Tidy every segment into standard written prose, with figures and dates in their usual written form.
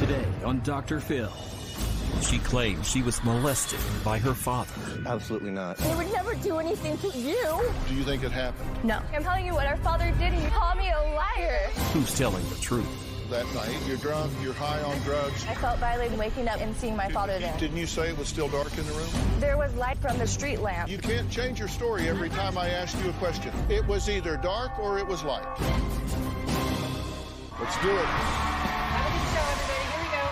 Today on Dr. Phil. She claims she was molested by her father. Absolutely not. They would never do anything to you. Do you think it happened? No. I'm telling you what our father did. He called me a liar. Who's telling the truth? That night, you're drunk, you're high on drugs. I felt violated waking up and seeing my father there. Didn't you say it was still dark in the room? There was light from the street lamp. You can't change your story every time I ask you a question. It was either dark or it was light. Let's do it. Have a good show, everybody. Here we go.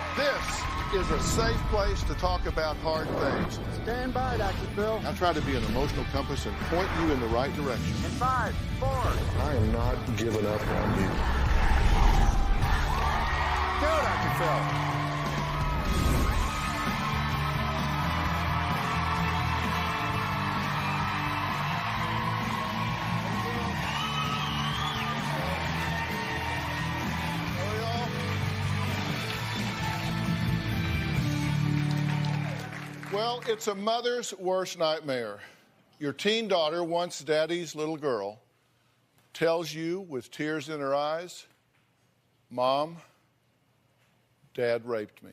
This is a safe place to talk about hard things. Stand by, Dr. Phil. I'll try to be an emotional compass and point you in the right direction. In 5, 4. I am not giving up on you. Go, Dr. Phil. Well, it's a mother's worst nightmare. Your teen daughter, once daddy's little girl, tells you with tears in her eyes, Mom, Dad raped me.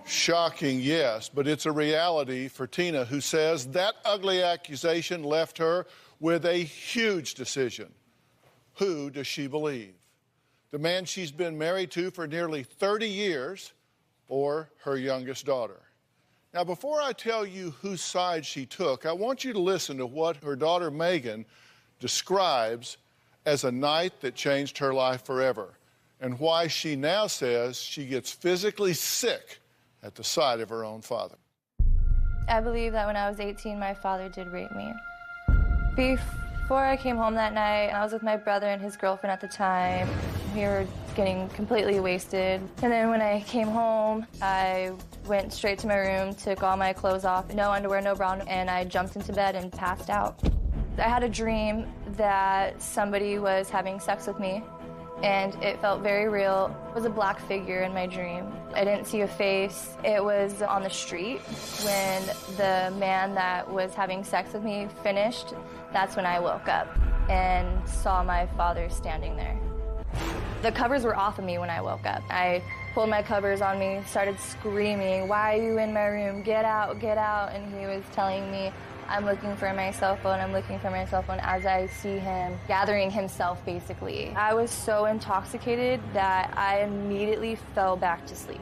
Shocking, yes, but it's a reality for Tina, who says that ugly accusation left her with a huge decision. Who does she believe? The man she's been married to for nearly 30 years, or her youngest daughter? Now, before I tell you whose side she took, I want you to listen to what her daughter Megan describes as a night that changed her life forever, and why she now says she gets physically sick at the sight of her own father. I believe that when I was 18, my father did rape me. Before I came home that night, I was with my brother and his girlfriend at the time. We were getting completely wasted. And then when I came home, I went straight to my room, took all my clothes off, no underwear, no bra, and I jumped into bed and passed out. I had a dream that somebody was having sex with me, and it felt very real. It was a black figure in my dream. I didn't see a face. It was on the street. When the man that was having sex with me finished, that's when I woke up and saw my father standing there. The covers were off of me when I woke up. I pulled my covers on me, started screaming, "Why are you in my room? Get out, get out." And he was telling me, "I'm looking for my cell phone, I'm looking for my cell phone," as I see him gathering himself, basically. I was so intoxicated that I immediately fell back to sleep.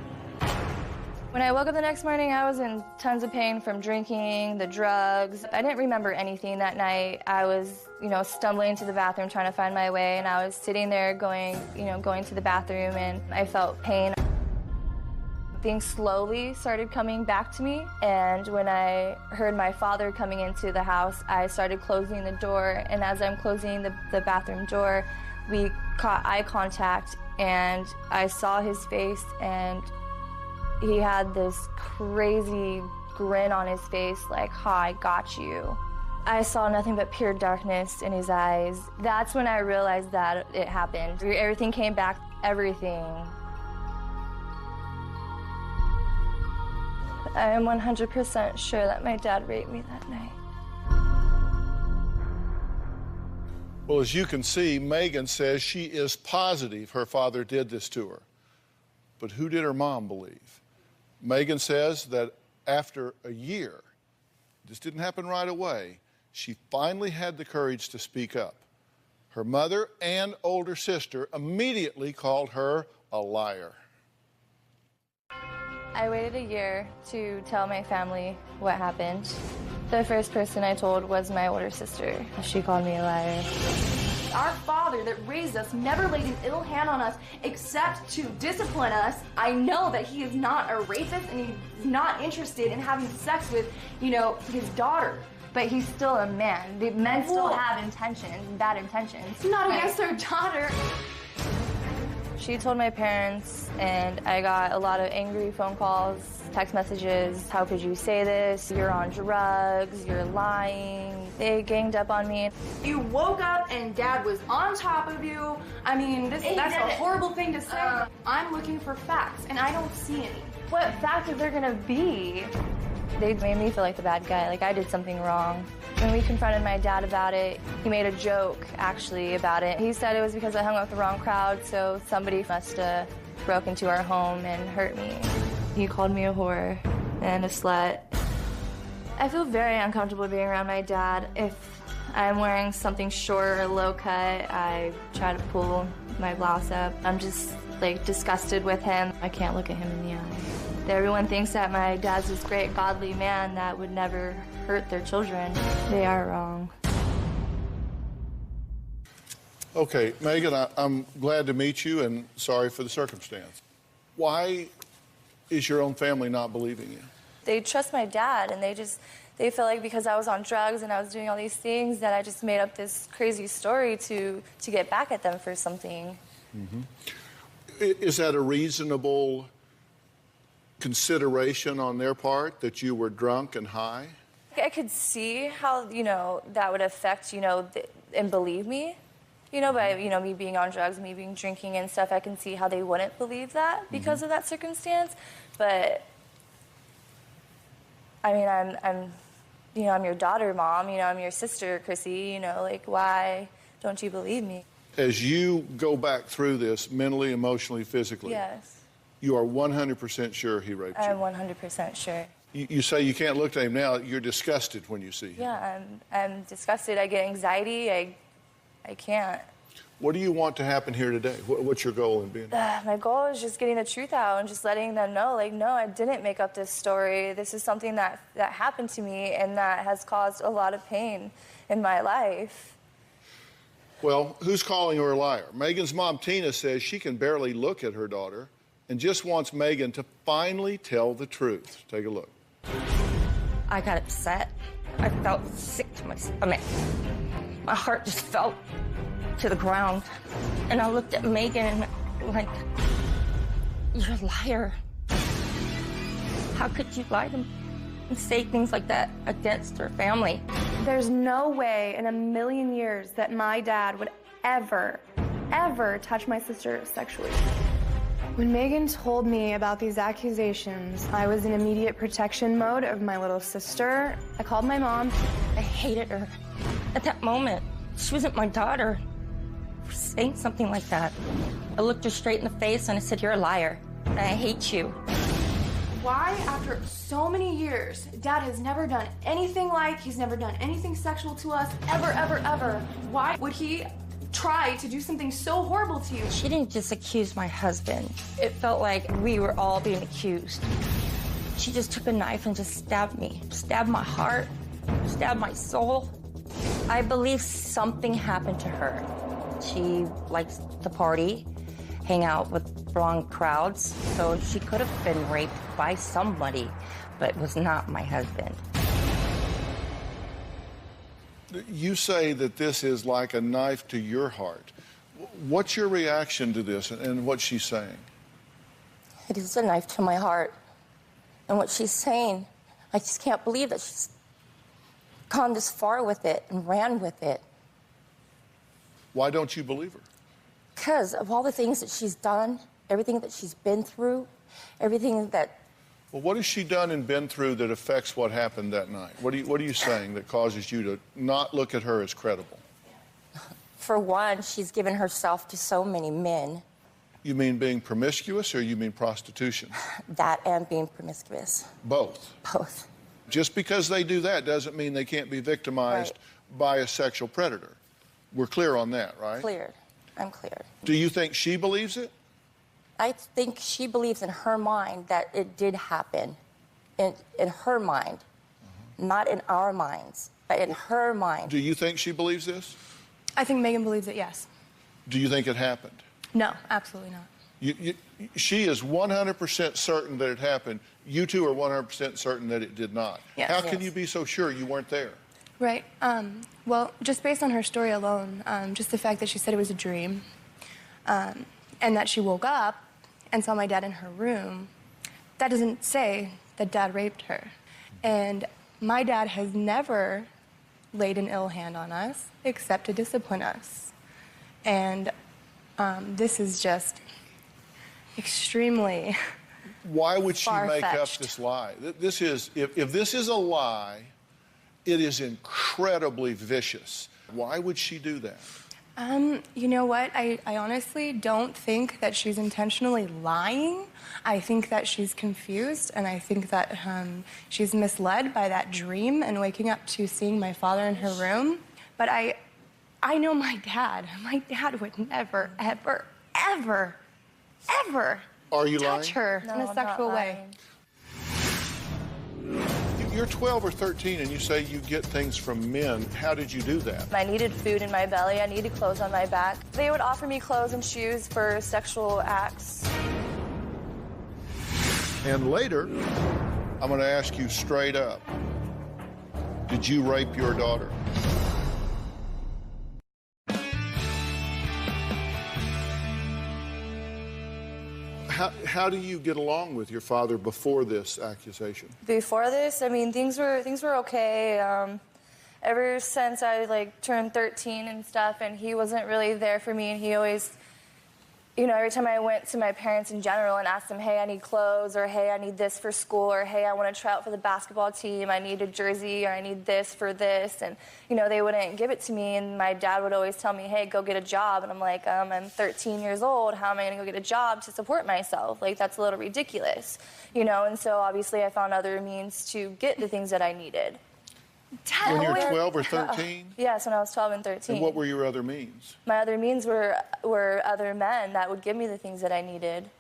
When I woke up the next morning, I was in tons of pain from drinking, the drugs. I didn't remember anything that night. I was, stumbling to the bathroom trying to find my way, and I was sitting there going to the bathroom, and I felt pain. Things slowly started coming back to me, and when I heard my father coming into the house, I started closing the door, and as I'm closing the bathroom door, we caught eye contact, and I saw his face, and he had this crazy grin on his face, like, "Ha, I got you." I saw nothing but pure darkness in his eyes. That's when I realized that it happened. Everything came back, everything. I am 100% sure that my dad raped me that night. Well, as you can see, Megan says she is positive her father did this to her. But who did her mom believe? Megan says that after a year, this didn't happen right away, she finally had the courage to speak up. Her mother and older sister immediately called her a liar. I waited a year to tell my family what happened. The first person I told was my older sister. She called me a liar. Our father that raised us never laid an ill hand on us except to discipline us. I know that he is not a rapist and he's not interested in having sex with, his daughter. But he's still a man. The men still have intentions, bad intentions. Not against their daughter. She told my parents, and I got a lot of angry phone calls, text messages. "How could you say this? You're on drugs, you're lying." They ganged up on me. You woke up and Dad was on top of you. That's a horrible thing to say. I'm looking for facts, and I don't see any. What fact is there gonna be? They made me feel like the bad guy, like I did something wrong. When we confronted my dad about it, he made a joke, actually, about it. He said it was because I hung out with the wrong crowd, so somebody must have broke into our home and hurt me. He called me a whore and a slut. I feel very uncomfortable being around my dad. If I'm wearing something short or low cut, I try to pull my blouse up. I'm just, like, disgusted with him. I can't look at him in the eye. Everyone thinks that my dad's this great, godly man that would never hurt their children. They are wrong. Okay, Megan, I'm glad to meet you and sorry for the circumstance. Why is your own family not believing you? They trust my dad, and they feel like because I was on drugs and I was doing all these things that I just made up this crazy story to get back at them for something. Mm-hmm. Is that a reasonable consideration on their part, that you were drunk and high? I could see how, that would affect, and believe me, by, me being on drugs, me being drinking and stuff. I can see how they wouldn't believe that because of that circumstance. But, I mean, I'm your daughter, Mom. I'm your sister, Chrissy. Why don't you believe me? As you go back through this mentally, emotionally, physically, yes, you are 100% sure he raped you? I'm 100% sure. You say you can't look at him now. You're disgusted when you see him. Yeah, I'm disgusted. I get anxiety. I can't. What do you want to happen here today? What's your goal in being here? My goal is just getting the truth out and just letting them know, no, I didn't make up this story. This is something that happened to me and that has caused a lot of pain in my life. Well, who's calling her a liar? Megan's mom, Tina, says she can barely look at her daughter and just wants Megan to finally tell the truth. Take a look. I got upset. I felt sick to my stomach. My heart just fell to the ground. And I looked at Megan like, you're a liar. How could you lie to me and say things like that against her family? There's no way in a million years that my dad would ever touch my sister sexually. When Megan told me about these accusations, I was in immediate protection mode of my little sister. I called my mom. I hated her. At that moment, she wasn't my daughter. For saying something like that. I looked her straight in the face and I said, you're a liar. And I hate you. Why, after so many years, Dad has never done anything he's never done anything sexual to us, ever. Why would he try to do something so horrible to you? She didn't just accuse my husband. It felt like we were all being accused. She just took a knife and just stabbed me. Stabbed my heart, stabbed my soul. I believe something happened to her. She likes to party, hang out with wrong crowds, so she could have been raped by somebody, but it was not my husband. You say that this is like a knife to your heart. What's your reaction to this and what she's saying? It is a knife to my heart. And what she's saying, I just can't believe that she's gone this far with it and ran with it. Why don't you believe her? Because of all the things that she's done, everything that she's been through, everything that... Well, what has she done and been through that affects what happened that night? What are you saying that causes you to not look at her as credible? For one, she's given herself to so many men. You mean being promiscuous or you mean prostitution? That and being promiscuous. Both? Both. Just because they do that doesn't mean they can't be victimized by a sexual predator. We're clear on that, right? Cleared. I'm cleared. Do you think she believes it? I think she believes in her mind that it did happen. In her mind. Not in our minds, but in her mind. Do you think she believes this? I think Megan believes it, yes. Do you think it happened? No, absolutely not. She is 100% certain that it happened. You two are 100% certain that it did not. Yes. How can you be so sure you weren't there? Right. Well, just based on her story alone, just the fact that she said it was a dream, and that she woke up and saw my dad in her room, that doesn't say that Dad raped her. And my dad has never laid an ill hand on us except to discipline us. And this is just extremely Why would she make up Far-fetched. this lie? This is, if this is a lie, it is incredibly vicious. Why would she do that? You know what? I honestly don't think that she's intentionally lying. I think that she's confused, and I think that she's misled by that dream and waking up to seeing my father in her room. But I know my dad. My dad would never, ever, ever, ever Are you lying? touch her No, in a I'm sexual not way. lying. You're 12 or 13 and you say you get things from men. How did you do that? I needed food in my belly. I needed clothes on my back. They would offer me clothes and shoes for sexual acts. And later, I'm going to ask you straight up, did you rape your daughter? How do you get along with your father before this accusation? Before this, I mean, things were okay. Ever since I turned 13 and stuff, and he wasn't really there for me, and he always, every time I went to my parents in general and asked them, hey, I need clothes, or hey, I need this for school, or hey, I want to try out for the basketball team, I need a jersey, or I need this for this, and they wouldn't give it to me, and my dad would always tell me, hey, go get a job, and I'm like, I'm 13 years old, how am I going to go get a job to support myself? That's a little ridiculous, and so obviously I found other means to get the things that I needed. When you're 12 or 13? Yes, when I was 12 and 13. And what were your other means? My other means were other men that would give me the things that I needed.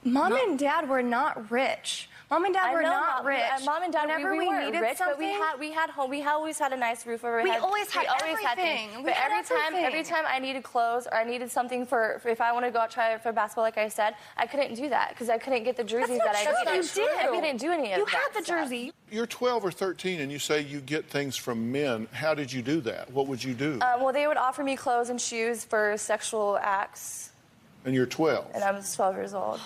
Mom and Dad were not rich. Mom and Dad were not rich. Mom and Dad, Whenever we weren't needed rich, something, but we always had a nice roof over our We head. always had everything. things. We But had every everything. time I needed clothes or I needed something for if I wanted to go out try for basketball, like I said, I couldn't do that because I couldn't get the jerseys that I needed. That's not true. I couldn't do any of You that. had the stuff. jersey. You're 12 or 13 and you say you get things from men. How did you do that? What would you do? Well, they would offer me clothes and shoes for sexual acts, And you're 12. and I was 12 years old.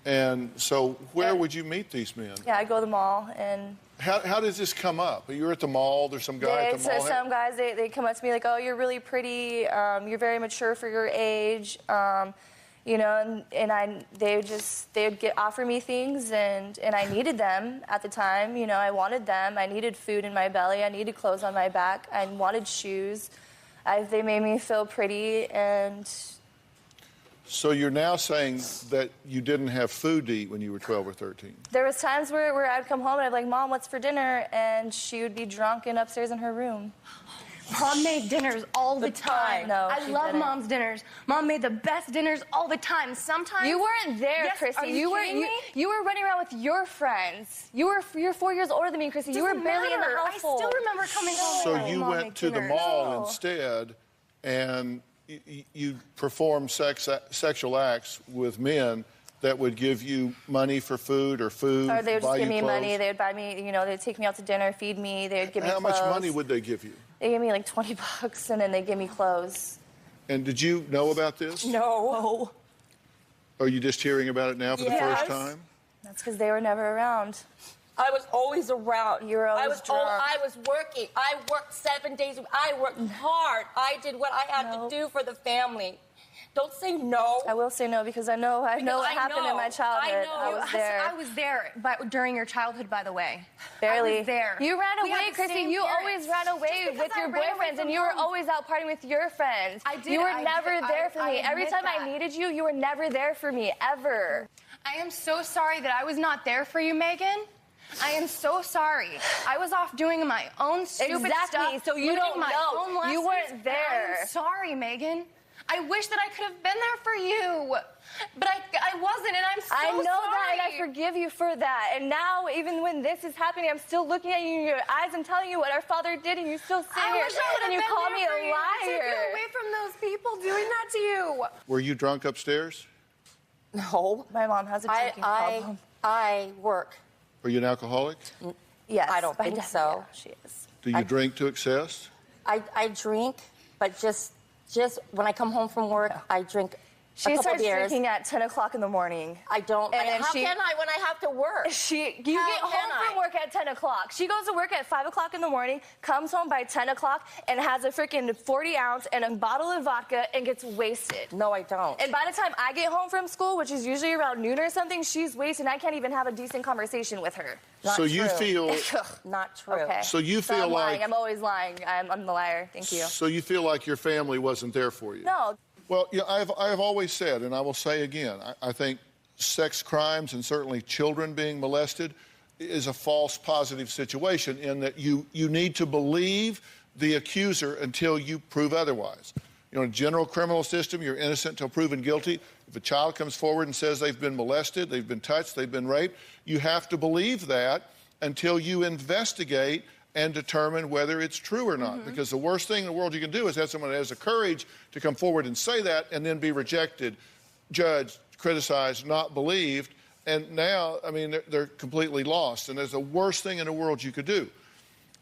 And so where would you meet these men? Yeah, I go to the mall and. How does this come up? You're at the mall, there's some guy at the mall. Some guys, they come up to me like, oh, you're really pretty, you're very mature for your age, and they would offer me things, and I needed them at the time. I wanted them. I needed food in my belly. I needed clothes on my back. I wanted shoes. They made me feel pretty, and... So you're now saying that you didn't have food to eat when you were 12 or 13? There was times where I'd come home and I'd be like, Mom, what's for dinner? And she would be drunk and upstairs in her room. Mom made dinners all the time. No, I she love didn't. Mom's dinners. Mom made the best dinners all the time. Sometimes You weren't there, Yes, Chrissy. Are you kidding me? You were running around with your friends. You're 4 years older than me, Chrissy. You were Doesn't barely in the matter. household. I still remember coming home. So and you Mom went made to the dinners. mall No. instead, and you performed sexual acts with men that would give you money for food or food, Or they would just buy give you me clothes? money. They would buy me, they'd take me out to dinner, feed me. They would give me How clothes. much money would they give you? They gave me like $20, and then they give me clothes. And did you know about this? No. Are you just hearing about it now for the Yes. first time? That's because they were never around. I was always around. You were always drunk. I was working. I worked 7 days a week. I worked hard. I did what I had No. to do for the family. Don't say no. I will say no because I know what happened in my childhood. I know. I was there. I was there during your childhood, by the way. Barely. I was there. You ran We had away, the Chrissy. same You parents. always ran away Just because with I your ran away boyfriends, from and you were home. always out partying with your friends. I did. You were I never did. there for me. I Every admit time that. I needed you, you were never there for me, ever. I am so sorry that I was not there for you, Megan. I am so sorry. I was off doing my own stupid Exactly, stuff. so you learning don't my know. own lessons, You weren't and there. I'm sorry, Megan. I wish that I could have been there for you. But I wasn't, and I'm so I know that, sorry. and I forgive you for that. And now, even when this is happening, I'm still looking at you in your eyes. I'm telling you what our father did, and you still sit I here wish I would and have you been call there me for a you to take liar. you away from those people doing that to you. Were you drunk upstairs? No. My mom has a drinking problem. I work. Are you an alcoholic? Yes, I don't by think def- so. Yeah, she is. Do you drink to excess? I drink, but just when I come home from work, I drink She couple starts beers. drinking at 10 o'clock in the morning. I don't. And then How can I when I have to work? You How get can home from work at 10 o'clock. She goes to work at 5 o'clock in the morning, comes home by 10 o'clock, and has a freaking 40-ounce and a bottle of vodka and gets wasted. No, I don't. And by the time I get home from school, which is usually around noon or something, she's wasted, and I can't even have a decent conversation with her. So you feel... Not true. Okay. So you So feel I'm lying. like... I'm always lying. I'm the liar. Thank you. So you feel like your family wasn't there for you? No. Well, yeah, I have always said, and I will say again, I think sex crimes and certainly children being molested is a false positive situation in that you need to believe the accuser until you prove otherwise. You know, in the general criminal system, you're innocent until proven guilty. If a child comes forward and says they've been molested, they've been touched, they've been raped, you have to believe that until you investigate and determine whether it's true or not. Because the worst thing in the world you can do is have someone that has the courage to come forward and say that and then be rejected, judged, criticized, not believed. And now, I mean, they're completely lost. And that's the worst thing in the world you could do.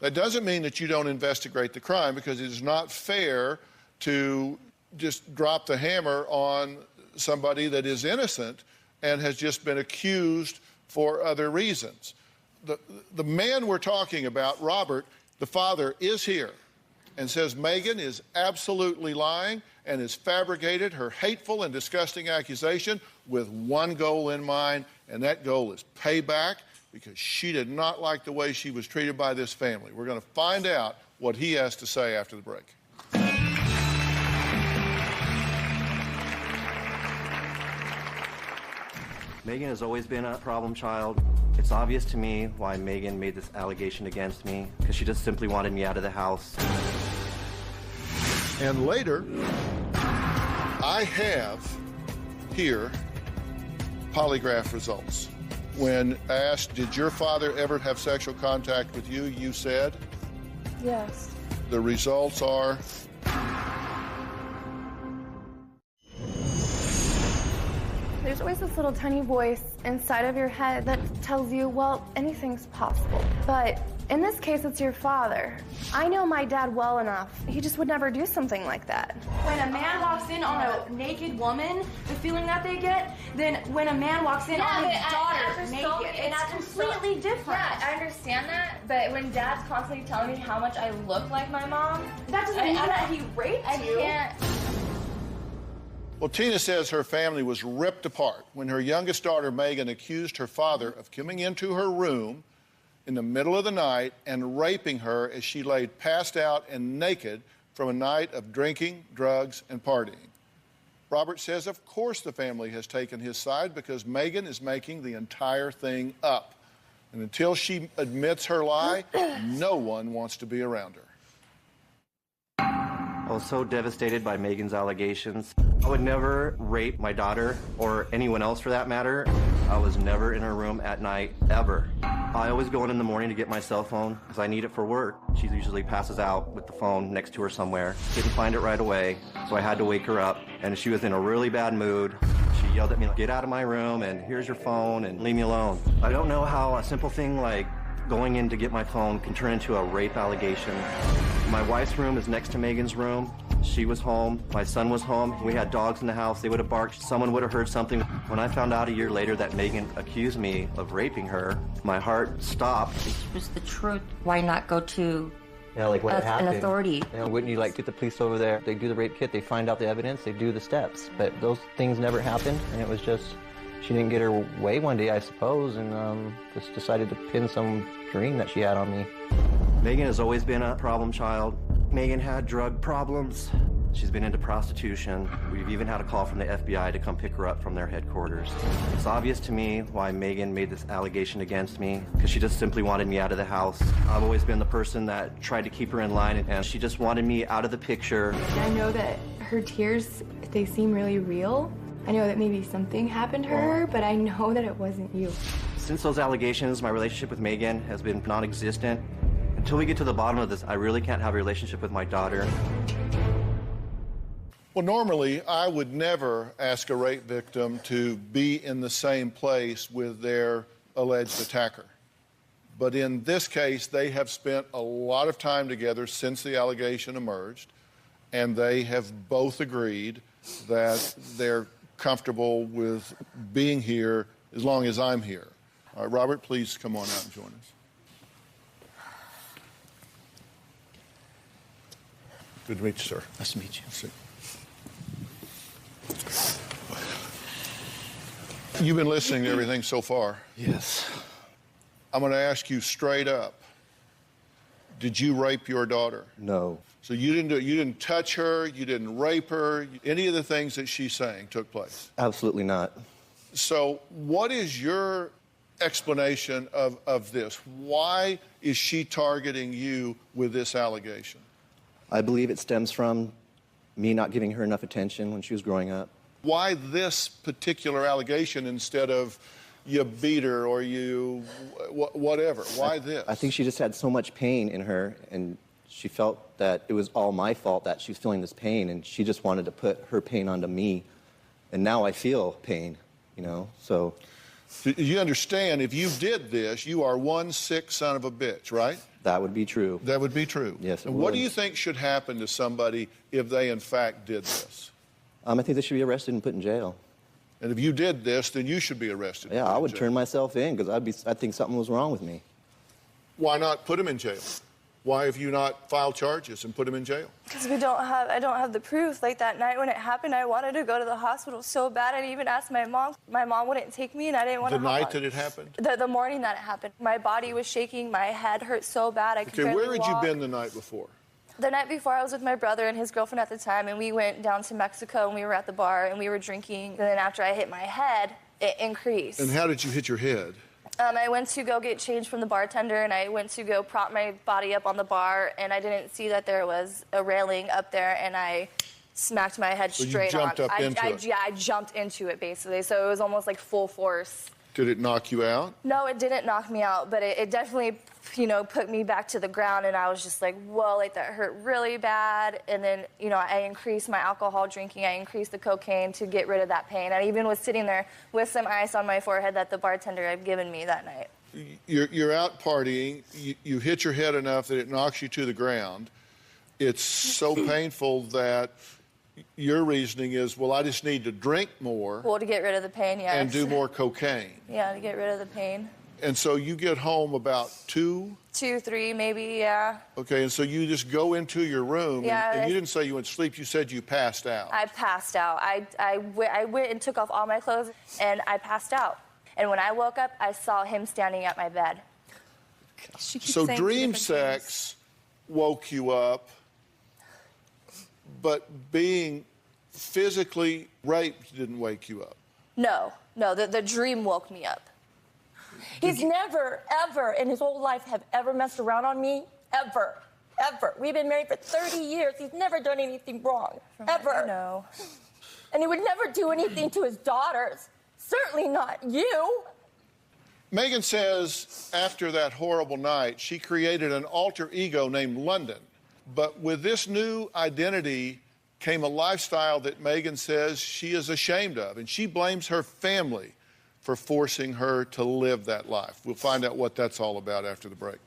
That doesn't mean that you don't investigate the crime, because it is not fair to just drop the hammer on somebody that is innocent and has just been accused for other reasons. The man we're talking about, Robert, the father, is here and says Megan is absolutely lying and has fabricated her hateful and disgusting accusation with one goal in mind, and that goal is payback, because she did not like the way she was treated by this family. We're going to find out what he has to say after the break. Megan has always been a problem child. It's obvious to me why Megan made this allegation against me, because she just simply wanted me out of the house. And later, I have here polygraph results. When asked, did your father ever have sexual contact with you, you said? Yes. The results are... There's always this little tiny voice inside of your head that tells you, well, anything's possible. But in this case, it's your father. I know my dad well enough. He just would never do something like that. When a man walks in on a naked woman, the feeling that they get, then when a man walks in on his daughter naked, it's completely different. Yeah, I understand that, but when Dad's constantly telling me how much I look like my mom, that doesn't mean that he raped you. I can't. Well, Tina says her family was ripped apart when her youngest daughter, Megan, accused her father of coming into her room in the middle of the night and raping her as she laid passed out and naked from a night of drinking, drugs, and partying. Robert says, of course the family has taken his side, because Megan is making the entire thing up. And until she admits her lie, no one wants to be around her. I was so devastated by Megan's allegations. I would never rape my daughter, or anyone else for that matter. I was never in her room at night, ever. I always go in the morning to get my cell phone, because I need it for work. She usually passes out with the phone next to her somewhere. Didn't find it right away, so I had to wake her up, and she was in a really bad mood. She yelled at me, get out of my room, and here's your phone, and leave me alone. I don't know how a simple thing like going in to get my phone can turn into a rape allegation. My wife's room is next to Megan's room. She was home. My son was home. We had dogs in the house. They would have barked. Someone would have heard something. When I found out a year later that Megan accused me of raping her, my heart stopped. This was the truth. Why not go to like what happened? an authority? Wouldn't you get the police over there? They do the rape kit. They find out the evidence. They do the steps. But those things never happened, and it was just she didn't get her way one day, I suppose, and just decided to pin some dream that she had on me. Megan has always been a problem child. Megan had drug problems. She's been into prostitution. We've even had a call from the FBI to come pick her up from their headquarters. It's obvious to me why Megan made this allegation against me, because she just simply wanted me out of the house. I've always been the person that tried to keep her in line, and she just wanted me out of the picture. I know that her tears, they seem really real. I know that maybe something happened to her, but I know that it wasn't you. Since those allegations, my relationship with Megan has been non-existent. Until we get to the bottom of this, I really can't have a relationship with my daughter. Well, normally, I would never ask a rape victim to be in the same place with their alleged attacker. But in this case, they have spent a lot of time together since the allegation emerged, and they have both agreed that they're comfortable with being here as long as I'm here. All right, Robert, please come on out and join us. Good to meet you, sir. Nice to meet you. You've been listening to everything so far. Yes. I'm going to ask you straight up. Did you rape your daughter? No. So you didn't touch her, you didn't rape her, any of the things that she's saying took place? Absolutely not. So what is your explanation of this? Why is she targeting you with this allegation? I believe it stems from me not giving her enough attention when she was growing up. Why this particular allegation instead of you beat her or you whatever? Why this? I think she just had so much pain in her, and she felt that it was all my fault that she was feeling this pain, and she just wanted to put her pain onto me. And now I feel pain, you know, so. You understand, if you did this, you are one sick son of a bitch, right? That would be true. That would be true. Yes, it and would. what do you think should happen to somebody if they, in fact, did this? I think they should be arrested and put in jail. And if you did this, then you should be arrested. Yeah, I would turn myself in because I think something was wrong with me. Why not put him in jail? Why have you not filed charges and put him in jail? Because I don't have the proof. Like that night when it happened, I wanted to go to the hospital so bad. I even asked my mom. My mom wouldn't take me, and I didn't want to. The night that it happened? The morning that it happened. My body was shaking. My head hurt so bad. I could barely where had walk. you been the night before? The night before, I was with my brother and his girlfriend at the time, and we went down to Mexico, and we were at the bar, and we were drinking. And then after I hit my head, it increased. And how did you hit your head? I went to go get change from the bartender, and I went to go prop my body up on the bar, and I didn't see that there was a railing up there, and I smacked my head straight on. You jumped up into it? Yeah, I jumped into it, basically, so it was almost like full force. Did it knock you out? No, it didn't knock me out, but it definitely, put me back to the ground, and I was just like, whoa, like that hurt really bad. And then, I increased my alcohol drinking. I increased the cocaine to get rid of that pain. I even was sitting there with some ice on my forehead that the bartender had given me that night. You're out partying. You hit your head enough that it knocks you to the ground. It's so painful that your reasoning is, well, I just need to drink more. Well, to get rid of the pain, yes. And do more cocaine. Yeah, to get rid of the pain. And so you get home about 2? 2, 3, maybe, yeah. Okay, and so you just go into your room, yeah, and you didn't say you went to sleep, you said you passed out. I passed out. I went and took off all my clothes, and I passed out. And when I woke up, I saw him standing at my bed. So dream sex woke you up, but being physically raped didn't wake you up. No, the dream woke me up. He's never, ever in his whole life have ever messed around on me. Ever. We've been married for 30 years. He's never done anything wrong. Ever. No. And he would never do anything to his daughters. Certainly not you. Megan says after that horrible night, she created an alter ego named London. But with this new identity came a lifestyle that Megan says she is ashamed of, and she blames her family for forcing her to live that life. We'll find out what that's all about after the break.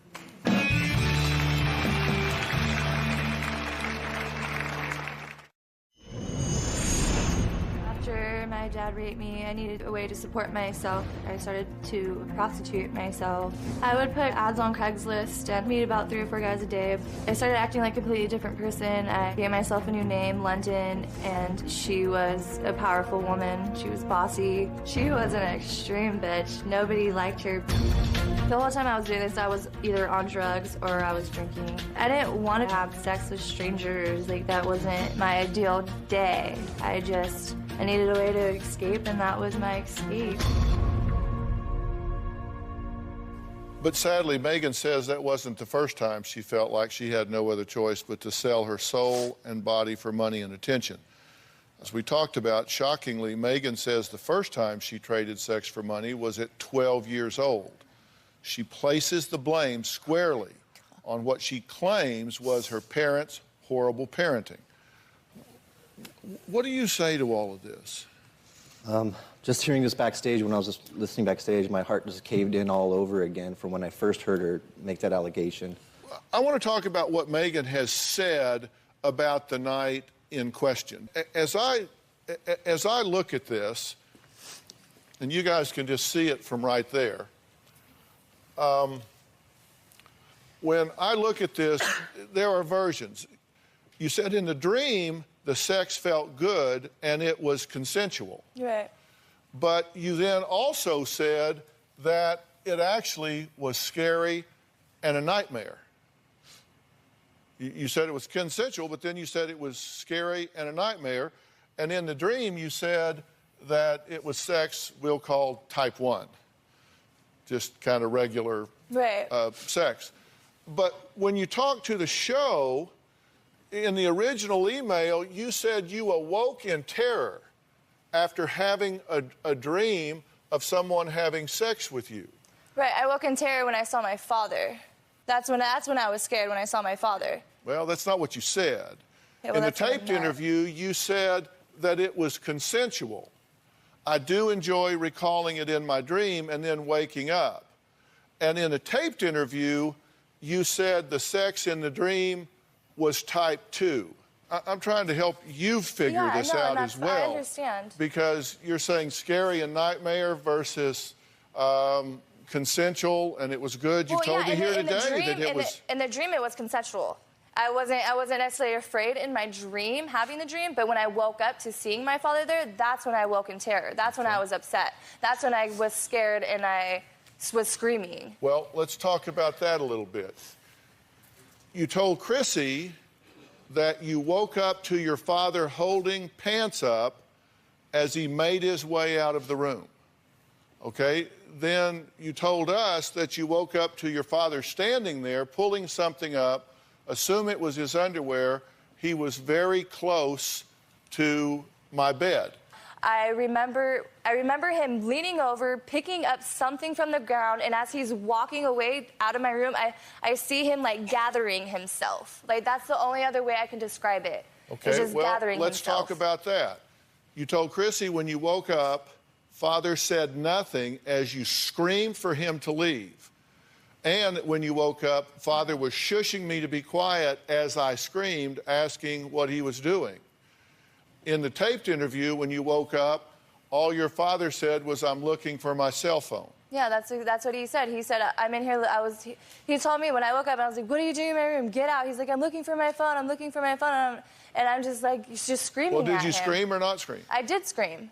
After my dad raped me, I needed a way to support myself. I started to prostitute myself. I would put ads on Craigslist and meet about 3 or 4 guys a day. I started acting like a completely different person. I gave myself a new name, London, and she was a powerful woman. She was bossy. She was an extreme bitch. Nobody liked her. The whole time I was doing this, I was either on drugs or I was drinking. I didn't want to have sex with strangers. Like, that wasn't my ideal day. I needed a way to escape, and that was my escape. But sadly, Megan says that wasn't the first time she felt like she had no other choice but to sell her soul and body for money and attention. As we talked about, shockingly, Megan says the first time she traded sex for money was at 12 years old. She places the blame squarely on what she claims was her parents' horrible parenting. What do you say to all of this? Just hearing this backstage, when I was just listening backstage, my heart just caved in all over again from when I first heard her make that allegation. I want to talk about what Megan has said about the night in question. As I as I look at this, and you guys can just see it from right there, when I look at this, there are versions. You said in the dream, the sex felt good and it was consensual. Right. But you then also said that it actually was scary and a nightmare. You said it was consensual, but then you said it was scary and a nightmare. And in the dream, you said that it was sex we'll call type 1, just kind of regular sex. But when you talked to the show, in the original email, you said you awoke in terror after having a dream of someone having sex with you. Right, I woke in terror when I saw my father. That's when I was scared, when I saw my father. Well, that's not what you said. Yeah, well, in the that's what I taped meant. interview, you said that it was consensual. I do enjoy recalling it in my dream and then waking up. And in a taped interview, you said the sex in the dream was type 2. I'm trying to help you figure this out as well. I understand. Because you're saying scary and nightmare versus consensual, and it was good. You told me here today that it was... In the dream, it was consensual. I wasn't necessarily afraid in my dream, having the dream, but when I woke up to seeing my father there, that's when I woke in terror. That's when I was upset. That's when I was scared and I was screaming. Well, let's talk about that a little bit. You told Chrissy that you woke up to your father holding pants up as he made his way out of the room. Okay? Then you told us that you woke up to your father standing there, pulling something up. Assume it was his underwear. He was very close to my bed. I remember him leaning over, picking up something from the ground, and as he's walking away out of my room, I see him like gathering himself. Like that's the only other way I can describe it. Okay, it's just gathering let's himself. talk about that. You told Chrissy when you woke up, Father said nothing as you screamed for him to leave. And when you woke up, Father was shushing me to be quiet as I screamed, asking what he was doing. In the taped interview, when you woke up, all your father said was, "I'm looking for my cell phone." Yeah, that's what he said. He said, "I'm in here." He told me when I woke up, and I was like, "What are you doing in my room? Get out!" He's like, "I'm looking for my phone. I'm looking for my phone." And I'm just like, just screaming. Well, did at you him. scream or not scream? I did scream.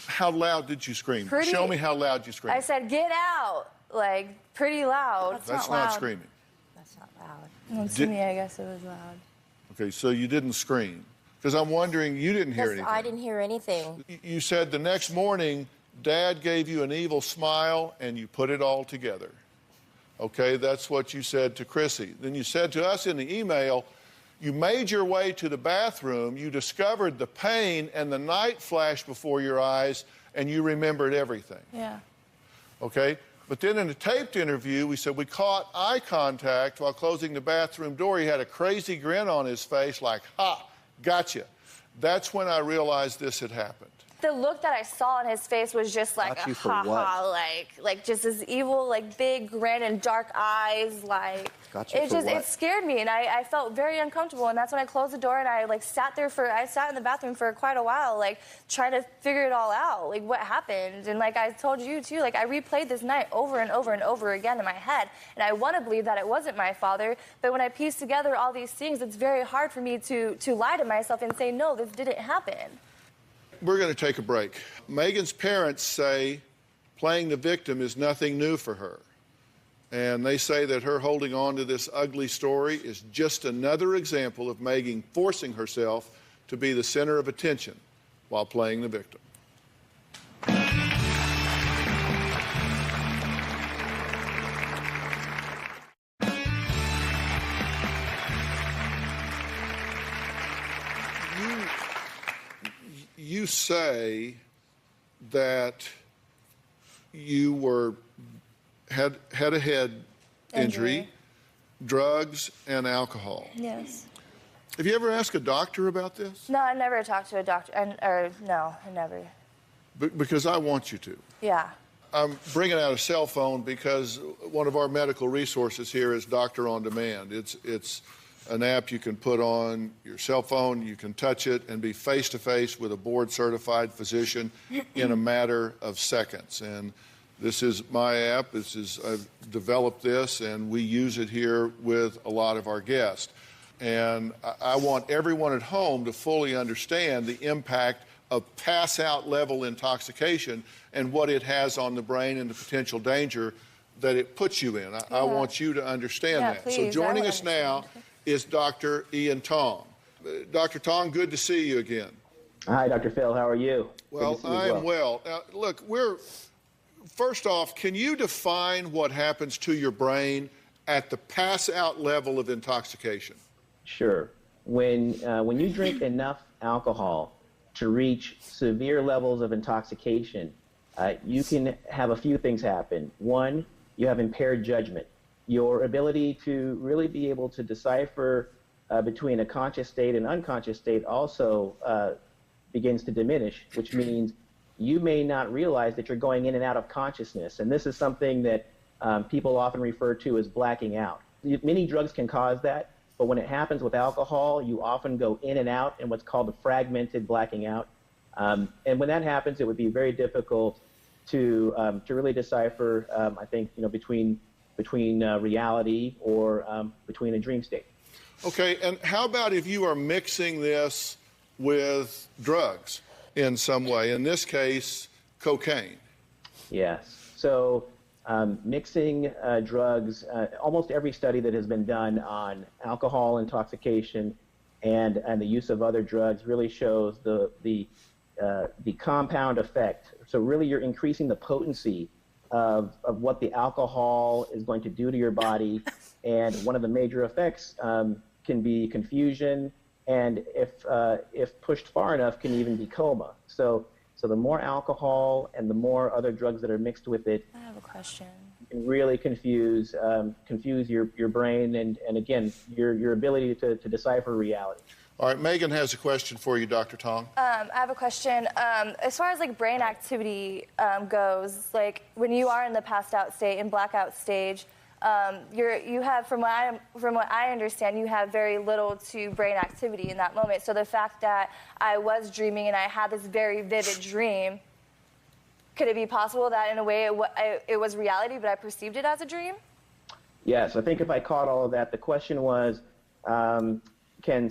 How loud did you scream? Pretty, Show me how loud you screamed. I said, "Get out!" Like pretty loud. That's not screaming. That's not loud. Well, to me, I guess it was loud. Okay, so you didn't scream. Because I'm wondering, you didn't hear anything. I didn't hear anything. You said the next morning, Dad gave you an evil smile and you put it all together. Okay, that's what you said to Chrissy. Then you said to us in the email, you made your way to the bathroom, you discovered the pain and the night flashed before your eyes, and you remembered everything. Yeah. Okay? But then in the taped interview, we said we caught eye contact while closing the bathroom door. He had a crazy grin on his face like, "Ha, gotcha." That's when I realized this had happened. The look that I saw on his face was just like Got you a for ha-ha, like just this evil, like big grin and dark eyes, like Got you it for just what? it scared me, and I felt very uncomfortable, and that's when I closed the door and I sat in the bathroom for quite a while, like trying to figure it all out, like what happened, and like I told you too, like I replayed this night over and over and over again in my head, and I want to believe that it wasn't my father, but when I piece together all these things, it's very hard for me to lie to myself and say no, this didn't happen. We're going to take a break. Megan's parents say playing the victim is nothing new for her. And they say that her holding on to this ugly story is just another example of Megan forcing herself to be the center of attention while playing the victim. You say that you had a head injury, drugs, and alcohol. Yes. Have you ever asked a doctor about this? No, I never talked to a doctor. No, I never. Because I want you to. Yeah. I'm bringing out a cell phone because one of our medical resources here is Doctor on Demand. It's an app you can put on your cell phone. You can touch it and be face-to-face with a board-certified physician in a matter of seconds. And this is my app. I've developed this, and we use it here with a lot of our guests. And I want everyone at home to fully understand the impact of pass-out level intoxication and what it has on the brain and the potential danger that it puts you in. I want you to understand that. Please, so joining us now is Dr. Ian Tong. Dr. Tong, good to see you again. Hi, Dr. Phil. How are you? Well, I am well. Now, look, first off, can you define what happens to your brain at the pass-out level of intoxication? Sure. When you drink enough alcohol to reach severe levels of intoxication, you can have a few things happen. One, you have impaired judgment. Your ability to really be able to decipher between a conscious state and unconscious state also begins to diminish, which means you may not realize that you're going in and out of consciousness. And this is something that people often refer to as blacking out. Many drugs can cause that, but when it happens with alcohol, you often go in and out in what's called the fragmented blacking out. And when that happens, it would be very difficult to really decipher, I think, between reality or between a dream state. Okay, and how about if you are mixing this with drugs in some way, in this case, cocaine? Yes, so mixing drugs, almost every study that has been done on alcohol intoxication and the use of other drugs really shows the compound effect. So really you're increasing the potency of what the alcohol is going to do to your body, and one of the major effects can be confusion, and if pushed far enough, can even be coma. So the more alcohol and the more other drugs that are mixed with it, I have a question. Can really confuse your brain and again your ability to decipher reality. All right, Megan has a question for you, Dr. Tong. I have a question. As far as like brain activity goes, like when you are in the passed out state and blackout stage, you have, from what I understand, you have very little to brain activity in that moment. So the fact that I was dreaming and I had this very vivid dream, could it be possible that in a way it was reality, but I perceived it as a dream? Yes, I think if I caught all of that, the question was, can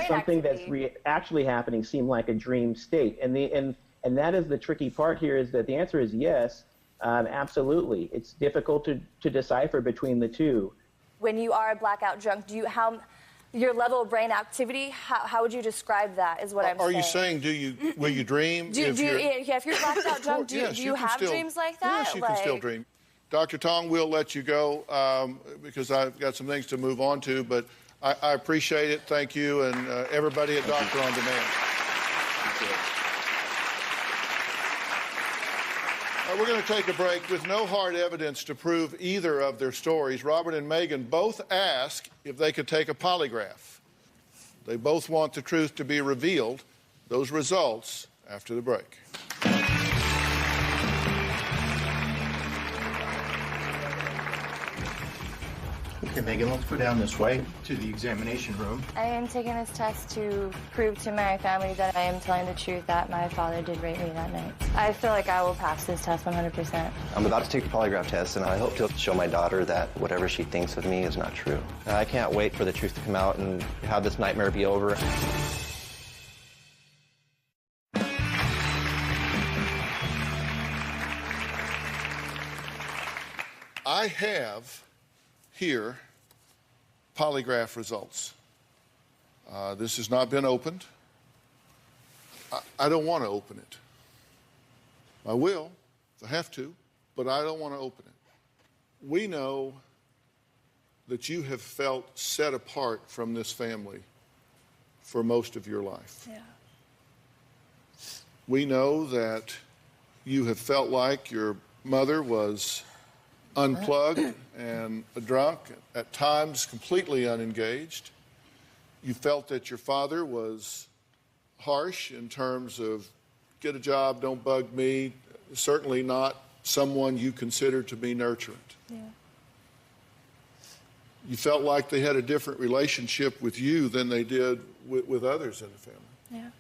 something that's actually happening seem like a dream state? And that is the tricky part here, is that the answer is yes, absolutely. It's difficult to decipher between the two. When you are a blackout drunk, your level of brain activity, how would you describe that, is what I'm saying. Are you saying, will you dream? If you're blacked out drunk, do you have dreams like that? Yes, you can still dream. Dr. Tong, we'll let you go because I've got some things to move on to, but I appreciate it. Thank you, and everybody at Doctor on Demand. We're going to take a break. With no hard evidence to prove either of their stories, Robert and Megan both ask if they could take a polygraph. They both want the truth to be revealed. Those results after the break. Okay, Megan, let's go down this way to the examination room. I am taking this test to prove to my family that I am telling the truth, that my father did rape me that night. I feel like I will pass this test 100%. I'm about to take the polygraph test, and I hope to show my daughter that whatever she thinks of me is not true. I can't wait for the truth to come out and have this nightmare be over. I have here polygraph results. This has not been opened. I don't want to open it. I will if I have to, but I don't want to open it. We know that you have felt set apart from this family for most of your life. Yeah. We know that you have felt like your mother was unplugged and a drunk, at times completely unengaged. You felt that your father was harsh in terms of get a job, don't bug me, certainly not someone you consider to be nurturant. Yeah. You felt like they had a different relationship with you than they did with others in the family. Yeah.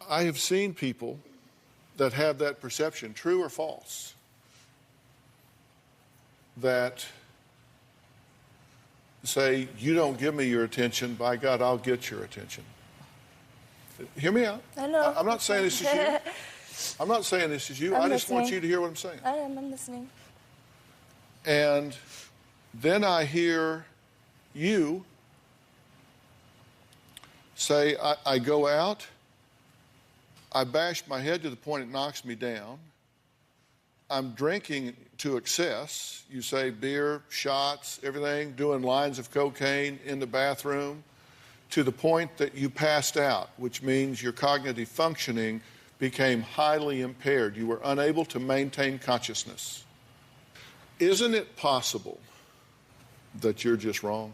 I have seen people that have that perception, true or false, that say, you don't give me your attention, by God, I'll get your attention. Hear me out. I know. I'm not saying this is you. I'm not saying this is you. I just want you to hear what I'm saying. I'm listening. And then I hear you say, I go out, I bash my head to the point it knocks me down. I'm drinking to excess. You say beer, shots, everything, doing lines of cocaine in the bathroom to the point that you passed out, which means your cognitive functioning became highly impaired. You were unable to maintain consciousness. Isn't it possible that you're just wrong?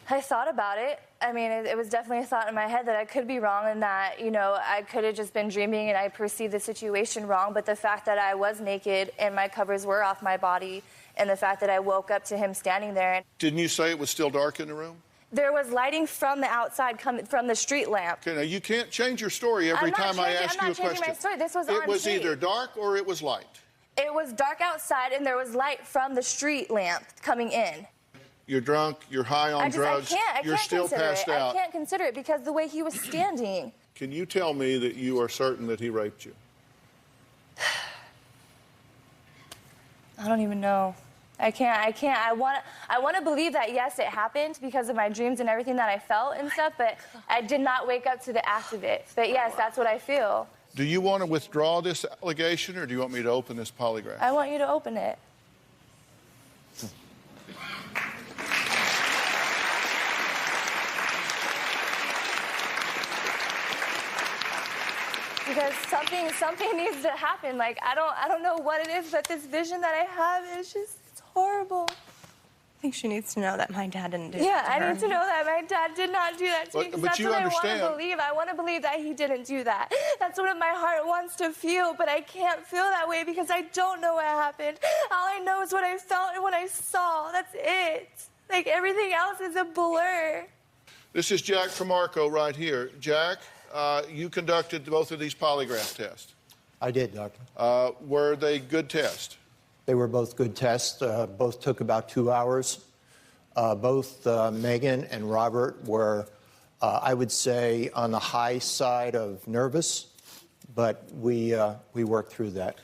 I thought about it. I mean, it was definitely a thought in my head that I could be wrong and that, you know, I could have just been dreaming and I perceived the situation wrong. But the fact that I was naked and my covers were off my body and the fact that I woke up to him standing there. Didn't you say it was still dark in the room? There was lighting from the outside coming from the street lamp. Okay, now you can't change your story every time I ask you a question. I'm not changing my story. This was on It was tape. either dark or it was light. It was dark outside and there was light from the street lamp coming in. You're drunk, you're high on drugs, you're still passed out. I can't consider it because the way he was standing. Can you tell me that you are certain that he raped you? I don't even know. I can't. I want to believe that, yes, it happened because of my dreams and everything that I felt and stuff, but I did not wake up to the act of it. But yes, that's what I feel. Do you want to withdraw this allegation or do you want me to open this polygraph? I want you to open it. Because something needs to happen. Like, I don't know what it is, but this vision that I have is just, it's horrible. I think she needs to know that my dad didn't do that Yeah, to I her. need to know that my dad did not do that to me. 'Cause But that's you what understand. I want to believe. I want to believe that he didn't do that. That's what my heart wants to feel, but I can't feel that way because I don't know what happened. All I know is what I felt and what I saw. That's it. Like, everything else is a blur. This is Jack Tremarco right here. Jack, you conducted both of these polygraph tests. I did, Doctor. Were they good tests? They were both good tests. Both took about 2 hours. Both Megan and Robert were, I would say, on the high side of nervous, but we worked through that.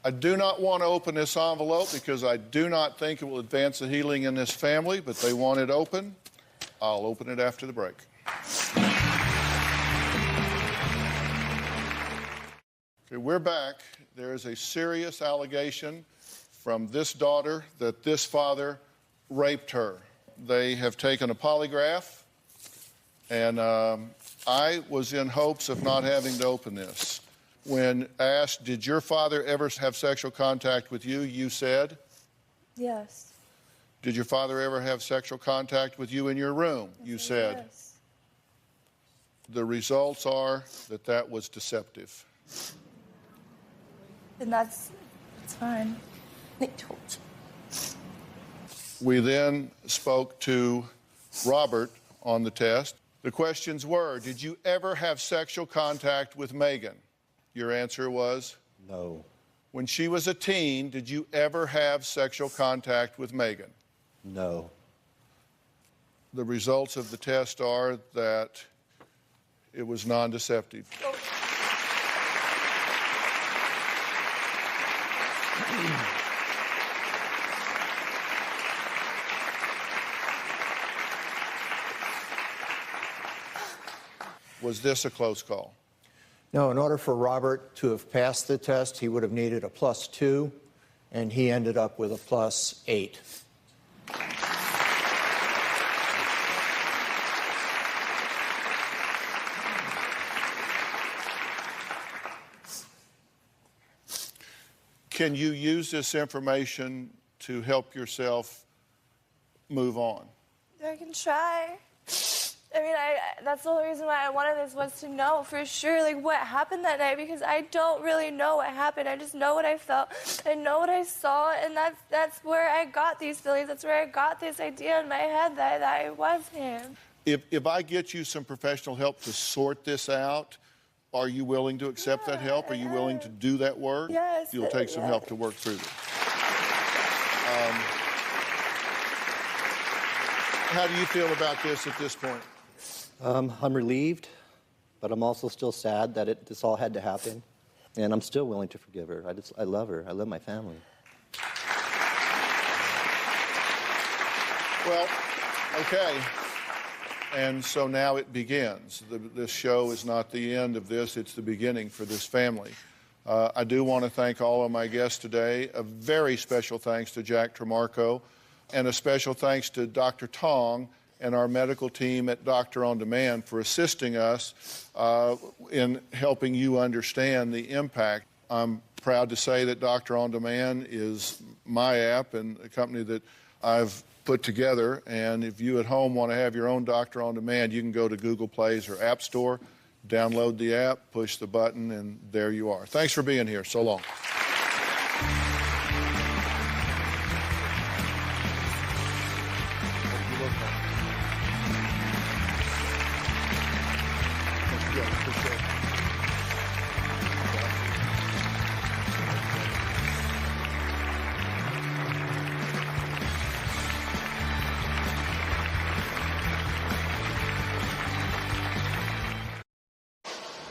I do not want to open this envelope because I do not think it will advance the healing in this family, but they want it open. I'll open it after the break. Okay, we're back. There is a serious allegation from this daughter that this father raped her. They have taken a polygraph, and I was in hopes of not having to open this. When asked, did your father ever have sexual contact with you, you said? Yes. Did your father ever have sexual contact with you in your room? You said. Yes. The results are that that was deceptive. And that's fine. They told you. We then spoke to Robert on the test. The questions were, did you ever have sexual contact with Megan? Your answer was? No. When she was a teen, did you ever have sexual contact with Megan? No. The results of the test are that it was non-deceptive. Was this a close call? No, in order for Robert to have passed the test, he would have needed a +2, and he ended up with a +8. Can you use this information to help yourself move on? I can try. I mean, that's the whole reason why I wanted this, was to know for sure, like, what happened that night, because I don't really know what happened. I just know what I felt. I know what I saw, and that's where I got these feelings. That's where I got this idea in my head that it was him. If I get you some professional help to sort this out, are you willing to accept that help? Are you willing to do that work? Yes. You'll take some help to work through this. How do you feel about this at this point? I'm relieved, but I'm also still sad that this all had to happen. And I'm still willing to forgive her. I love her. I love my family. Well, okay. And so now it begins. This show is not the end of this. It's the beginning for this family. I do want to thank all of my guests today. A very special thanks to Jack Tremarco, and a special thanks to Dr. Tong and our medical team at Doctor On Demand for assisting us in helping you understand the impact. I'm proud to say that Doctor On Demand is my app and a company that I've put together. And if you at home want to have your own Doctor On Demand, you can go to Google Plays or App Store, download the app, push the button, and there you are. Thanks for being here. So long.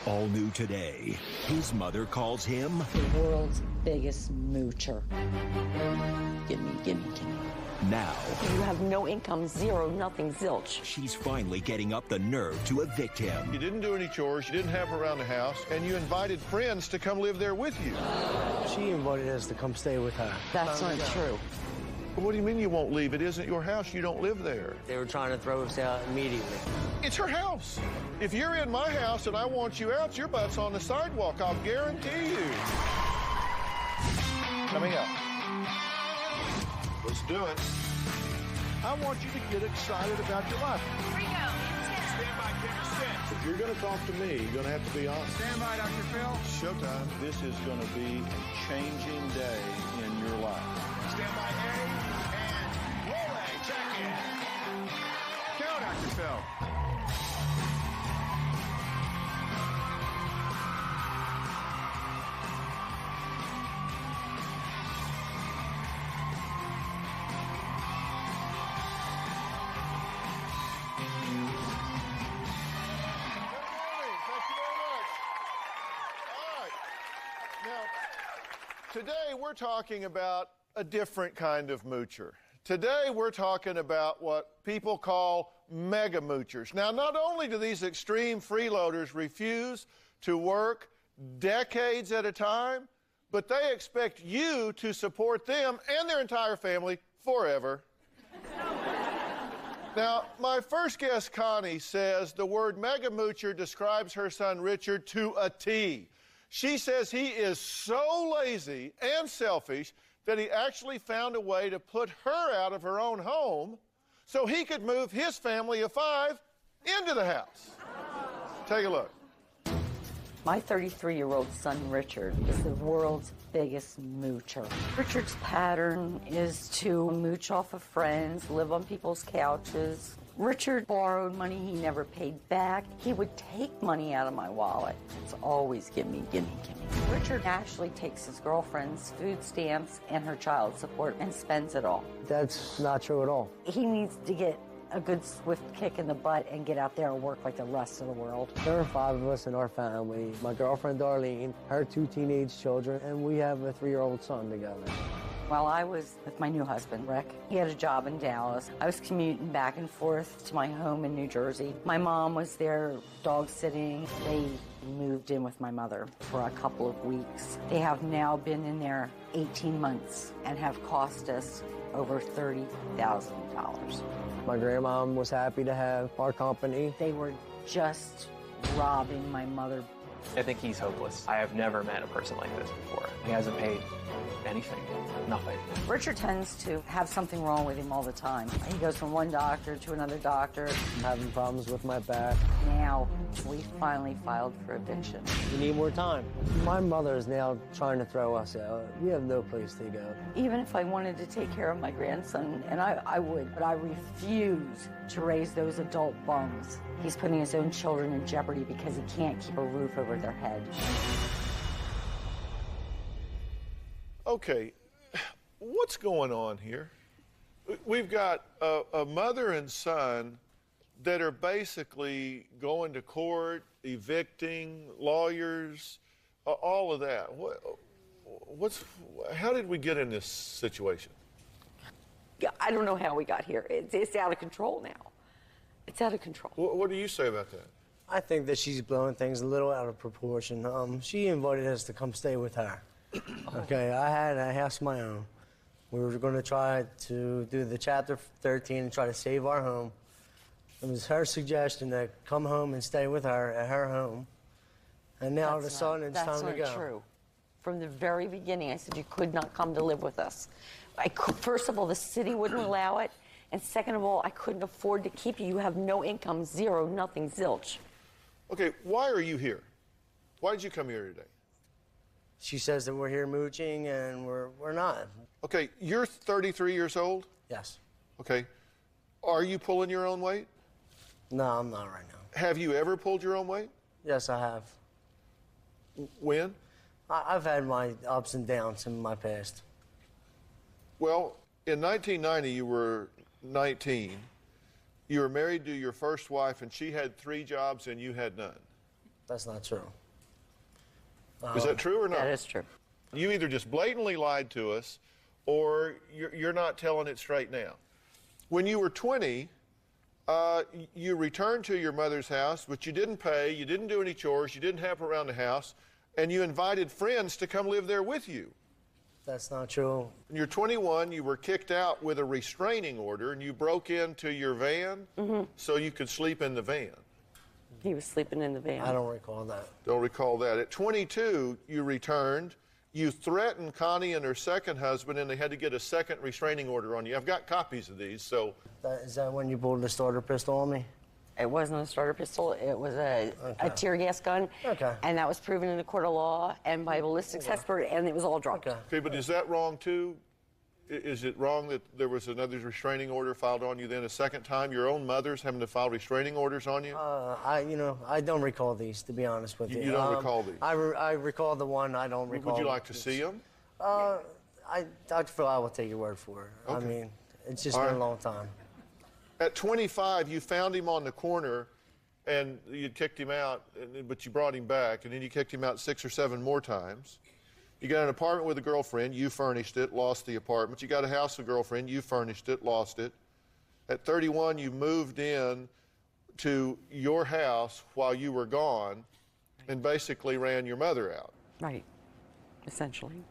All new today, his mother calls him the world's biggest moocher. Gimme, gimme, gimme. Now, You have no income, zero, nothing, zilch. she's finally getting up the nerve to evict him. You didn't do any chores, you didn't have her around the house, and you invited friends to come live there with you. She invited us to come stay with her. That's not true. Well, what do you mean you won't leave? It isn't your house. You don't live there. They were trying to throw us out immediately. It's her house. If you're in my house and I want you out, your butt's on the sidewalk. I'll guarantee you. Coming up. Let's do it. I want you to get excited about your life. Here we go. Stand by, Kevin. If you're going to talk to me, you're going to have to be honest. Stand by, Dr. Phil. Showtime. This is going to be a changing day in your life. Stand by, A, and rolling. Check in. Go, Dr. Phil. Today, we're talking about a different kind of moocher. Today, we're talking about what people call mega moochers. Now, not only do these extreme freeloaders refuse to work decades at a time, but they expect you to support them and their entire family forever. Now, my first guest, Connie, says the word mega moocher describes her son Richard to a T. She says he is so lazy and selfish that he actually found a way to put her out of her own home so he could move his family of 5 into the house. Take a look. My 33-year-old son, Richard, is the world's biggest moocher. Richard's pattern is to mooch off of friends, live on people's couches. Richard borrowed money he never paid back. He would take money out of my wallet. It's always gimme, gimme, gimme. Richard actually takes his girlfriend's food stamps and her child support and spends it all. That's not true at all. He needs to get a good swift kick in the butt and get out there and work like the rest of the world. There are 5 of us in our family. My girlfriend, Darlene, her 2 teenage children, and we have a 3-year-old son together. While I was with my new husband, Rick, he had a job in Dallas. I was commuting back and forth to my home in New Jersey. My mom was there dog sitting. They moved in with my mother for a couple of weeks. They have now been in there 18 months and have cost us over $30,000. My grandmom was happy to have our company. They were just robbing my mother I think he's hopeless. I have never met a person like this before. He hasn't paid anything, nothing. Richard tends to have something wrong with him all the time. He goes from one doctor to another doctor. I'm having problems with my back. Now, we finally filed for eviction. We need more time. My mother is now trying to throw us out. We have no place to go. Even if I wanted to take care of my grandson, and I would, but I refuse to raise those adult bums. He's putting his own children in jeopardy because he can't keep a roof over their head. Okay, what's going on here? We've got a mother and son that are basically going to court, evicting, lawyers, all of that. How did we get in this situation? Yeah, I don't know how we got here. It's out of control now. It's out of control. What do you say about that? I think that she's blowing things a little out of proportion. She invited us to come stay with her. Okay, I had a house of my own. We were going to try to do the Chapter 13 and try to save our home. It was her suggestion to come home and stay with her at her home. And now all of a sudden it's time to go. That's not true. From the very beginning, I said you could not come to live with us. First of all, the city wouldn't allow it. And second of all, I couldn't afford to keep you. You have no income, zero, nothing, zilch. Okay, why are you here? Why did you come here today? She says that we're here mooching, and we're not. Okay, you're 33 years old? Yes. Okay. Are you pulling your own weight? No, I'm not right now. Have you ever pulled your own weight? Yes, I have. When? I've had my ups and downs in my past. Well, in 1990, you were 19. You were married to your first wife, and she had 3 jobs, and you had none. That's not true. Is that true or not? That is true. You either just blatantly lied to us, or you're not telling it straight now. When you were 20, you returned to your mother's house, but you didn't pay, you didn't do any chores, you didn't help around the house, and you invited friends to come live there with you. That's not true. When you're 21, you were kicked out with a restraining order, and you broke into your van so you could sleep in the van. He was sleeping in the van. I don't recall that. Don't recall that. At 22, you returned. You threatened Connie and her second husband, and they had to get a second restraining order on you. I've got copies of these, so... Is that when you pulled the starter pistol on me? It wasn't a starter pistol. It was a tear gas gun. Okay. And that was proven in the court of law and by a ballistics expert, and it was all dropped. Okay, but is that wrong, too? Is it wrong that there was another restraining order filed on you then a second time? Your own mother's having to file restraining orders on you? I don't recall these, to be honest with you. You don't recall these? I recall the one. I don't recall. Would you like to see them? Dr. Phil, I will take your word for it. Okay. I mean, it's just been a long time. At 25, you found him on the corner, and you kicked him out, but you brought him back, and then you kicked him out 6 or 7 more times. You got an apartment with a girlfriend, you furnished it, lost the apartment. You got a house with a girlfriend, you furnished it, lost it. At 31, you moved in to your house while you were gone and basically ran your mother out. Right, essentially.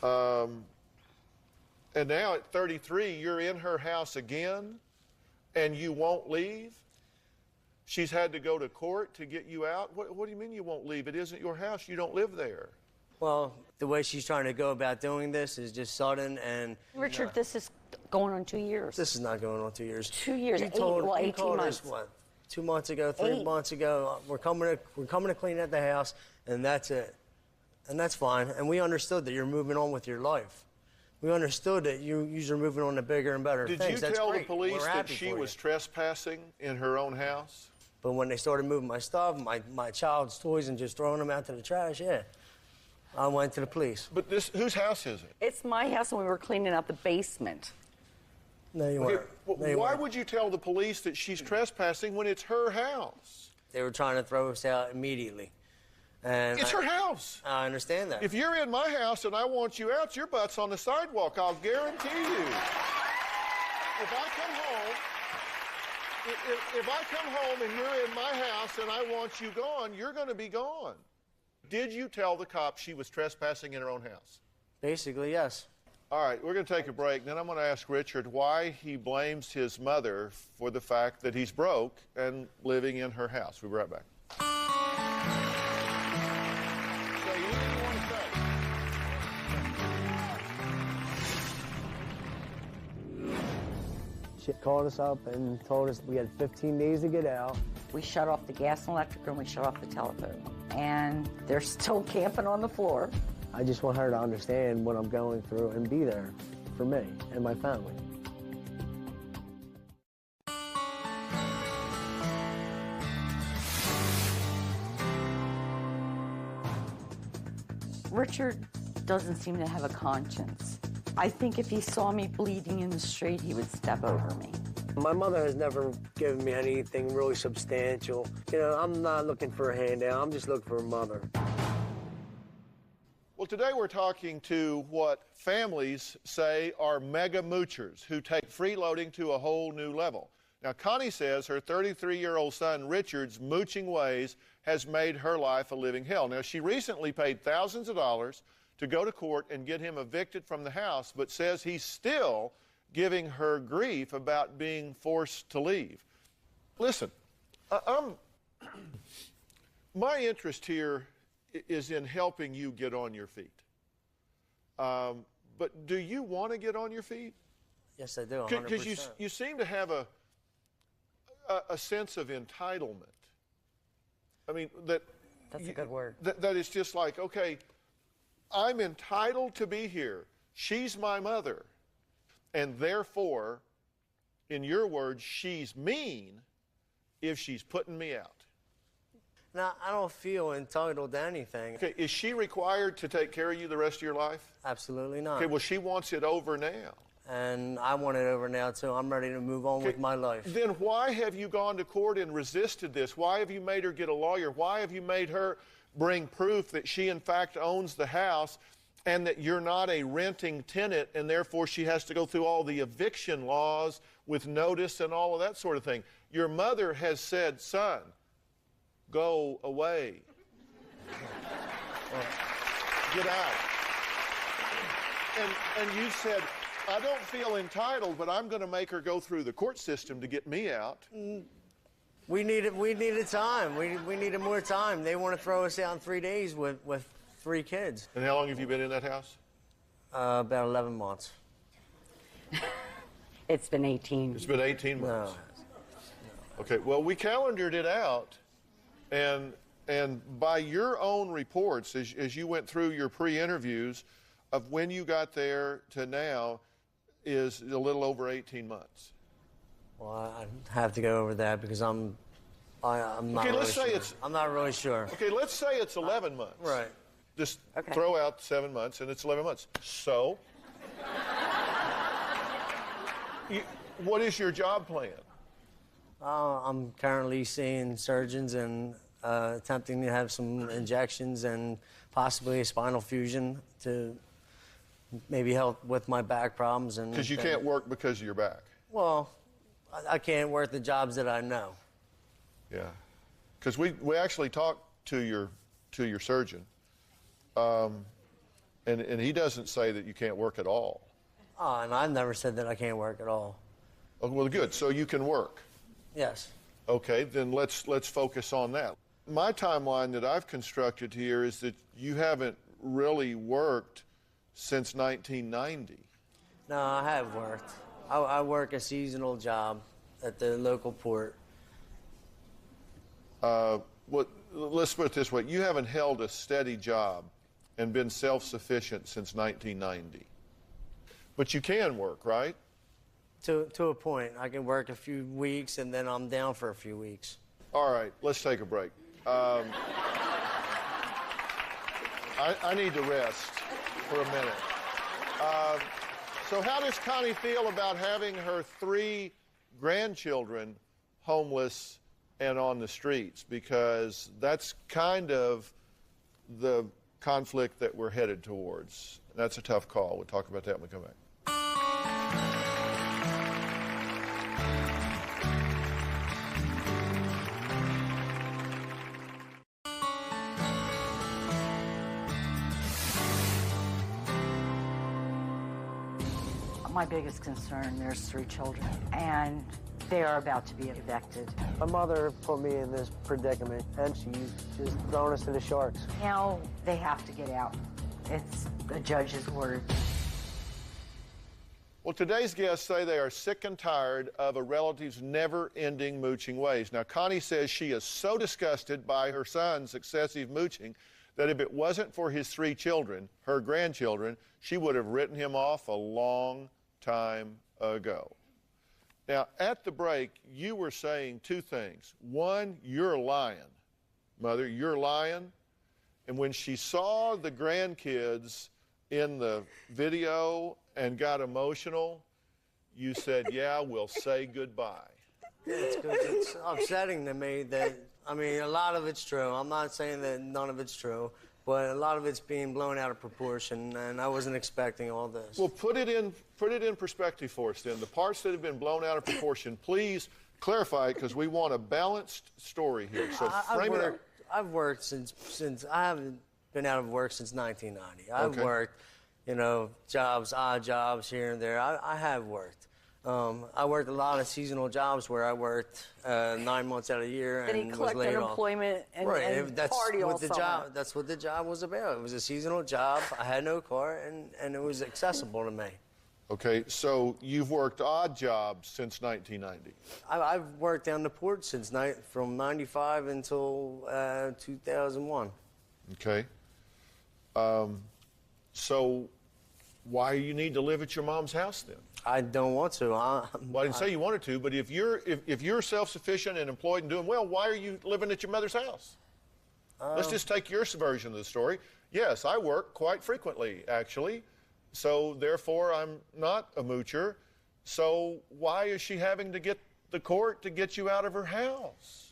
And now at 33, you're in her house again and you won't leave? She's had to go to court to get you out? What do you mean you won't leave? It isn't your house. You don't live there. Well, the way she's trying to go about doing this is just sudden and... Richard, this is going on 2 years. This is not going on 2 years. 2 years, You 18 told months. us, what, 2 months ago, 3 months ago, we're coming to clean out the house, and that's it. And that's fine. And we understood that you're moving on with your life. We understood that you're moving on to bigger and better Did things. you That's tell the great. police We're that happy she for was you. trespassing in her own house? But when they started moving my stuff, my child's toys, and just throwing them out to the trash, yeah. I went to the police. But whose house is it? It's my house, and we were cleaning out the basement. No, you Okay, weren't. No, you why weren't. would you tell the police that she's trespassing when it's her house? They were trying to throw us out immediately. And It's her house. I understand that. If you're in my house and I want you out, your butt's on the sidewalk, I'll guarantee you. If I come home and you're in my house and I want you gone, you're going to be gone. Did you tell the cops she was trespassing in her own house? Basically, yes. All right, we're going to take a break. Then I'm going to ask Richard why he blames his mother for the fact that he's broke and living in her house. We'll be right back. She called us up and told us we had 15 days to get out. We shut off the gas and electric and we shut off the telephone. And they're still camping on the floor. I just want her to understand what I'm going through and be there for me and my family. Richard doesn't seem to have a conscience. I think if he saw me bleeding in the street, he would step over me. My mother has never given me anything really substantial. You know, I'm not looking for a handout. I'm just looking for a mother. Well, today we're talking to what families say are mega moochers who take freeloading to a whole new level. Now, Connie says her 33-year-old son Richard's mooching ways has made her life a living hell. Now, she recently paid thousands of dollars to go to court and get him evicted from the house, but says he's still giving her grief about being forced to leave. Listen, my interest here is in helping you get on your feet. But do you want to get on your feet? Yes, I do, 100%. Because you seem to have a sense of entitlement. I mean, that's a good word. That it's just like, okay, I'm entitled to be here. She's my mother. And therefore, in your words, she's mean if she's putting me out. No, I don't feel entitled to anything. Okay, is she required to take care of you the rest of your life? Absolutely not. Okay, well, she wants it over now. And I want it over now, too. I'm ready to move on with my life. Then why have you gone to court and resisted this? Why have you made her get a lawyer? Why have you made her bring proof that she, in fact, owns the house and that you're not a renting tenant, and therefore she has to go through all the eviction laws with notice and all of that sort of thing? Your mother has said, son, go away. Get out. And you said, I don't feel entitled, but I'm going to make her go through the court system to get me out. We needed time. We needed more time. They want to throw us out in 3 days with 3 kids. And how long have you been in that house? About 11 months. It's been 18. It's been 18 months. No. Okay, well, we calendared it out, and by your own reports, as you went through your pre-interviews, of when you got there to now is a little over 18 months. Well, I have to go over that because I'm not okay, really let's say sure. it's... I'm not really sure. Okay, let's say it's 11 months. Right. Just throw out 7 months, and it's 11 months. So, what is your job plan? I'm currently seeing surgeons and attempting to have some injections and possibly a spinal fusion to maybe help with my back problems. Because you can't work because of your back. Well, I can't work the jobs that I know. Yeah, because we actually talked to your surgeon, and he doesn't say that you can't work at all. Oh, and I've never said that I can't work at all. Oh, well, good. So you can work. Yes. Okay, then let's focus on that. My timeline that I've constructed here is that you haven't really worked since 1990. No, I have worked. I work a seasonal job at the local port. Let's put it this way. You haven't held a steady job and been self-sufficient since 1990. But you can work, right? To a point. I can work a few weeks, and then I'm down for a few weeks. All right, let's take a break. I need to rest for a minute. So how does Connie feel about having her 3 grandchildren homeless and on the streets? Because that's kind of the conflict that we're headed towards. That's a tough call. We'll talk about that when we come back. My biggest concern, there's 3 children, and they are about to be evicted. My mother put me in this predicament, and she's just thrown us to the sharks. Now they have to get out. It's the judge's word. Well, today's guests say they are sick and tired of a relative's never-ending mooching ways. Now, Connie says she is so disgusted by her son's excessive mooching that if it wasn't for his 3 children, her grandchildren, she would have written him off a long time ago. Now, at the break, you were saying 2 things. One, you're lying. Mother, you're lying. And when she saw the grandkids in the video and got emotional, you said, yeah, we'll say goodbye. It's upsetting to me that, I mean, a lot of it's true. I'm not saying that none of it's true, but a lot of it's being blown out of proportion, and I wasn't expecting all this. Well, put it in perspective for us then. The parts that have been blown out of proportion, please clarify it, because we want a balanced story here. So frame it up. I've worked since I haven't been out of work since 1990. I've Okay. worked, you know, jobs, odd jobs here and there. I have worked. I worked a lot of seasonal jobs where I worked 9 months out of the year Then he and was collected laid off. unemployment and, Right, and that's party all what the summer. job. That's what the job was about. It was a seasonal job. I had no car, and it was accessible to me. Okay, so you've worked odd jobs since 1990. I've worked down the port from '95 until 2001. Okay. So why you need to live at your mom's house then? I don't want to. Well, I didn't say you wanted to, but if you're self-sufficient and employed and doing well, why are you living at your mother's house? Let's just take your version of the story. Yes, I work quite frequently, actually. So therefore, I'm not a moocher. So why is she having to get the court to get you out of her house?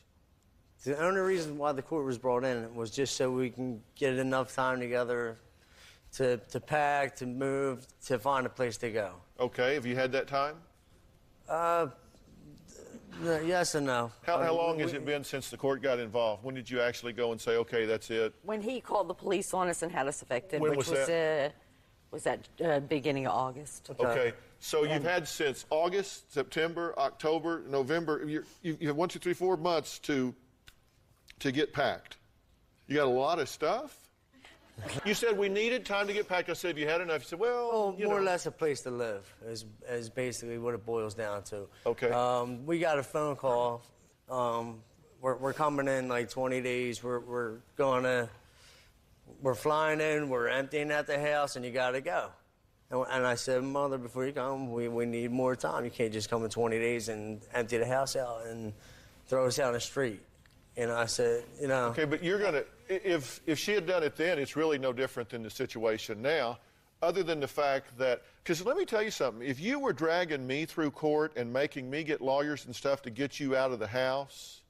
The only reason why the court was brought in was just so we can get enough time together to pack, to move, to find a place to go. Okay, have you had that time? Yes and no. How long has it been since the court got involved? When did you actually go and say, okay, that's it? When he called the police on us and had us evicted, When which was was that beginning of August. Okay, so you've had since August, September, October, November. You have 1, 2, 3, 4 months to get packed. You got a lot of stuff. You said we needed time to get packed. I said, have you had enough? You said, well, more or less a place to live is basically what it boils down to. Okay. We got a phone call. We're coming in like 20 days. We're flying in. We're emptying out the house, and you got to go. And I said, Mother, before you come, we need more time. You can't just come in 20 days and empty the house out and throw us out on the street. And I said, you know. Okay, but you're going to, if she had done it then, it's really no different than the situation now, other than the fact that, because let me tell you something, if you were dragging me through court and making me get lawyers and stuff to get you out of the house,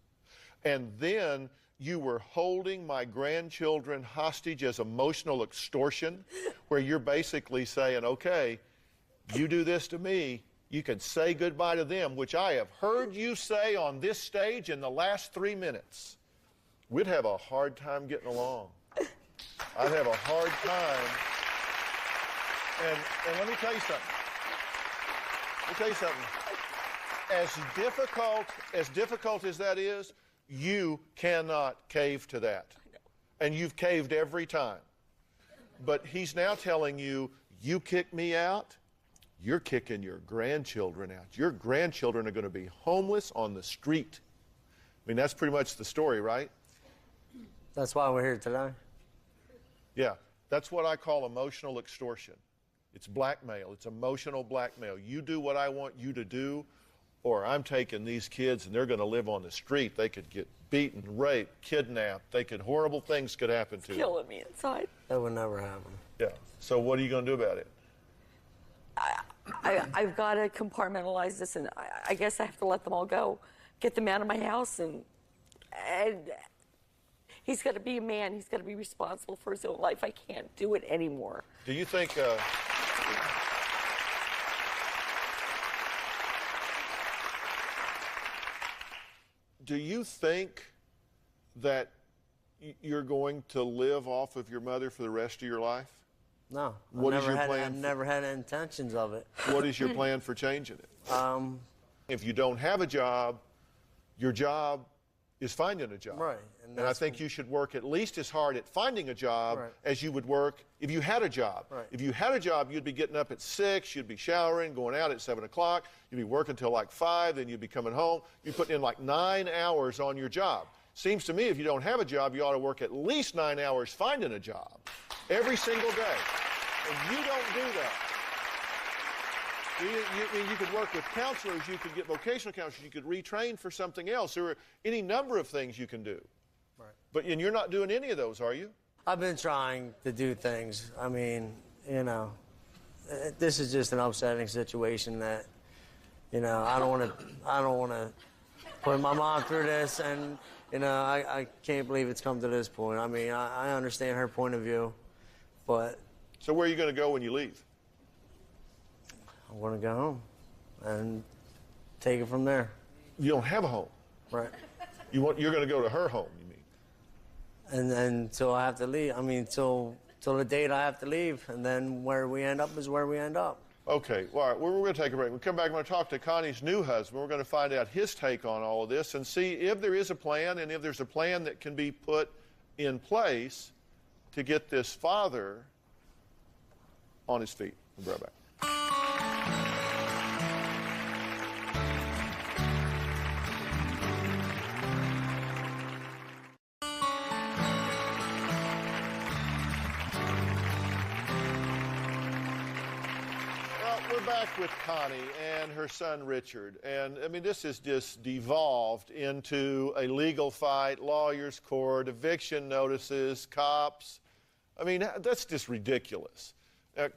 and then you were holding my grandchildren hostage as emotional extortion, where you're basically saying, okay, you do this to me, you can say goodbye to them, which I have heard you say on this stage in the last 3 minutes, we'd have a hard time getting along. I'd have a hard time. And let me tell you something. As difficult as that is, you cannot cave to that. And you've caved every time. But he's now telling you, you kick me out, you're kicking your grandchildren out. Your grandchildren are going to be homeless on the street. I mean, that's pretty much the story, right? That's why we're here today. Yeah, that's what I call emotional extortion. It's blackmail. It's emotional blackmail. You do what I want you to do, or I'm taking these kids and they're going to live on the street. They could get beaten, raped, kidnapped. Horrible things could happen to them. Killing me inside. That would never happen. Yeah. So what are you going to do about it? I've got to compartmentalize this, and I guess I have to let them all go, get them out of my house, and he's got to be a man. He's got to be responsible for his own life. I can't do it anymore. Do you think? Do you think that you're going to live off of your mother for the rest of your life? No. What is your plan? I've never had intentions of it. What is your plan for changing it? If you don't have a job, your job is finding a job. Right. And I think you should work at least as hard at finding a job Right. as you would work if you had a job. Right. If you had a job, you'd be getting up at 6, you'd be showering, going out at 7 o'clock, you'd be working till like 5, then you'd be coming home. You'd be putting in like 9 hours on your job. Seems to me if you don't have a job, you ought to work at least 9 hours finding a job every single day. And you don't do that. You could work with counselors, you could get vocational counselors, you could retrain for something else. There are any number of things you can do. Right. And you're not doing any of those, are you? I've been trying to do things. I mean, you know, this is just an upsetting situation that, you know, I don't want to put my mom through this, and you know, I can't believe it's come to this point. I mean, I understand her point of view, but. So where are you going to go when you leave? I'm going to go home and take it from there. You don't have a home. Right. You're going to go to her home, you mean? And until I have to leave. I mean, till the date I have to leave, and then where we end up is where we end up. Okay, all right, we're going to take a break. When we come back, we're going to talk to Connie's new husband. We're going to find out his take on all of this and see if there is a plan and if there's a plan that can be put in place to get this father on his feet. We'll be right back. We're back with Connie and her son Richard, and I mean this has just devolved into a legal fight, lawyers' court, eviction notices, cops. I mean that's just ridiculous.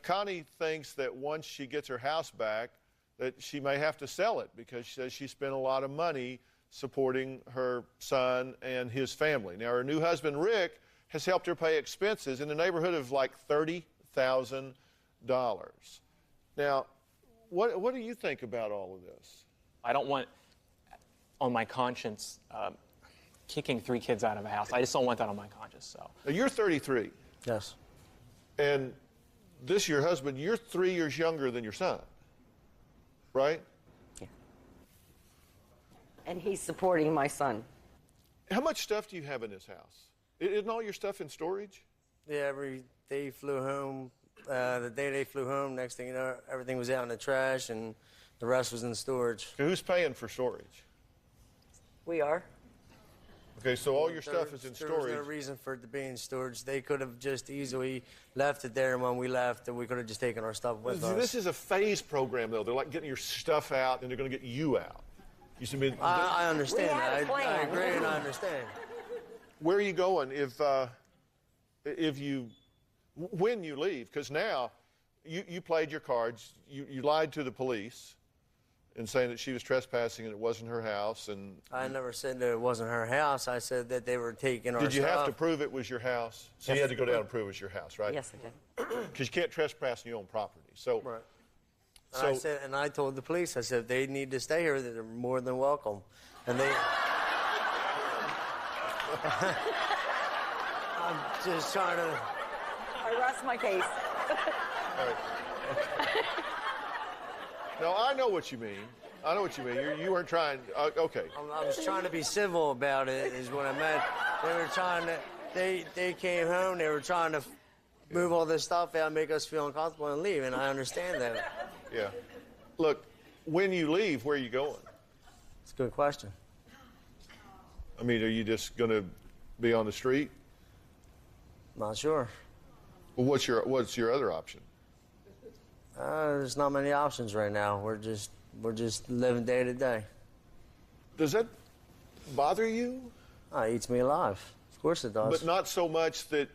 Connie thinks that once she gets her house back that she may have to sell it because she says she spent a lot of money supporting her son and his family. Now her new husband Rick has helped her pay expenses in the neighborhood of like $30,000. Now, what do you think about all of this? I don't want, on my conscience, kicking 3 kids out of a house. I just don't want that on my conscience. So. Now, you're 33. Yes. And this, your husband, you're 3 years younger than your son, right? Yeah. And he's supporting my son. How much stuff do you have in this house? Isn't all your stuff in storage? Yeah, every day he flew home. The day they flew home, next thing you know, everything was out in the trash and the rest was in storage. So who's paying for storage? We are. Okay, so all your stuff is in There storage. was no reason for it to be in storage. They could have just easily left it there, and when we left, we could have just taken our stuff with us. This is a phase program, though. They're like getting your stuff out, and they're going to get you out. You see, I understand that. I agree, and I understand. Where are you going when you leave? Because now you played your cards. You lied to the police in saying that she was trespassing and it wasn't her house. And I never said that it wasn't her house. I said that they were taking our stuff. Did you have to prove it was your house? So Yes. you had to go down and prove it was your house, right? Yes, I did. Because you can't trespass on your own property. So, right. So And I told the police, I said, if they need to stay here, they're more than welcome. And they... I'm just trying to... I rest my case. All right. Okay. No, I know what you mean. I know what you mean. You weren't trying. Okay. I was trying to be civil about it, is what I meant. They were trying to. They came home. They were trying to move all this stuff out, make us feel uncomfortable, and leave. And I understand that. Yeah. Look, when you leave, where are you going? It's a good question. I mean, are you just going to be on the street? Not sure. Well, what's your other option? There's not many options right now. We're just living day to day. Does that bother you? It eats me alive. Of course it does. But not so much that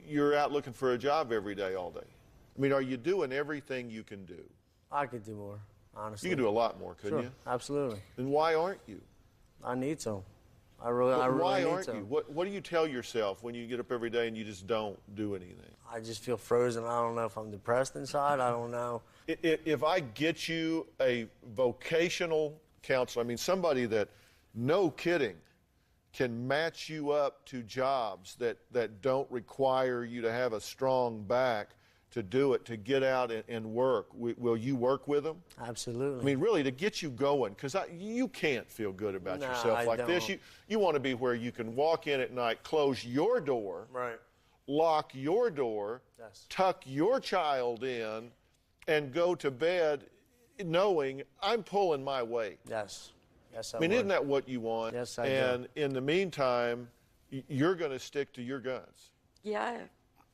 you're out looking for a job every day, all day. I mean, are you doing everything you can do? I could do more, honestly. You could do a lot more, couldn't you? Absolutely. Then why aren't you? I need to. I really why need aren't to. you? What do you tell yourself when you get up every day and you just don't do anything? I just feel frozen. I don't know if I'm depressed inside. I don't know. If I get you a vocational counselor, I mean somebody that, no kidding, can match you up to jobs that don't require you to have a strong back to do it, to get out and work. Will you work with them? Absolutely. I mean, really, to get you going, because you can't feel good about yourself like this. You want to be where you can walk in at night, close your door, right, lock your door, yes, tuck your child in, and go to bed knowing I'm pulling my weight. Yes. Yes, I mean, isn't that what you want? Yes, I do. And in the meantime, you're going to stick to your guns. Yeah.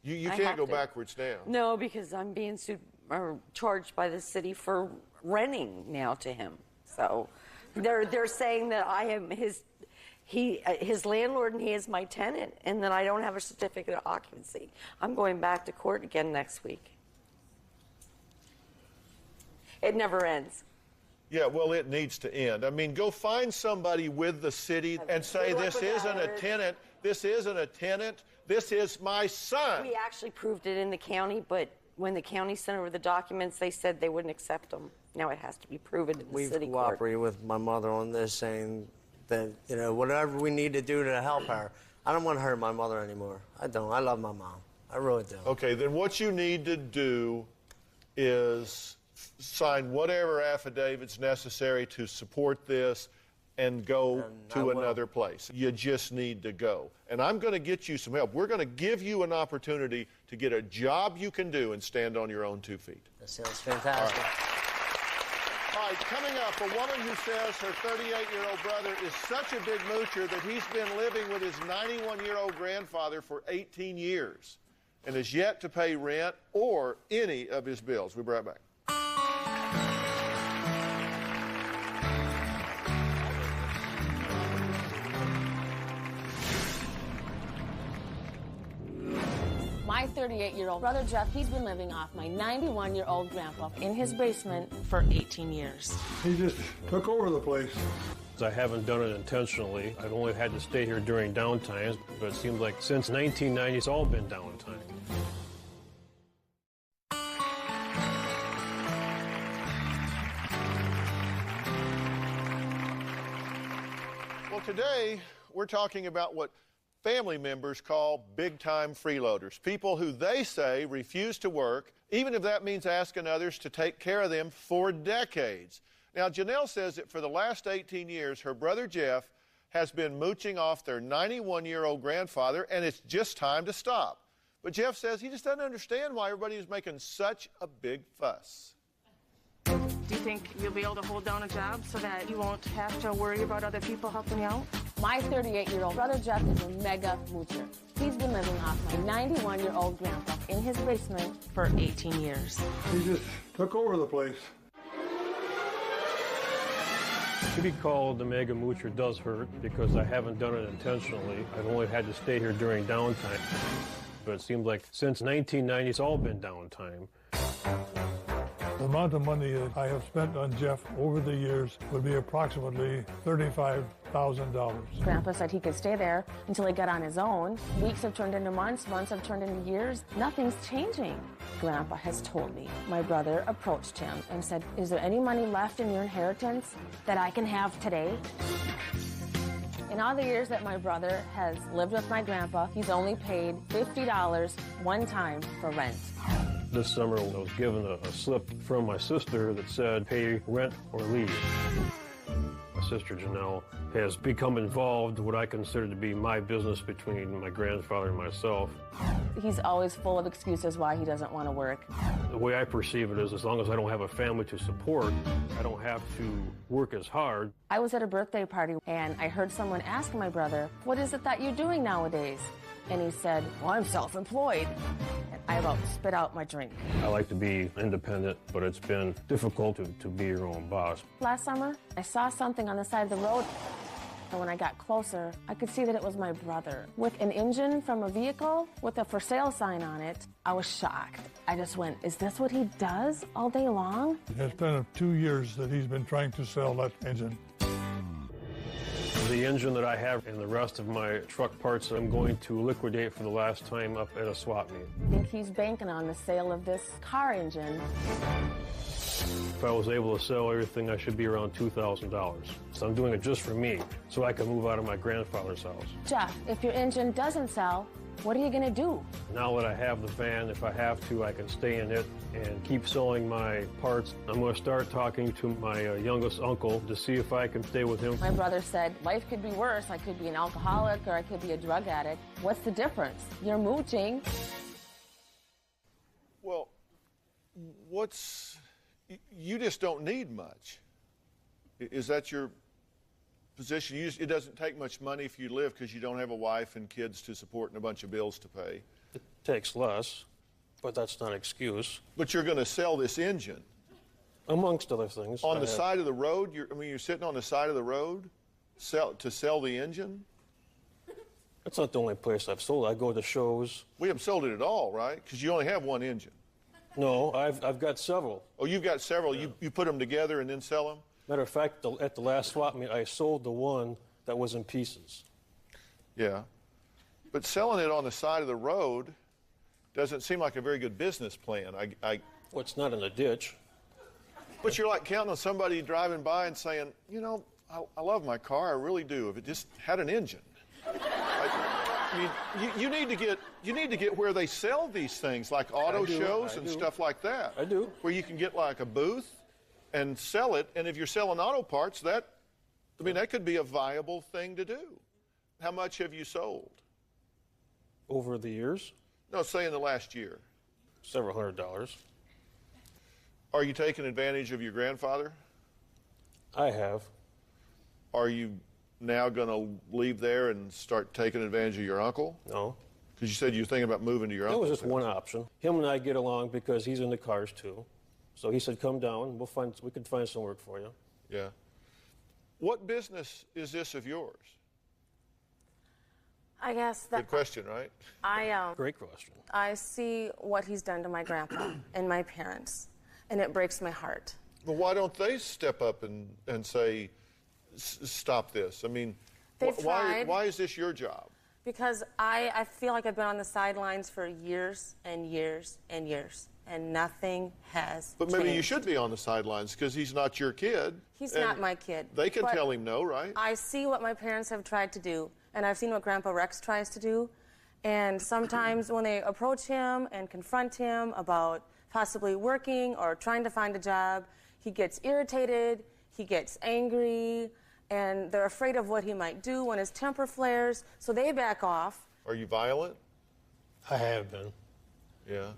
You I can't have go to. backwards now. No, because I'm being sued or charged by the city for renting now to him. So they're saying that I am his landlord and he is my tenant, and that I don't have a certificate of occupancy. I'm going back to court again next week. It never ends. Yeah, well, it needs to end. I mean, go find somebody with the city and say, this isn't a tenant, this isn't a tenant, this is my son. We actually proved it in the county, but when the county sent over the documents, they said they wouldn't accept them. Now it has to be proven in the city court. We've cooperated with my mother on this, saying that, whatever we need to do to help her. I don't want to hurt my mother anymore. I don't. I love my mom. I really do. Okay, then what you need to do is sign whatever affidavits necessary to support this and go to another place. You just need to go. And I'm going to get you some help. We're going to give you an opportunity to get a job you can do and stand on your own 2 feet. That sounds fantastic. All right, coming up, a woman who says her 38-year-old brother is such a big moocher that he's been living with his 91-year-old grandfather for 18 years and has yet to pay rent or any of his bills. We'll be right back. My 38-year-old brother Jeff, he's been living off my 91-year-old grandpa in his basement for 18 years. He just took over the place. I haven't done it intentionally. I've only had to stay here during downtimes, but it seems like since 1990, it's all been downtime. Well, today we're talking about what family members call big-time freeloaders, people who they say refuse to work, even if that means asking others to take care of them for decades. Now, Janelle says that for the last 18 years, her brother Jeff has been mooching off their 91-year-old grandfather, and it's just time to stop. But Jeff says he just doesn't understand why everybody is making such a big fuss. Do you think you'll be able to hold down a job so that you won't have to worry about other people helping you out? My 38-year-old brother Jeff is a mega moocher. He's been living off my 91-year-old grandpa in his basement for 18 years. He just took over the place. To be called the mega moocher does hurt because I haven't done it intentionally. I've only had to stay here during downtime. But it seems like since 1990, it's all been downtime. The amount of money that I have spent on Jeff over the years would be approximately $35,000. Grandpa said he could stay there until he got on his own. Weeks have turned into months, months have turned into years. Nothing's changing. Grandpa has told me. My brother approached him and said, "Is there any money left in your inheritance that I can have today?" In all the years that my brother has lived with my grandpa, he's only paid $50 one time for rent. This summer, I was given a slip from my sister that said, pay rent or leave. My sister Janelle has become involved in what I consider to be my business between my grandfather and myself. He's always full of excuses why he doesn't want to work. The way I perceive it is as long as I don't have a family to support, I don't have to work as hard. I was at a birthday party and I heard someone ask my brother, "What is it that you're doing nowadays?" And he said, "Well, I'm self-employed." And I about spit out my drink. I like to be independent, but it's been difficult to be your own boss. Last summer, I saw something on the side of the road. And when I got closer, I could see that it was my brother with an engine from a vehicle with a for sale sign on it. I was shocked. I just went, is this what he does all day long? It's been 2 years that he's been trying to sell that engine. The engine that I have and the rest of my truck parts I'm going to liquidate for the last time up at a swap meet. I think he's banking on the sale of this car engine. If I was able to sell everything, I should be around $2,000. So I'm doing it just for me, so I can move out of my grandfather's house. Jeff, if your engine doesn't sell, What are you gonna do? Now that I have the van, if I have to, I can stay in it and keep selling my parts. I'm going to start talking to my youngest uncle to see if I can stay with him. My brother said, life could be worse. I could be an alcoholic or I could be a drug addict. What's the difference? You're mooching. Well, you just don't need much. Is that your position? It doesn't take much money if you live because you don't have a wife and kids to support and a bunch of bills to pay. It takes less, but that's not an excuse. But you're going to sell this engine. Amongst other things. On the side of the road? You're sitting on the side of the road to sell the engine? That's not the only place I've sold it. I go to shows. We haven't sold it at all, right? Because you only have one engine. No, I've got several. Oh, you've got several. Yeah. You put them together and then sell them? Matter of fact, at the last swap meet, I sold the one that was in pieces. Yeah. But selling it on the side of the road doesn't seem like a very good business plan. Well, it's not in a ditch. But you're like counting on somebody driving by and saying, you know, I love my car, I really do, if it just had an engine. You need to get where they sell these things, like auto shows and stuff like that. I do. Where you can get like a booth and sell it, and if you're selling auto parts, that could be a viable thing to do. How much have you sold? Over the years? No, say in the last year. Several $100s. Are you taking advantage of your grandfather? I have. Are you now going to leave there and start taking advantage of your uncle? No. Because you said you were thinking about moving to your uncle. That was just one option. Him and I get along because he's into cars too. So he said, come down, we can find some work for you. Yeah. What business is this of yours? I guess that... Good question, right? Great question. I see what he's done to my grandpa and my parents, and it breaks my heart. Well, why don't they step up and say, stop this? I mean, why is this your job? Because I feel like I've been on the sidelines for years and years and years, and nothing has But maybe changed. you should be on the sidelines because he's not your kid. He's not my kid. They can but tell him no, right? I see what my parents have tried to do, and I've seen what Grandpa Rex tries to do. And sometimes when they approach him and confront him about possibly working or trying to find a job, he gets irritated, he gets angry, and they're afraid of what he might do when his temper flares, so they back off. Are you violent? I have been. Yeah.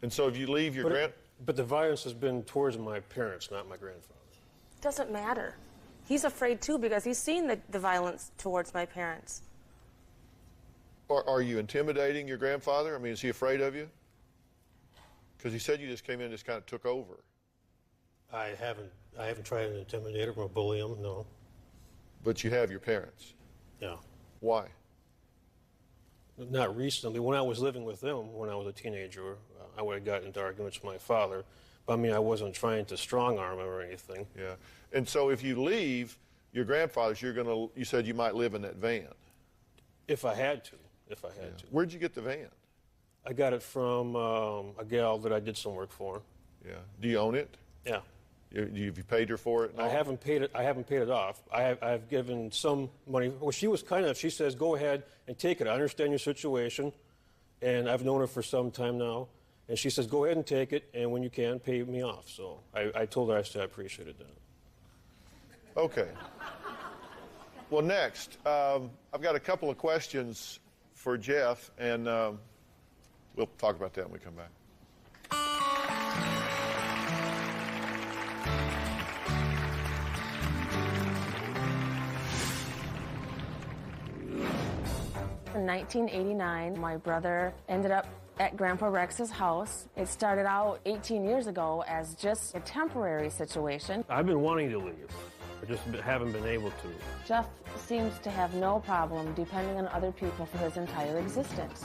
And so if you leave your But the violence has been towards my parents, not my grandfather. Doesn't matter. He's afraid too because he's seen the violence towards my parents. Are you intimidating your grandfather? I mean, is he afraid of you? Because he said you just came in and just kind of took over. I haven't tried to intimidate him or bully him, no. But you have your parents? Yeah. Why? Not recently. When I was living with them, when I was a teenager, I would have gotten into arguments with my father. But I mean, I wasn't trying to strong-arm him or anything. Yeah. And so if you leave your grandfather's, you said you might live in that van. If I had to. Where'd you get the van? I got it from a gal that I did some work for. Yeah. Do you own it? Yeah. Have you paid her for it? I haven't paid it off. I've given some money. Well, she was kind enough. She says, go ahead and take it. I understand your situation, and I've known her for some time now. And she says, go ahead and take it, and when you can, pay me off. So I told her I said I appreciated that. Okay. Well, next, I've got a couple of questions for Jeff, and we'll talk about that when we come back. In 1989, my brother ended up at Grandpa Rex's house. It started out 18 years ago as just a temporary situation. I've been wanting to leave. I just haven't been able to. Jeff seems to have no problem depending on other people for his entire existence.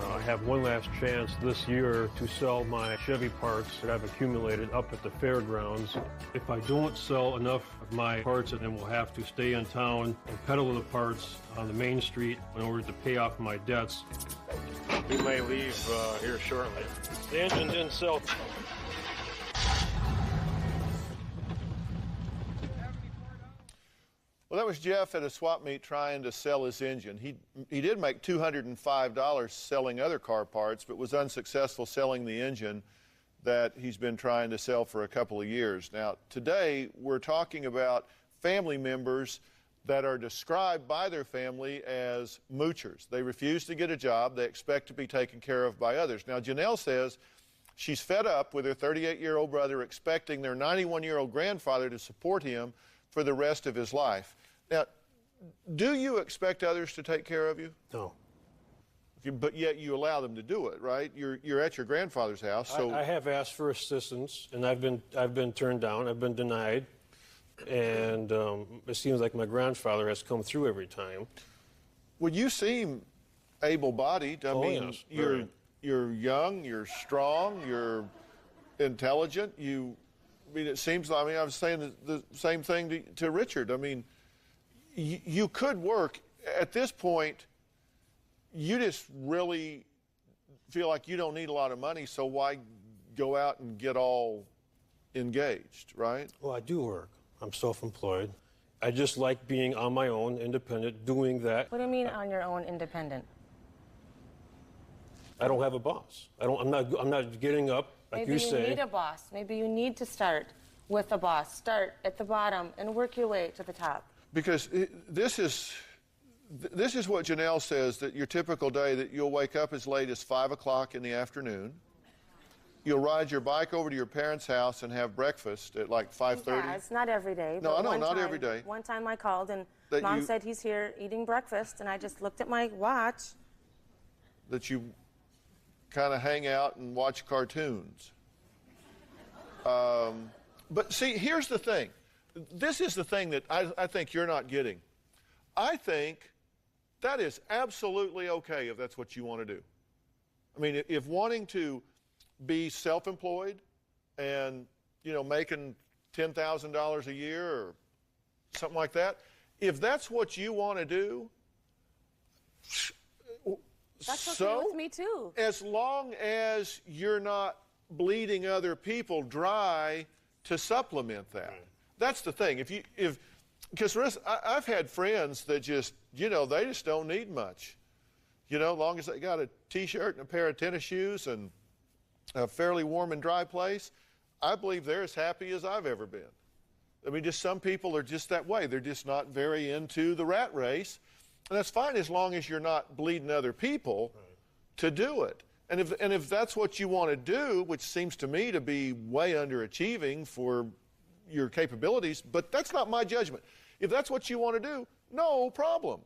I have one last chance this year to sell my Chevy parts that I've accumulated up at the fairgrounds. If I don't sell enough of my parts, then we'll have to stay in town and peddle the parts on the main street in order to pay off my debts. We may leave here shortly. The engine didn't sell. Well, that was Jeff at a swap meet trying to sell his engine. He did make $205 selling other car parts, but was unsuccessful selling the engine that he's been trying to sell for a couple of years. Now, today we're talking about family members that are described by their family as moochers. They refuse to get a job. They expect to be taken care of by others. Now, Janelle says she's fed up with her 38-year-old brother expecting their 91-year-old grandfather to support him for the rest of his life. Now, do you expect others to take care of you? No. But yet you allow them to do it, right? You're at your grandfather's house, so I have asked for assistance, and I've been turned down. I've been denied, and it seems like my grandfather has come through every time. Well, you seem able-bodied. I mean, yes, you're young, you're strong, you're intelligent. I mean, it seems like, I was saying the same thing to Richard. I mean, you could work. At this point, you just really feel like you don't need a lot of money, so why go out and get all engaged, right? Well, I do work. I'm self-employed. I just like being on my own, independent, doing that. What do you mean on your own, independent? I don't have a boss. I'm not getting up, like Maybe you say. Maybe you need a boss. Maybe you need to start with a boss. Start at the bottom and work your way to the top. Because this is what Janelle says, that your typical day, that you'll wake up as late as 5 o'clock in the afternoon. You'll ride your bike over to your parents' house and have breakfast at like 5:30. Yeah, it's not every day. No, but I know, one not time- every day. One time I called and That Mom you- said he's here eating breakfast, and I just looked at my watch. That you kind of hang out and watch cartoons. But see, here's the thing. This is the thing that I think you're not getting. I think that is absolutely okay if that's what you want to do. I mean, if wanting to be self-employed and, making $10,000 a year or something like that, if that's what you want to do, That's okay with me too. As long as you're not bleeding other people dry to supplement that. That's the thing. Because I've had friends that just, they just don't need much. As long as they got a T-shirt and a pair of tennis shoes and a fairly warm and dry place, I believe they're as happy as I've ever been. I mean, just some people are just that way. They're just not very into the rat race. And that's fine as long as you're not bleeding other people to do it. And if that's what you want to do, which seems to me to be way underachieving for your capabilities, but that's not my judgment. If that's what you want to do, no problem.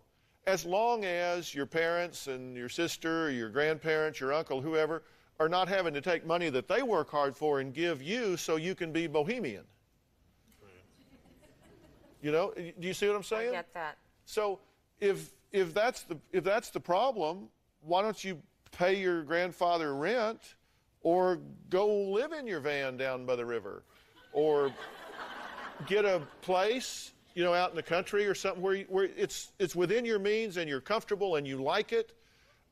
As long as your parents and your sister, or your grandparents, your uncle, whoever, are not having to take money that they work hard for and give you so you can be bohemian. Do you see what I'm saying? I get that. So if that's the problem, why don't you pay your grandfather rent or go live in your van down by the river or get a place, out in the country or something where it's within your means and you're comfortable and you like it,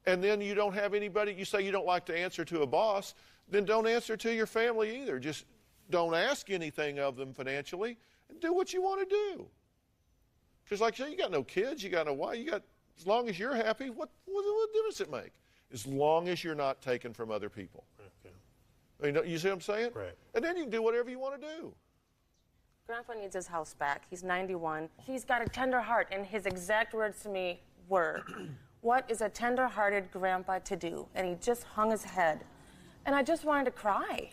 and then you don't have anybody, you say you don't like to answer to a boss, then don't answer to your family either. Just don't ask anything of them financially and do what you want to do. Because like I say, you got no kids, you got no wife, as long as you're happy, what difference does it make? As long as you're not taken from other people. Okay. I mean, you see what I'm saying? Right. And then you can do whatever you want to do. Grandpa needs his house back. He's 91. He's got a tender heart, and his exact words to me were, "What is a tender-hearted grandpa to do?" And he just hung his head. And I just wanted to cry.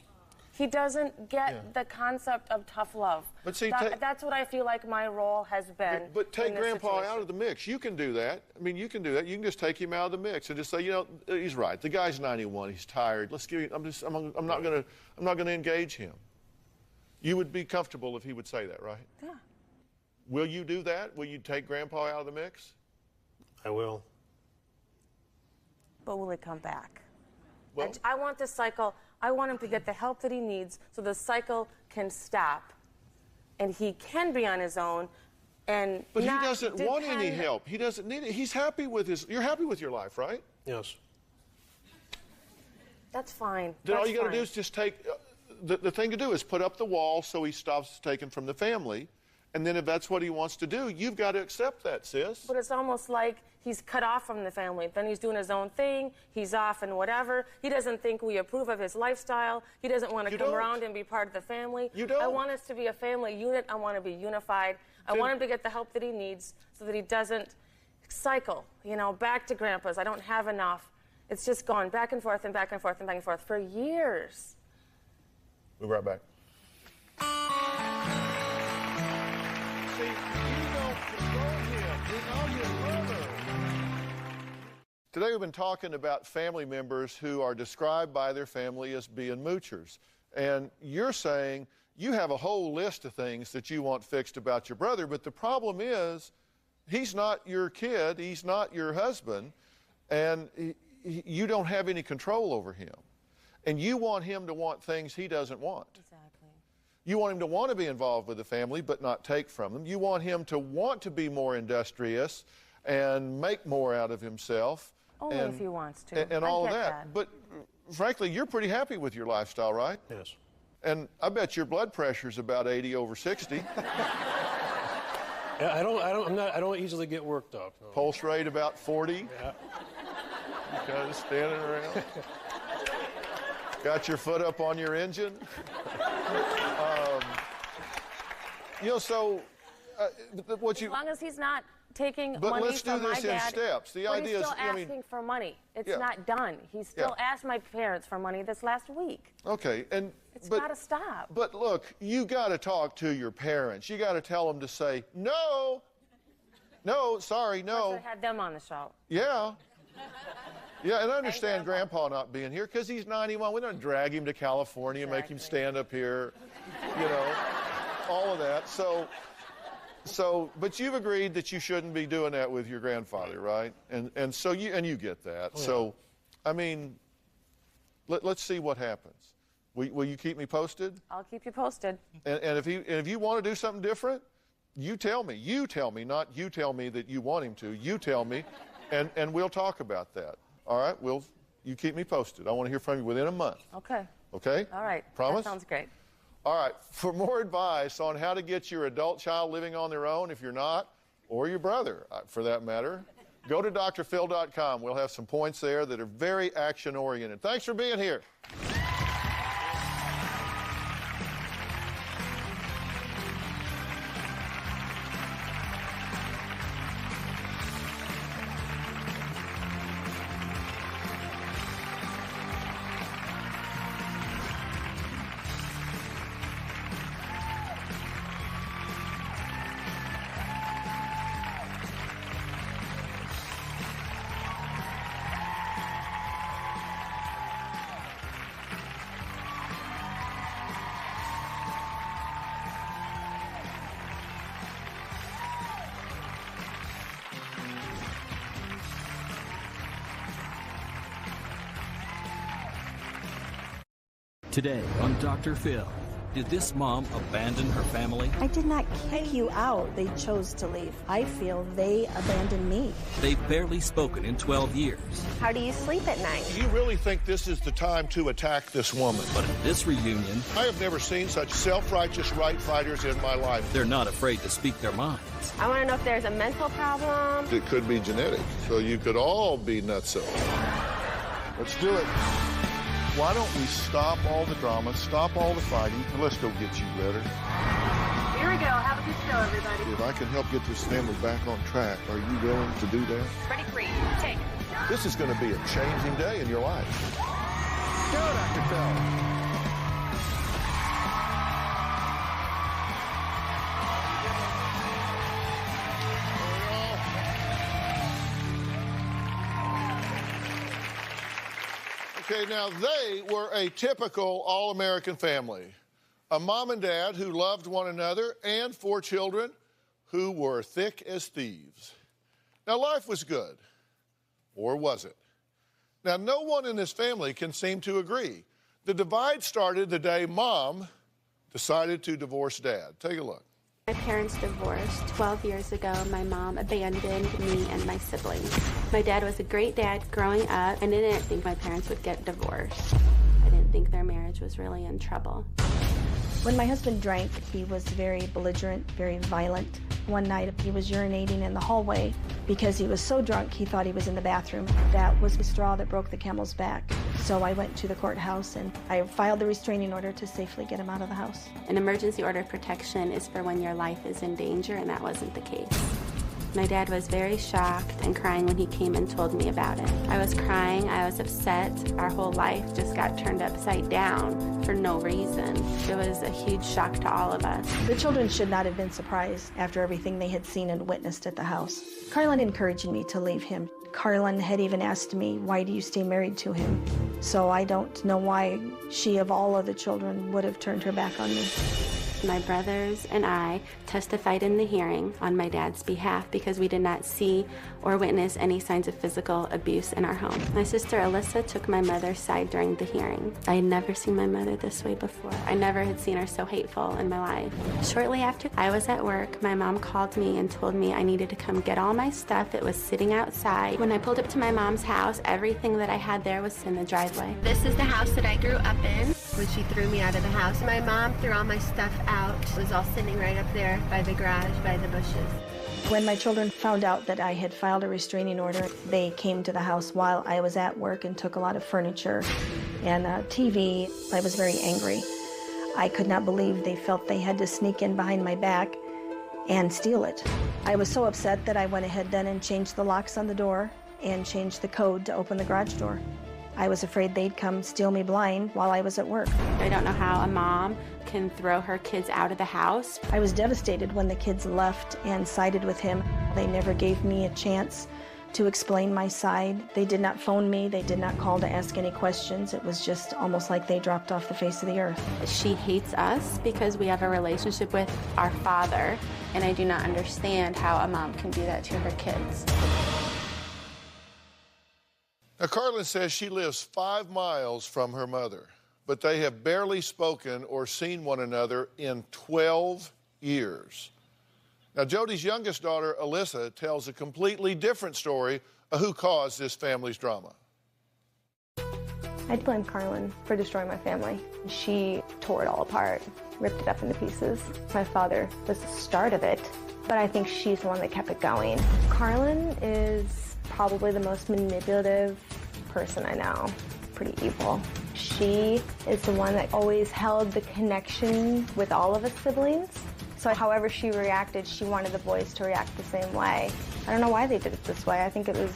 He doesn't get the concept of tough love. But see, that's what I feel like my role has been. But take in this Grandpa situation. out of the mix. You can do that. I mean, you can do that. You can just take him out of the mix and just say, he's right. The guy's 91. He's tired. I'm not gonna engage him. You would be comfortable if he would say that, right? Yeah. Will you do that? Will you take Grandpa out of the mix? I will. But will it come back? Well, I want this cycle. I want him to get the help that he needs so the cycle can stop and he can be on his own and But he not doesn't want any depend- help. He doesn't need it. He's happy with you're happy with your life, right? Yes. That's fine. Then all That's you got to fine. do is just take, the thing to do is put up the wall so he stops taking from the family, And then if that's what he wants to do, you've got to accept that, sis. But it's almost like he's cut off from the family. Then he's doing his own thing. He's off and whatever. He doesn't think we approve of his lifestyle. He doesn't want to come around and be part of the family. You don't. I want us to be a family unit. I want to be unified. I want him to get the help that he needs so that he doesn't cycle, you know, back to Grandpa's. I don't have enough. It's just gone back and forth and back and forth and back and forth for years. We'll be right back. See, you don't control him. You know your brother. Today we've been talking about family members who are described by their family as being moochers. And you're saying you have a whole list of things that you want fixed about your brother, but the problem is he's not your kid, he's not your husband, and you don't have any control over him. And you want him to want things he doesn't want. Exactly. You want him to want to be involved with the family but not take from them. You want him to want to be more industrious and make more out of himself. Only if he wants to. And all of that. But frankly, you're pretty happy with your lifestyle, right? Yes. And I bet your blood pressure's about 80/60. Yeah, I don't easily get worked up. No. Pulse rate about 40. Yeah. You kind of standing around. Got your foot up on your engine. You know, so what you. As long as he's not taking but money let's do from my this dad, in steps. The but idea he's still is, I mean, asking for money. It's yeah. not done. He still asked my parents for money this last week. Okay, and it's got to stop. But look, you got to talk to your parents. You got to tell them to say no. No, sorry, no. I should have had them on the show. Yeah. Yeah, and I understand Grandpa not being here because he's 91. We don't drag him to California, make him stand up here, you know, all of that. So, but you've agreed that you shouldn't be doing that with your grandfather, right? And so you get that. Oh, yeah. So, I mean, let's see what happens. Will you keep me posted? I'll keep you posted. And if you want to do something different, you tell me. You tell me, not you tell me that you want him to. You tell me, and we'll talk about that. All right? You keep me posted. I want to hear from you within a month. Okay. Okay? All right. Promise? That sounds great. All right. For more advice on how to get your adult child living on their own, if you're not, or your brother, for that matter, go to drphil.com. We'll have some points there that are very action-oriented. Thanks for being here. Today on Dr. Phil, did this mom abandon her family? I did not kick you out. They chose to leave. I feel they abandoned me. They've barely spoken in 12 years. How do you sleep at night? Do you really think this is the time to attack this woman? But in this reunion, I have never seen such self-righteous right fighters in my life. They're not afraid to speak their minds. I want to know if there's a mental problem. It could be genetic, so you could all be nutso. Let's do it. Why don't we stop all the drama, stop all the fighting, and let's go get you better. Here we go. Have a good show, everybody. If I can help get this family back on track, are you willing to do that? Ready, three, take. This is going to be a changing day in your life. Go, Dr. Phil. Okay, now they were a typical all-American family. A mom and dad who loved one another and 4 children who were thick as thieves. Now, life was good. Or was it? Now, no one in this family can seem to agree. The divide started the day Mom decided to divorce Dad. Take a look. My parents divorced 12 years ago. My mom abandoned me and my siblings. My dad was a great dad growing up, and I didn't think my parents would get divorced. I didn't think their marriage was really in trouble. When my husband drank, he was very belligerent, very violent. One night he was urinating in the hallway because he was so drunk he thought he was in the bathroom. That was the straw that broke the camel's back. So I went to the courthouse and I filed the restraining order to safely get him out of the house. An emergency order of protection is for when your life is in danger, and that wasn't the case. My dad was very shocked and crying when he came and told me about it. I was crying, I was upset. Our whole life just got turned upside down for no reason. It was a huge shock to all of us. The children should not have been surprised after everything they had seen and witnessed at the house. Carlin encouraged me to leave him. Carlin had even asked me, why do you stay married to him? So I don't know why she, of all other children, would have turned her back on me. My brothers and I testified in the hearing on my dad's behalf because we did not see or witness any signs of physical abuse in our home. My sister Alyssa took my mother's side during the hearing. I had never seen my mother this way before. I never had seen her so hateful in my life. Shortly after I was at work, my mom called me and told me I needed to come get all my stuff. It was sitting outside. When I pulled up to my mom's house, everything that I had there was in the driveway. This is the house that I grew up in. When she threw me out of the house, my mom threw all my stuff out. It was all sitting right up there by the garage, by the bushes. When my children found out that I had filed a restraining order, they came to the house while I was at work and took a lot of furniture and TV. I was very angry. I could not believe they felt they had to sneak in behind my back and steal it. I was so upset that I went ahead then and changed the locks on the door and changed the code to open the garage door. I was afraid they'd come steal me blind while I was at work. I don't know how a mom can throw her kids out of the house. I was devastated when the kids left and sided with him. They never gave me a chance to explain my side. They did not phone me. They did not call to ask any questions. It was just almost like they dropped off the face of the earth. She hates us because we have a relationship with our father, and I do not understand how a mom can do that to her kids. Now, Carlin says she lives 5 miles from her mother, but they have barely spoken or seen one another in 12 years. Now, Jody's youngest daughter, Alyssa, tells a completely different story of who caused this family's drama. I'd blame Carlin for destroying my family. She tore it all apart, ripped it up into pieces. My father was the start of it, but I think she's the one that kept it going. Carlin is probably the most manipulative person I know. Pretty evil. She is the one that always held the connection with all of us siblings. So however she reacted, she wanted the boys to react the same way. I don't know why they did it this way. I think it was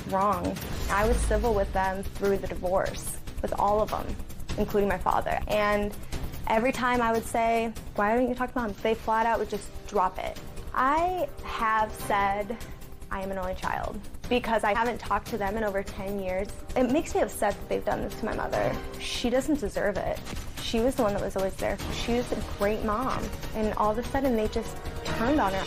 wrong. I was civil with them through the divorce, with all of them, including my father. And every time I would say, why don't you talk to Mom? They flat out would just drop it. I have said I am an only child because I haven't talked to them in over 10 years. It makes me upset that they've done this to my mother. She doesn't deserve it. She was the one that was always there. She was a great mom, and all of a sudden they just turned on her.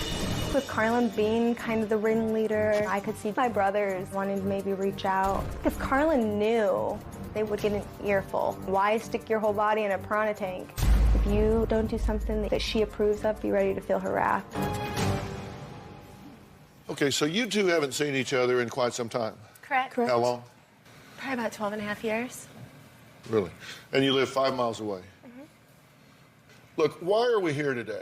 With Carlin being kind of the ringleader, I could see my brothers wanting to maybe reach out. If Carlin knew, they would get an earful. Why stick your whole body in a piranha tank? If you don't do something that she approves of, be ready to feel her wrath. Okay, so you two haven't seen each other in quite some time. Correct. How long? Probably about 12 and a half years. Really? And you live 5 miles away. Mm-hmm. Look, why are we here today?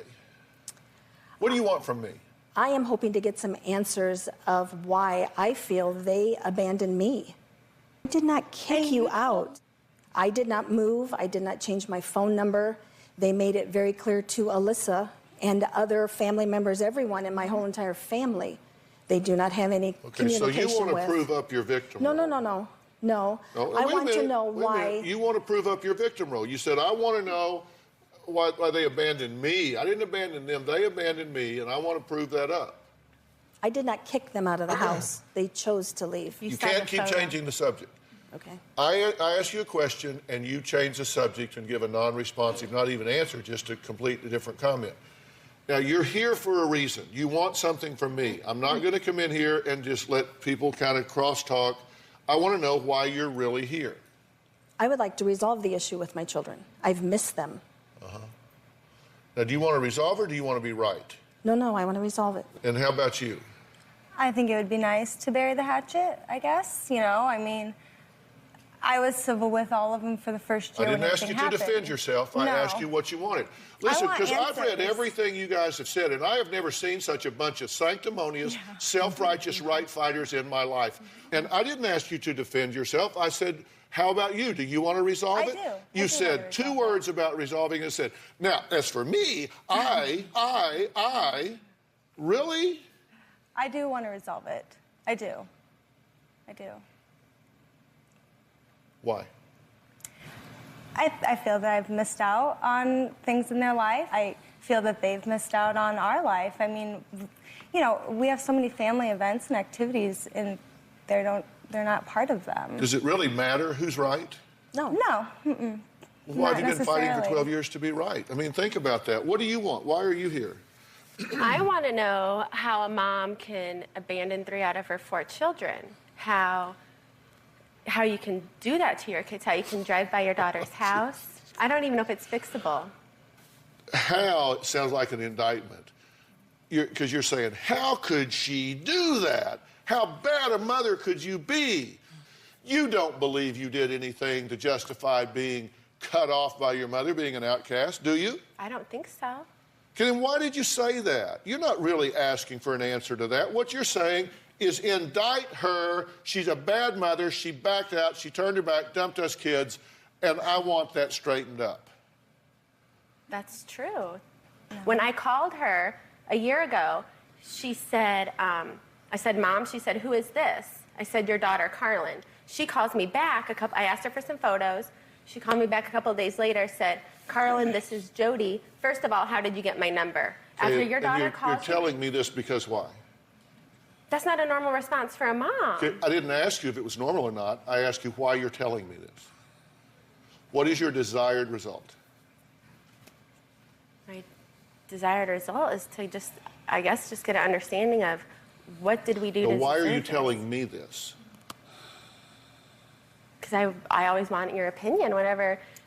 What do you want from me? I am hoping to get some answers of why I feel they abandoned me. I did not kick you out. I did not move. I did not change my phone number. They made it very clear to Alyssa and other family members, everyone in my whole entire family. They do not have any communication with. Okay, so you want to prove up your victim role? No. I want to know why. You want to prove up your victim role. You said, I want to know why they abandoned me. I didn't abandon them. They abandoned me, and I want to prove that up. I did not kick them out of the house. They chose to leave. You can't keep changing the subject. Okay. I ask you a question, and you change the subject and give a non-responsive, not even answer, just a completely different comment. Now, you're here for a reason. You want something from me. I'm not going to come in here and just let people kind of cross-talk. I want to know why you're really here. I would like to resolve the issue with my children. I've missed them. Now, do you want to resolve it, or do you want to be right? No, I want to resolve it. And how about you? I think it would be nice to bury the hatchet, I guess. You know, I mean, I was civil with all of them for the first year. I didn't when ask you everything to defend happened. yourself. I No. asked you what you wanted. Listen, want because I've read answers. everything you guys have said, and I have never seen such a bunch of sanctimonious, self-righteous right fighters in my life. And I didn't ask you to defend yourself. I said, how about you? Do you want to resolve it? I do. You I do said want to two words about resolving and said, now, as for me, really? I do want to resolve it. I do. I do. Why? I feel that I've missed out on things in their life. I feel that they've missed out on our life. I mean, you know, we have so many family events and activities, and they're not part of them. Does it really matter who's right? No. Mm-mm. Why have you Not been fighting for necessarily. 12 years to be right? I mean, think about that. What do you want? Why are you here? I want to know how a mom can abandon 3 out of her 4 children. How you can do that to your kids. How you can drive by your daughter's house. I don't even know if it's fixable. How, it sounds like an indictment. Because you're saying, how could she do that? How bad a mother could you be? You don't believe you did anything to justify being cut off by your mother, being an outcast, do you? I don't think so. Okay, then why did you say that? You're not really asking for an answer to that. What you're saying is indict her. She's a bad mother. She backed out. She turned her back, dumped us kids, and I want that straightened up. That's true. When I called her a year ago, she said, I said, Mom, she said, who is this? I said, your daughter, Carlin. She calls me back. I asked her for some photos. She called me back a couple of days later, said, Carlin, this is Jody. First of all, how did you get my number? After your daughter calls You're telling me this because why? That's not a normal response for a mom. Okay, I didn't ask you if it was normal or not. I asked you why you're telling me this. What is your desired result? My desired result is to just, I guess, just get an understanding of what did we do Now, to why are you deserve this? telling me this? Because I always want your opinion.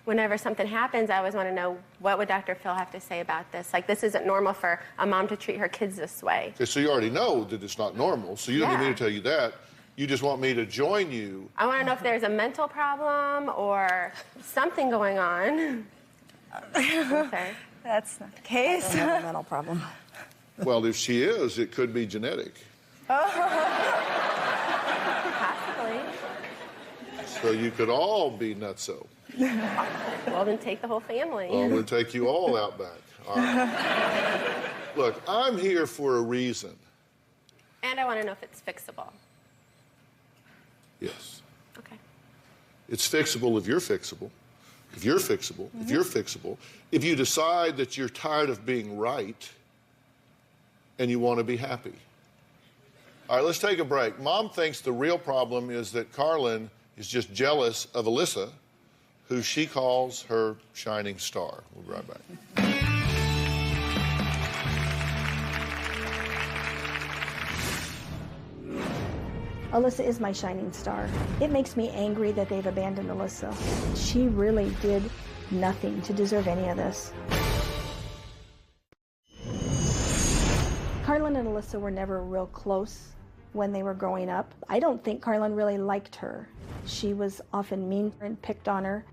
Whenever something happens, I always want to know, what would Dr. Phil have to say about this? Like, this isn't normal for a mom to treat her kids this way. Okay, so you already know that it's not normal, so you don't need me to tell you that. You just want me to join you. I want to know if there's a mental problem or something going on. Okay. That's not the case. I don't have a mental problem. Well, if she is, it could be genetic. Possibly. So you could all be nutso. Well, then take the whole family. Well, we'll take you all out back. All right. Look, I'm here for a reason. And I want to know if it's fixable. Yes. Okay. It's fixable if you're fixable. If you're fixable, if you're fixable. If you decide that you're tired of being right and you want to be happy. All right, let's take a break. Mom thinks the real problem is that Carlin is just jealous of Alyssa, who she calls her shining star. We'll be right back. Alyssa is my shining star. It makes me angry that they've abandoned Alyssa. She really did nothing to deserve any of this. Carlin and Alyssa were never real close when they were growing up. I don't think Carlin really liked her. She was often mean and picked on her.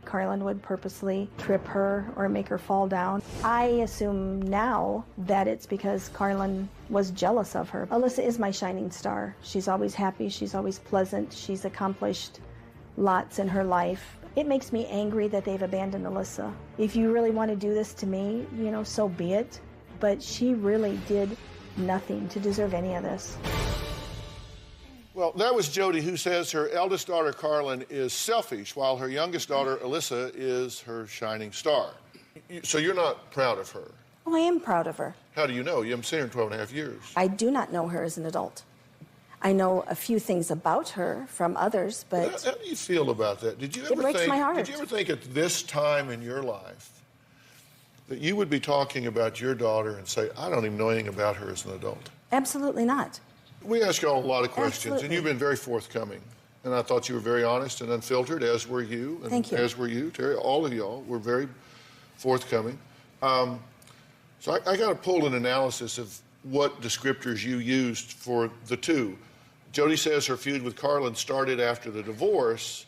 Carlin would purposely trip her or make her fall down. I assume now that it's because Carlin was jealous of her. Alyssa is my shining star. She's always happy, she's always pleasant, she's accomplished lots in her life. It makes me angry that they've abandoned Alyssa. If you really want to do this to me, you know, so be it. But she really did nothing to deserve any of this. Well, that was Jody, who says her eldest daughter, Carlin, is selfish, while her youngest daughter, Alyssa, is her shining star. So you're not proud of her? Oh, I am proud of her. How do you know? You haven't seen her in 12 and a half years. I do not know her as an adult. I know a few things about her from others, but How do you feel about that? Did you it ever breaks think? my heart. Did you ever think at this time in your life that you would be talking about your daughter and say, "I don't even know anything about her as an adult"? Absolutely not. We ask you all a lot of questions, Absolutely. and you've been very forthcoming. And I thought you were very honest and unfiltered, as were you. And Thank you. As were you, Terry. All of y'all were very forthcoming. So I got to pull an analysis of what descriptors you used for the two. Jody says her feud with Carlin started after the divorce,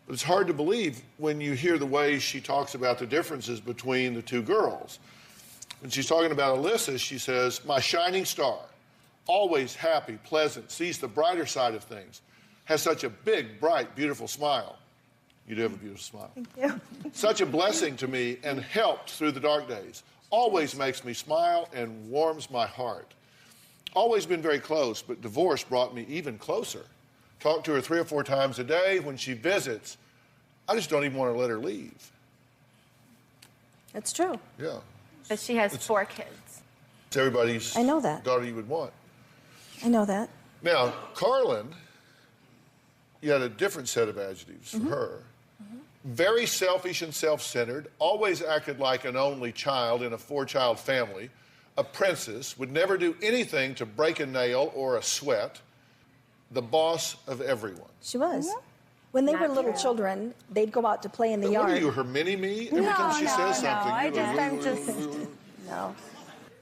But it's hard to believe when you hear the way she talks about the differences between the two girls. When she's talking about Alyssa, she says, my shining star, always happy, pleasant, sees the brighter side of things, has such a big, bright, beautiful smile. You do have a beautiful smile. Thank you. Such a blessing to me and helped through the dark days. Always makes me smile and warms my heart. Always been very close, but divorce brought me even closer. Talk to her 3 or 4 times a day. When she visits, I just don't even want to let her leave. That's true. Yeah. But she has 4 kids. It's everybody's I know that. daughter you would want. I know that. Now, Carlin, you had a different set of adjectives for her. Very selfish and self-centered, always acted like an only child in a 4-child family, a princess, would never do anything to break a nail or a sweat, the boss of everyone. She was. When they were little children, they'd go out to play in the What yard. are you, her mini-me? Every time she says something, No.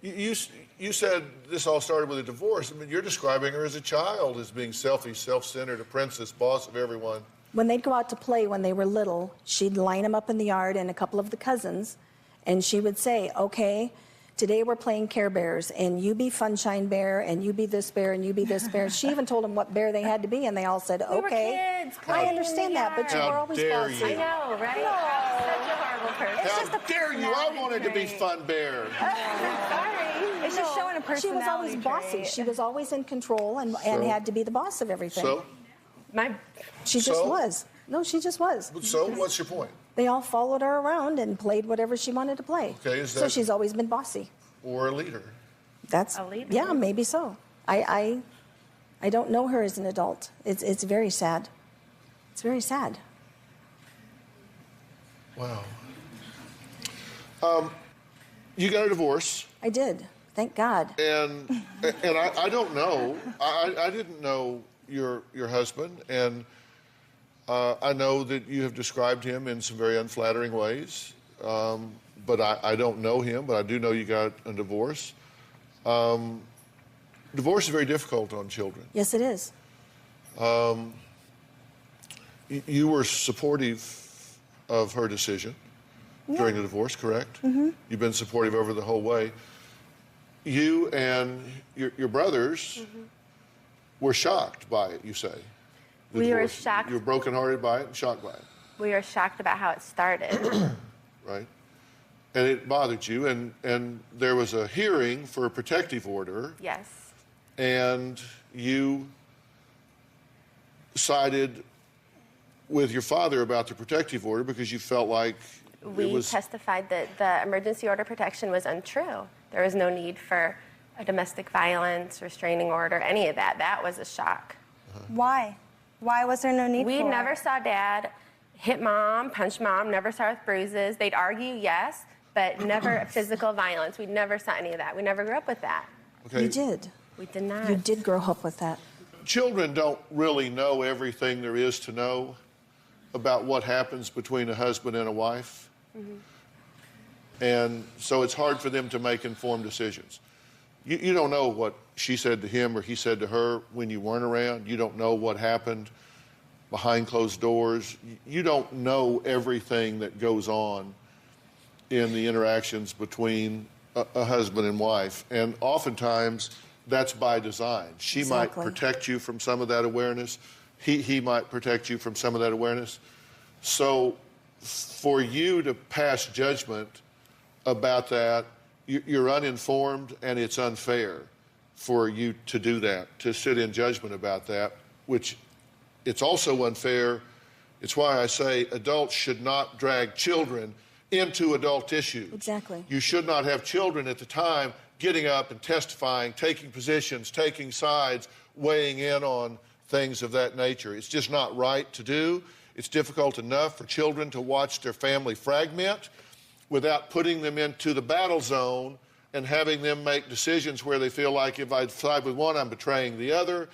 You said this all started with a divorce. I mean, you're describing her as a child, as being selfish, self-centered, a princess, boss of everyone. When they'd go out to play when they were little, she'd line them up in the yard and a couple of the cousins, and she would say, okay, today we're playing Care Bears, and you be Funshine Bear, and you be this bear, and you be this bear. She even told them what bear they had to be, and they all said, okay. We were kids I understand that, but you were always bossy. I know, right? Such a horrible person. How dare you? I wanted to be Fun Bear. Sorry. It's just showing a personality She was always bossy. trait. She was always in control and had to be the boss of everything. So? She just was. No, she just was. So, what's your point? They all followed her around and played whatever she wanted to play. Okay, is So that- she's always been bossy. Or a leader? That's yeah, maybe so. I don't know her as an adult. It's very sad. It's very sad. Wow. You got a divorce. I did. Thank God. And I don't know. I didn't know your husband, and I know that you have described him in some very unflattering ways. But I don't know him, but I do know you got a divorce. Divorce is very difficult on children. Yes, it is. You were supportive of her decision during the divorce, correct? Mm-hmm. You've been supportive over the whole way. You and your brothers were shocked by it, you say. the We were divorce. shocked. You were brokenhearted by it and shocked by it, We were shocked about how it started. right? And it bothered you, and there was a hearing for a protective order, Yes. and you sided with your father about the protective order because you felt like We it was... testified that the emergency order protection was untrue. There was no need for a domestic violence, restraining order, any of that. That was a shock. Why? Why was there no need We for never it? saw Dad hit Mom, punch Mom, never saw her with bruises. They'd argue, yes, but never physical violence. We never saw any of that. We never grew up with that. Okay. You did. We did not. You did grow up with that. Children don't really know everything there is to know about what happens between a husband and a wife. And so it's hard for them to make informed decisions. You don't know what she said to him or he said to her when you weren't around. You don't know what happened behind closed doors. You don't know everything that goes on in the interactions between a husband and wife. And oftentimes, that's by design. She Exactly. might protect you from some of that awareness. He might protect you from some of that awareness. So for you to pass judgment about that, you're uninformed, and it's unfair for you to do that, to sit in judgment about that, which it's also unfair. It's why I say adults should not drag children into adult issues. Exactly. You should not have children at the time getting up and testifying, taking positions, taking sides, weighing in on things of that nature. It's just not right to do. It's difficult enough for children to watch their family fragment without putting them into the battle zone and having them make decisions where they feel like if I side with one, I'm betraying the other.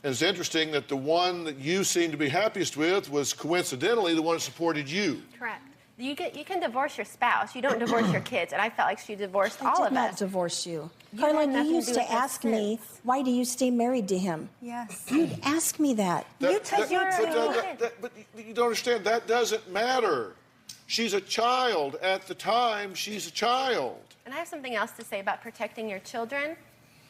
And it's interesting that the one that you seem to be happiest with was coincidentally the one that supported you. Correct. You can divorce your spouse. You don't divorce your kids. And I felt like she divorced all I of did not us. divorce you. You Carlin, had nothing you to used do to with it ask me, why do you stay married to him? Yes. You'd ask me that. You took your But you don't understand, that doesn't matter. She's a child. At the time, she's a child. And I have something else to say about protecting your children.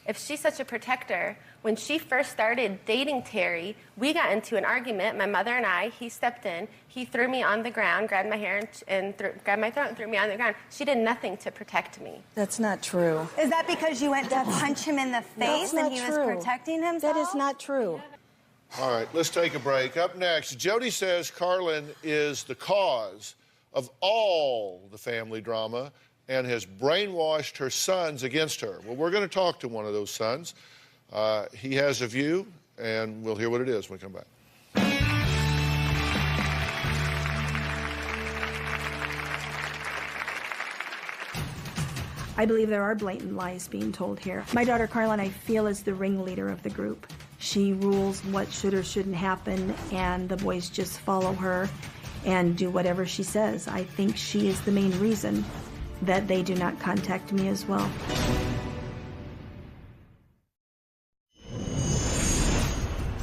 If she's such a protector, when she first started dating Terry, we got into an argument, my mother and I. He stepped in. He threw me on the ground, grabbed my hair and grabbed my throat and threw me on the ground. She did nothing to protect me. That's not true. Is that because you went to punch him in the face and he was protecting himself? That is not true. All right, let's take a break. Up next, Jody says Carlin is the cause of all the family drama and has brainwashed her sons against her. Well, we're going to talk to one of those sons. He has a view, and we'll hear what it is when we come back. I believe there are blatant lies being told here. My daughter Carlin, I feel, is the ringleader of the group. She rules what should or shouldn't happen, and the boys just follow her and do whatever she says. I think she is the main reason that they do not contact me as well.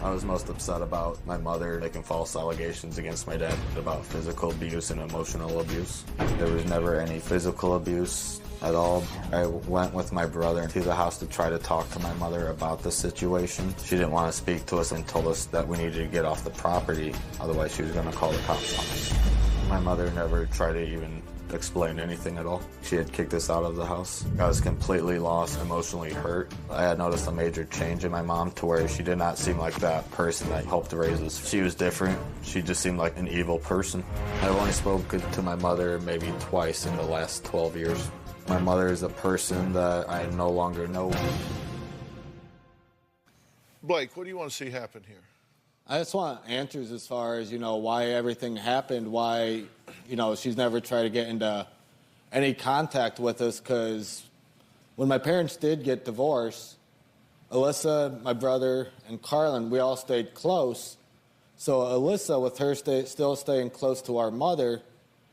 I was most upset about my mother making false allegations against my dad about physical abuse and emotional abuse. There was never any physical abuse at all. I went with my brother to the house to try to talk to my mother about the situation. She didn't want to speak to us and told us that we needed to get off the property, otherwise she was going to call the cops on us. My mother never tried to even explain anything at all. She had kicked us out of the house. I was completely lost, emotionally hurt. I had noticed a major change in my mom to where she did not seem like that person that helped raise us. She was different. She just seemed like an evil person. I've only spoken to my mother maybe twice in the last 12 years. My mother is a person that I no longer know. Blake, what do you want to see happen here? I just want answers as far as, why everything happened, why, she's never tried to get into any contact with us, because when my parents did get divorced, Alyssa, my brother, and Carlin, we all stayed close. So Alyssa, with her still staying close to our mother,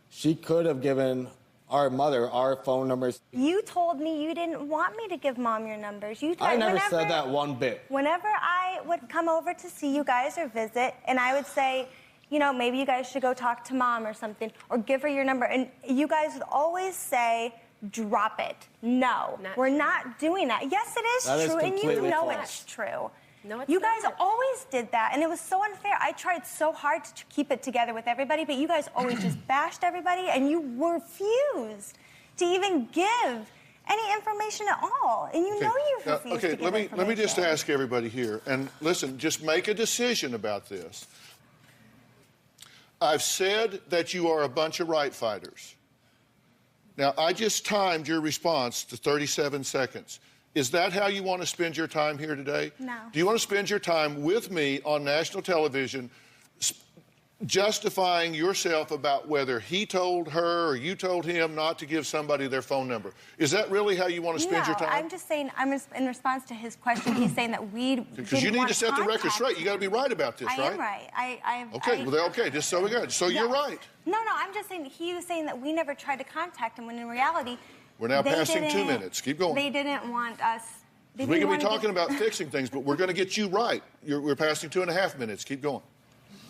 she could have given our mother our phone numbers. You told me you didn't want me to give Mom your numbers. I never said that one bit. Whenever I would come over to see you guys or visit, and I would say, maybe you guys should go talk to Mom or something, or give her your number, and you guys would always say, drop it. No, we're not doing that. Yes, it is true, and you know it's true. No, it's you guys not. always did that, and it was so unfair. I tried so hard to keep it together with everybody, but you guys always just bashed everybody, and you refused to even give any information at all. And you know you refused to give information. Let me just ask everybody here, and listen, just make a decision about this. I've said that you are a bunch of right fighters. Now, I just timed your response to 37 seconds. Is that how you want to spend your time here today? No. Do you want to spend your time with me on national television justifying yourself about whether he told her or you told him not to give somebody their phone number? Is that really how you want to spend your time? I'm just saying, in response to his question, he's saying that we because you need to set the record straight. You got to be right about this, right? I am right. Okay, just so we got it. So you're right. No, I'm just saying he was saying that we never tried to contact him when in reality we're now passing 2 minutes. Keep going. They didn't want us. We can be talking about fixing things, but we're going to get you right. We're passing 2.5 minutes. Keep going.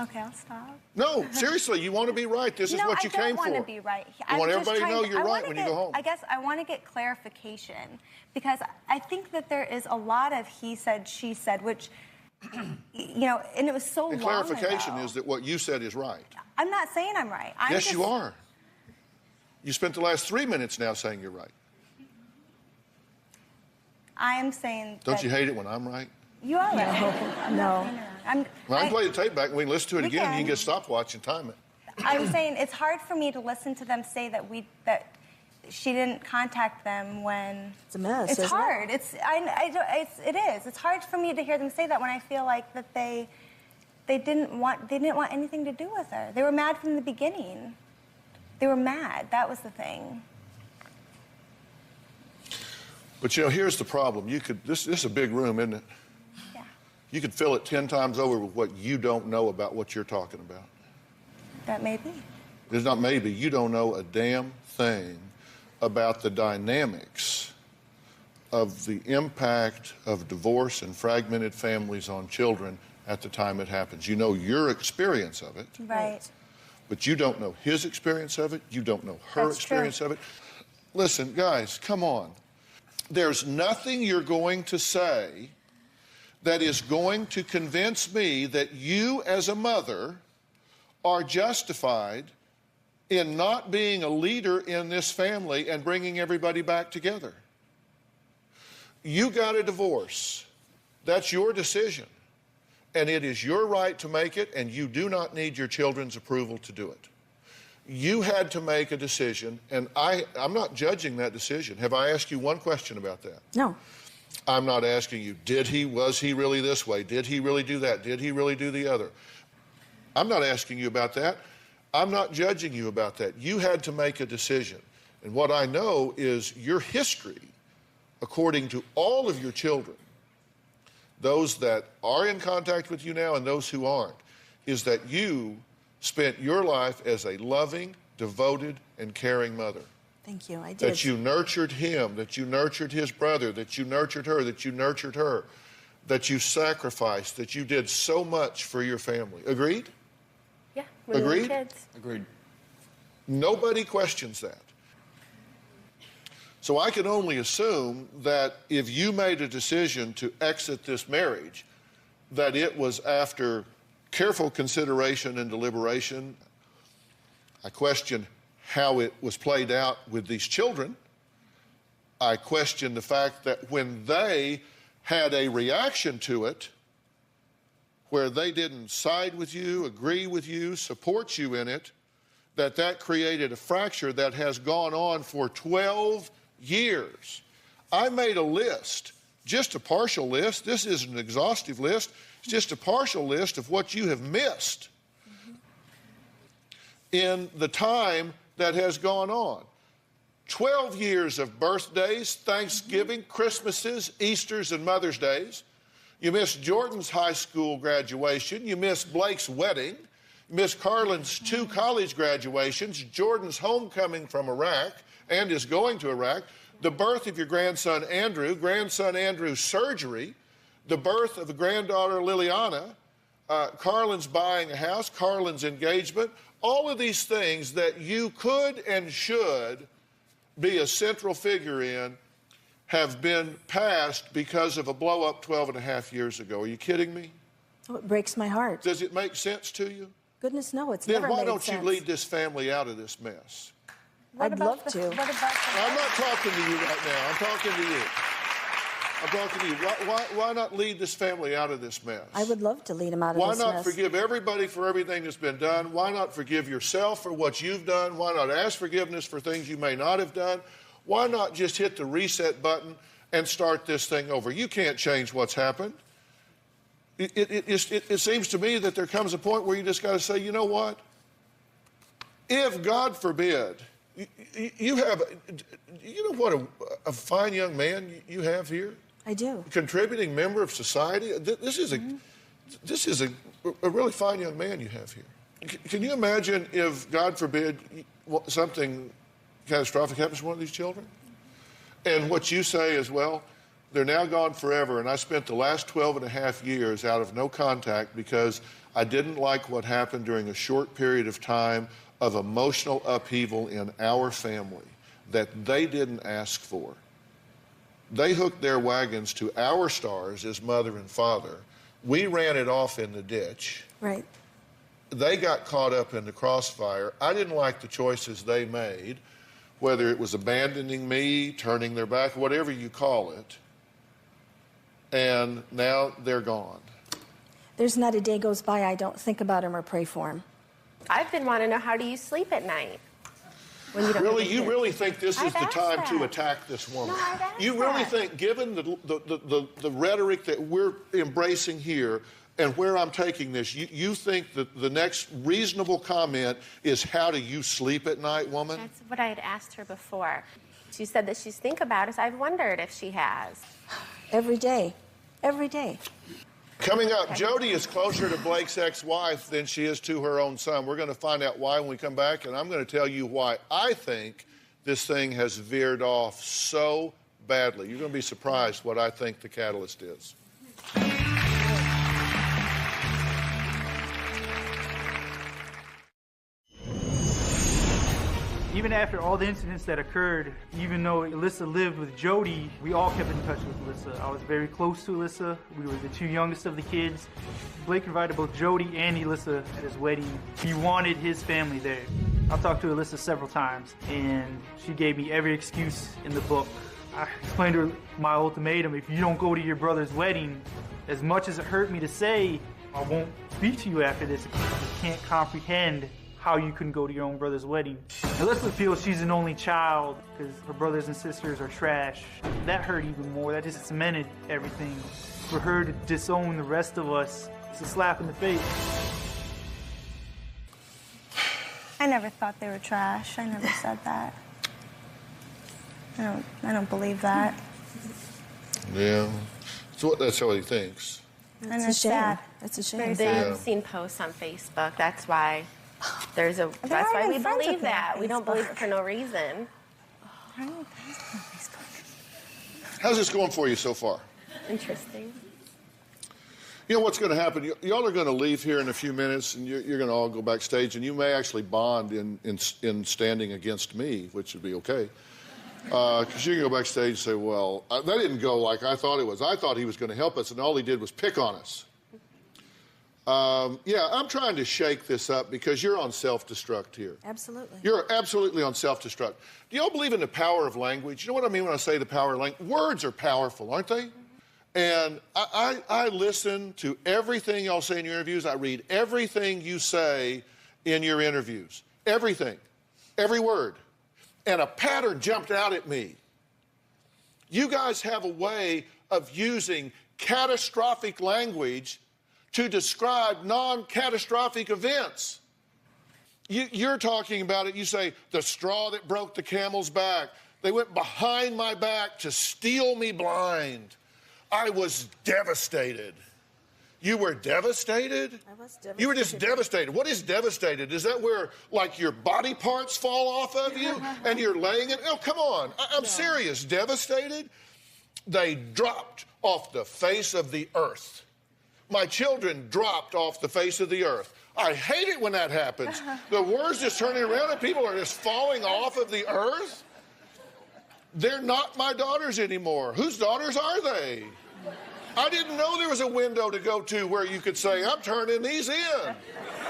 Okay, I'll stop. No, seriously, you want to be right. This is what you came for. I don't want to be right. You want everybody to know you're right when you go home. I guess I want to get clarification, because I think that there is a lot of he said, she said, which, and it was so long ago. Clarification is that what you said is right. I'm not saying I'm right. Yes, you are. You spent the last 3 minutes now saying you're right. I'm saying. Don't you hate it when I'm right? You are right. No. I can play the tape back and we can listen to it again. And you can get stopwatch and time it. I'm saying it's hard for me to listen to them say that she didn't contact them when it's a mess. It's hard. It is. It's hard for me to hear them say that when I feel like that they didn't want anything to do with her. They were mad from the beginning. They were mad. That was the thing. But here's the problem. This is a big room, isn't it? Yeah. You could fill it 10 times over with what you don't know about what you're talking about. That may be. It's not maybe. You don't know a damn thing about the dynamics of the impact of divorce and fragmented families on children at the time it happens. You know your experience of it. Right. But you don't know his experience of it. You don't know her experience of it. Listen, guys, come on. There's nothing you're going to say that is going to convince me that you as a mother are justified in not being a leader in this family and bringing everybody back together. You got a divorce. That's your decision. And it is your right to make it, and you do not need your children's approval to do it. You had to make a decision, and I'm not judging that decision. Have I asked you one question about that? No. I'm not asking you, was he really this way? Did he really do that? Did he really do the other? I'm not asking you about that. I'm not judging you about that. You had to make a decision. And what I know is your history, according to all of your children, those that are in contact with you now and those who aren't, is that you spent your life as a loving, devoted, and caring mother. Thank you, I did. That you nurtured him, that you nurtured his brother, that you nurtured her, that you nurtured her, that you sacrificed, that you did so much for your family. Agreed? Yeah, when we were Agreed? kids. Agreed. Nobody questions that. So I can only assume that if you made a decision to exit this marriage, that it was after careful consideration and deliberation. I question how it was played out with these children. I question the fact that when they had a reaction to it, where they didn't side with you, agree with you, support you in it, that created a fracture that has gone on for 12 years. I made a list, just a partial list. This isn't an exhaustive list. It's just a partial list of what you have missed in the time that has gone on. 12 years of birthdays, Thanksgiving, Christmases, Easters, and Mother's Days. You missed Jordan's high school graduation. You missed Blake's wedding. You missed Carlin's 2 college graduations, Jordan's homecoming from Iraq and is going to Iraq, the birth of your grandson Andrew's surgery, the birth of a granddaughter, Liliana, Carlin's buying a house, Carlin's engagement, all of these things that you could and should be a central figure in have been passed because of a blow-up 12 and a half years ago. Are you kidding me? Oh, it breaks my heart. Does it make sense to you? Goodness, no, it's Then never why made don't sense. you lead this family out of this mess? I'd love to. I'm not talking to you right now. I'm talking to you. I'm talking to you. Why not lead this family out of this mess? I would love to lead him out of Why this not mess. forgive everybody for everything that's been done? Why not forgive yourself for what you've done? Why not ask forgiveness for things you may not have done? Why not just hit the reset button and start this thing over? You can't change what's happened. It seems to me that there comes a point where you just got to say, you know what? If, God forbid, you know what a fine young man you have here? I do. Contributing member of society. This is a really fine young man you have here. Can you imagine if, God forbid, something catastrophic happens to one of these children? And what you say is, well, they're now gone forever, and I spent the last 12 and a half years out of no contact because I didn't like what happened during a short period of time of emotional upheaval in our family that they didn't ask for. They hooked their wagons to our stars as mother and father. We ran it off in the ditch. Right. They got caught up in the crossfire. I didn't like the choices they made, whether it was abandoning me, turning their back, whatever you call it. And now they're gone. There's not a day goes by I don't think about him or pray for him. I've been wanting to know, how do you sleep at night? When you don't Really, you really think this is the I've time asked to that. attack this woman? No, I've asked You really that. think, given the rhetoric that we're embracing here and where I'm taking this, you think that the next reasonable comment is, how do you sleep at night, woman? That's what I had asked her before. She said that she's think about it. So I've wondered if she has. Every day. Every day. Coming up, Jody is closer to Blake's ex-wife than she is to her own son. We're going to find out why when we come back, and I'm going to tell you why I think this thing has veered off so badly. You're going to be surprised what I think the catalyst is. Even after all the incidents that occurred, even though Alyssa lived with Jody, we all kept in touch with Alyssa. I was very close to Alyssa. We were the two youngest of the kids. Blake invited both Jody and Alyssa at his wedding. He wanted his family there. I talked to Alyssa several times, and she gave me every excuse in the book. I explained to her my ultimatum: if you don't go to your brother's wedding, as much as it hurt me to say, I won't speak to you after this. I can't comprehend how you couldn't go to your own brother's wedding. Alyssa feels she's an only child because her brothers and sisters are trash. That hurt even more. That just cemented everything. For her to disown the rest of us, it's a slap in the face. I never thought they were trash. I never said that. I don't believe that. Yeah. So that's how he thinks. And it's sad. It's a shame. They've seen posts on Facebook. That's why that's why we believe that. We don't believe it for no reason. How's this going for you so far? Interesting. You know what's going to happen? Y'all are going to leave here in a few minutes, and you're going to all go backstage, and you may actually bond in standing against me, which would be okay. Because you can go backstage and say, well, that didn't go like I thought it was. I thought he was going to help us, and all he did was pick on us. Yeah, I'm trying to shake this up because you're on self-destruct here. Absolutely. You're absolutely on self-destruct. Do y'all believe in the power of language? You know what I mean when I say the power of language? Words are powerful, aren't they? And I listen to everything y'all say in your interviews. I read everything you say in your interviews. Everything. Every word. And a pattern jumped out at me. You guys have a way of using catastrophic language to describe non-catastrophic events. You're talking about it, you say, the straw that broke the camel's back. They went behind my back to steal me blind. I was devastated. You were devastated? I was devastated. You were just devastated. What is devastated? Is that where, like, your body parts fall off of you and you're laying it? Oh, come on. I'm serious. Devastated? They dropped off the face of the earth. My children dropped off the face of the earth. I hate it when that happens. The world's just turning around and people are just falling off of the earth. They're not my daughters anymore. Whose daughters are they? I didn't know there was a window to go to where you could say, I'm turning these in.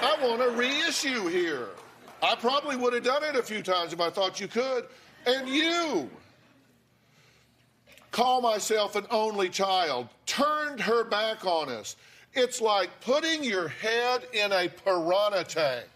I want a reissue here. I probably would have done it a few times if I thought you could. And you call myself an only child, turned her back on us. It's like putting your head in a piranha tank.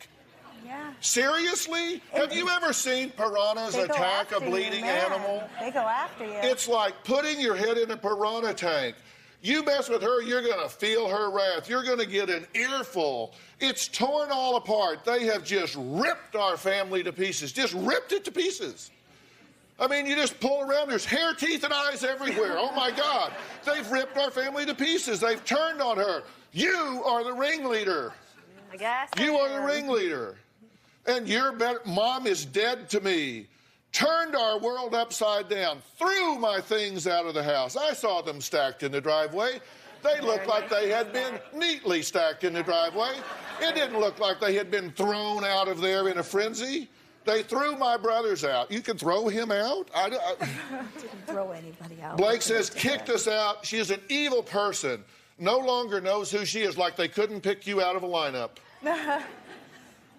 Yeah. Seriously? Have you ever seen piranhas attack a bleeding animal? They go after you. It's like putting your head in a piranha tank. You mess with her, you're going to feel her wrath. You're going to get an earful. It's torn all apart. They have just ripped our family to pieces, just ripped it to pieces. I mean, you just pull around, there's hair, teeth, and eyes everywhere. Oh, my God. They've ripped our family to pieces. They've turned on her. You are the ringleader. I guess. You are the ringleader. And your mom is dead to me. Turned our world upside down. Threw my things out of the house. I saw them stacked in the driveway. They looked like they had been neatly stacked in the driveway. It didn't look like they had been thrown out of there in a frenzy. They threw my brothers out. You can throw him out? I didn't throw anybody out. Blake says, kicked us out. She is an evil person. No longer knows who she is, like they couldn't pick you out of a lineup.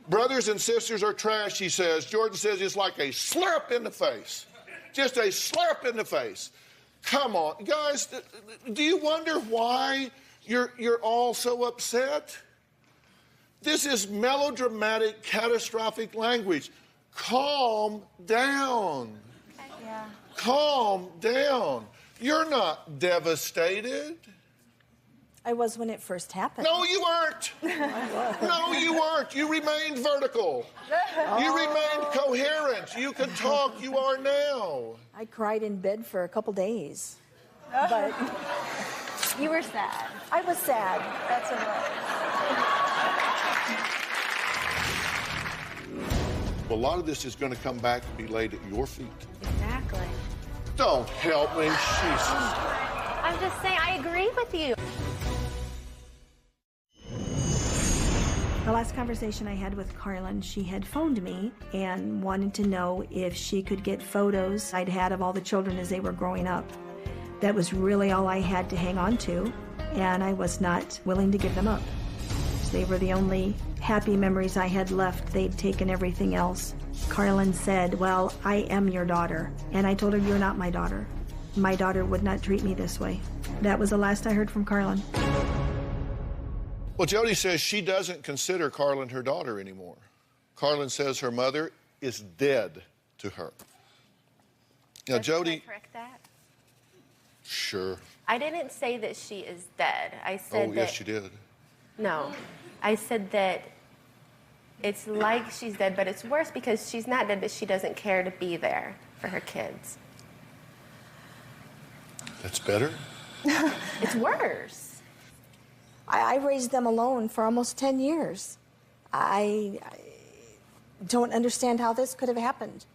Brothers and sisters are trash, he says. Jordan says it's like a slap in the face. Just a slap in the face. Come on. Guys, do you wonder why you're all so upset? This is melodramatic, catastrophic language. Calm down. Yeah. Calm down. You're not devastated. I was when it first happened. No, you weren't. No, you weren't. You remained vertical. You remained coherent. You could talk. You are now. I cried in bed for a couple days. But You were sad. I was sad. That's what it was. A lot of this is going to come back and be laid at your feet. Exactly. Don't help me, Jesus. I'm just saying, I agree with you. The last conversation I had with Carlin, she had phoned me and wanted to know if she could get photos I'd had of all the children as they were growing up. That was really all I had to hang on to, and I was not willing to give them up. They were the only happy memories I had left. They'd taken everything else. Carlin said, well, I am your daughter. And I told her, you're not my daughter. My daughter would not treat me this way. That was the last I heard from Carlin. Well, Jody says she doesn't consider Carlin her daughter anymore. Carlin says her mother is dead to her. Now, Jody... Can I correct that? Sure. I didn't say that she is dead. I said Oh, that... yes, you did. No. I said that it's like she's dead, but it's worse because she's not dead, but she doesn't care to be there for her kids. That's better? It's worse. I raised them alone for almost 10 years. I don't understand how this could have happened.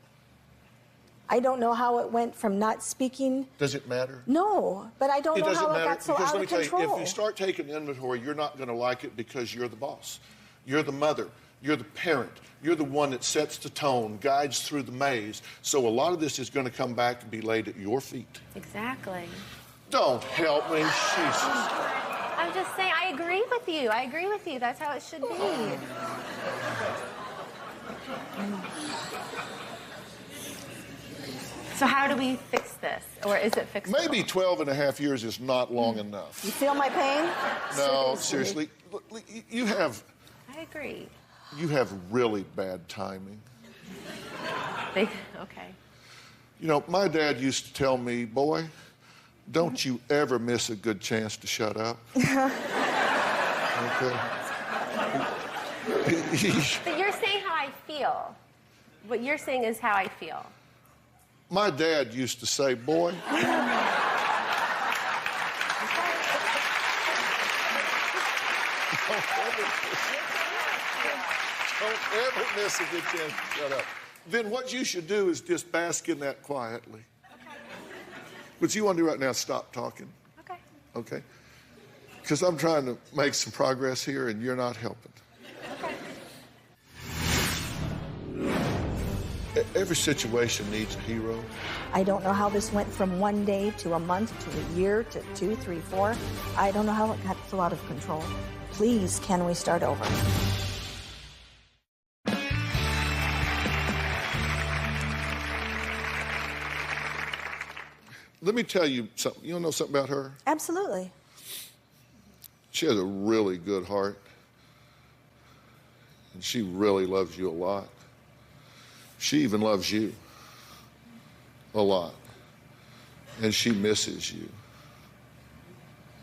I don't know how it went from not speaking. Does it matter? No, but I don't know how it got so because out let me of tell you, control. if you start taking inventory, you're not going to like it because you're the boss. You're the mother. You're the parent. You're the one that sets the tone, guides through the maze. So a lot of this is going to come back and be laid at your feet. Exactly. Don't help me, Jesus. I'm just saying, I agree with you. I agree with you. That's how it should be. So how do we fix this? Or is it fixable? Maybe 12 and a half years is not long enough. You feel my pain? No, seriously. You have I agree. really bad timing. Okay. You know, my dad used to tell me, boy, don't you ever miss a good chance to shut up. Okay? But you're saying how I feel. What you're saying is how I feel. My dad used to say, boy, don't ever miss a good chance to shut up. Then what you should do is just bask in that quietly. What you want to do right now is stop talking. Okay. Okay? Because I'm trying to make some progress here and you're not helping. Every situation needs a hero. I don't know how this went from one day to a month to a year to 2, 3, 4. I don't know how it got so out of control. Please, can we start over? Let me tell you something. You don't know something about her? Absolutely. She has a really good heart. And she really loves you a lot. She even loves you a lot. And she misses you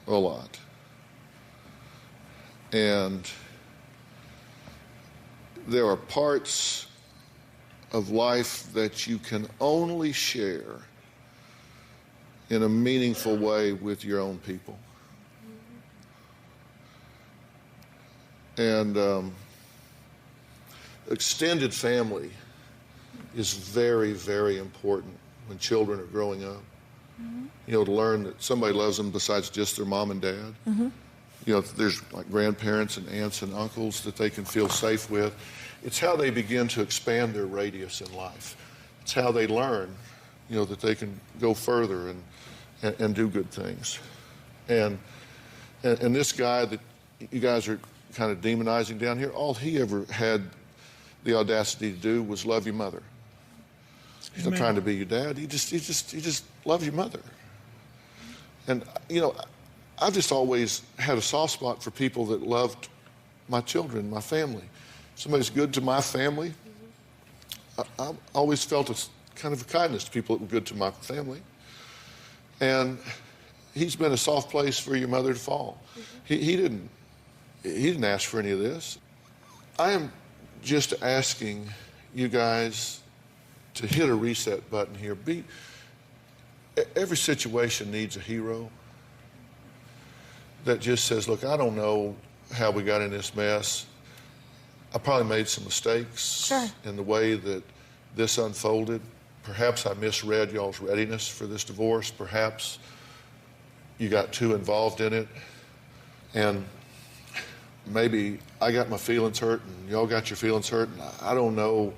a lot. And there are parts of life that you can only share in a meaningful way with your own people. And extended family is very, very important when children are growing up. Mm-hmm. You know, to learn that somebody loves them besides just their mom and dad. Mm-hmm. You know, there's like grandparents and aunts and uncles that they can feel safe with. It's how they begin to expand their radius in life. It's how they learn, you know, that they can go further and do good things. And this guy that you guys are kind of demonizing down here, all he ever had the audacity to do was love your mother. He's not trying to be your dad. He just loves your mother. And, you know, I've just always had a soft spot for people that loved my children, my family. If somebody's good to my family, I always felt a kind of a kindness to people that were good to my family. And he's been a soft place for your mother to fall. He didn't ask for any of this. I am just asking you guys to hit a reset button here. Every situation needs a hero. that just says, look, I don't know how we got in this mess. I probably made some mistakes in the way that this unfolded. Perhaps I misread y'all's readiness for this divorce. Perhaps you got too involved in it. And maybe I got my feelings hurt and y'all got your feelings hurt. And I don't know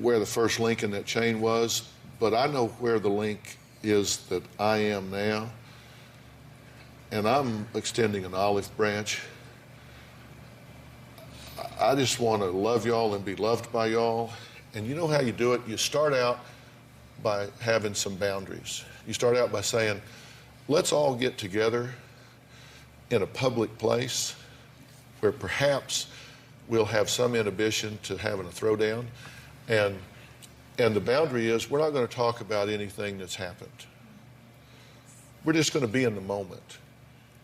where the first link in that chain was, but I know where the link is that I am now. And I'm extending an olive branch. I just want to love y'all and be loved by y'all. And you know how you do it? You start out by having some boundaries. You start out by saying, let's all get together in a public place where perhaps we'll have some inhibition to having a throwdown. And the boundary is we're not going to talk about anything that's happened. We're just going to be in the moment.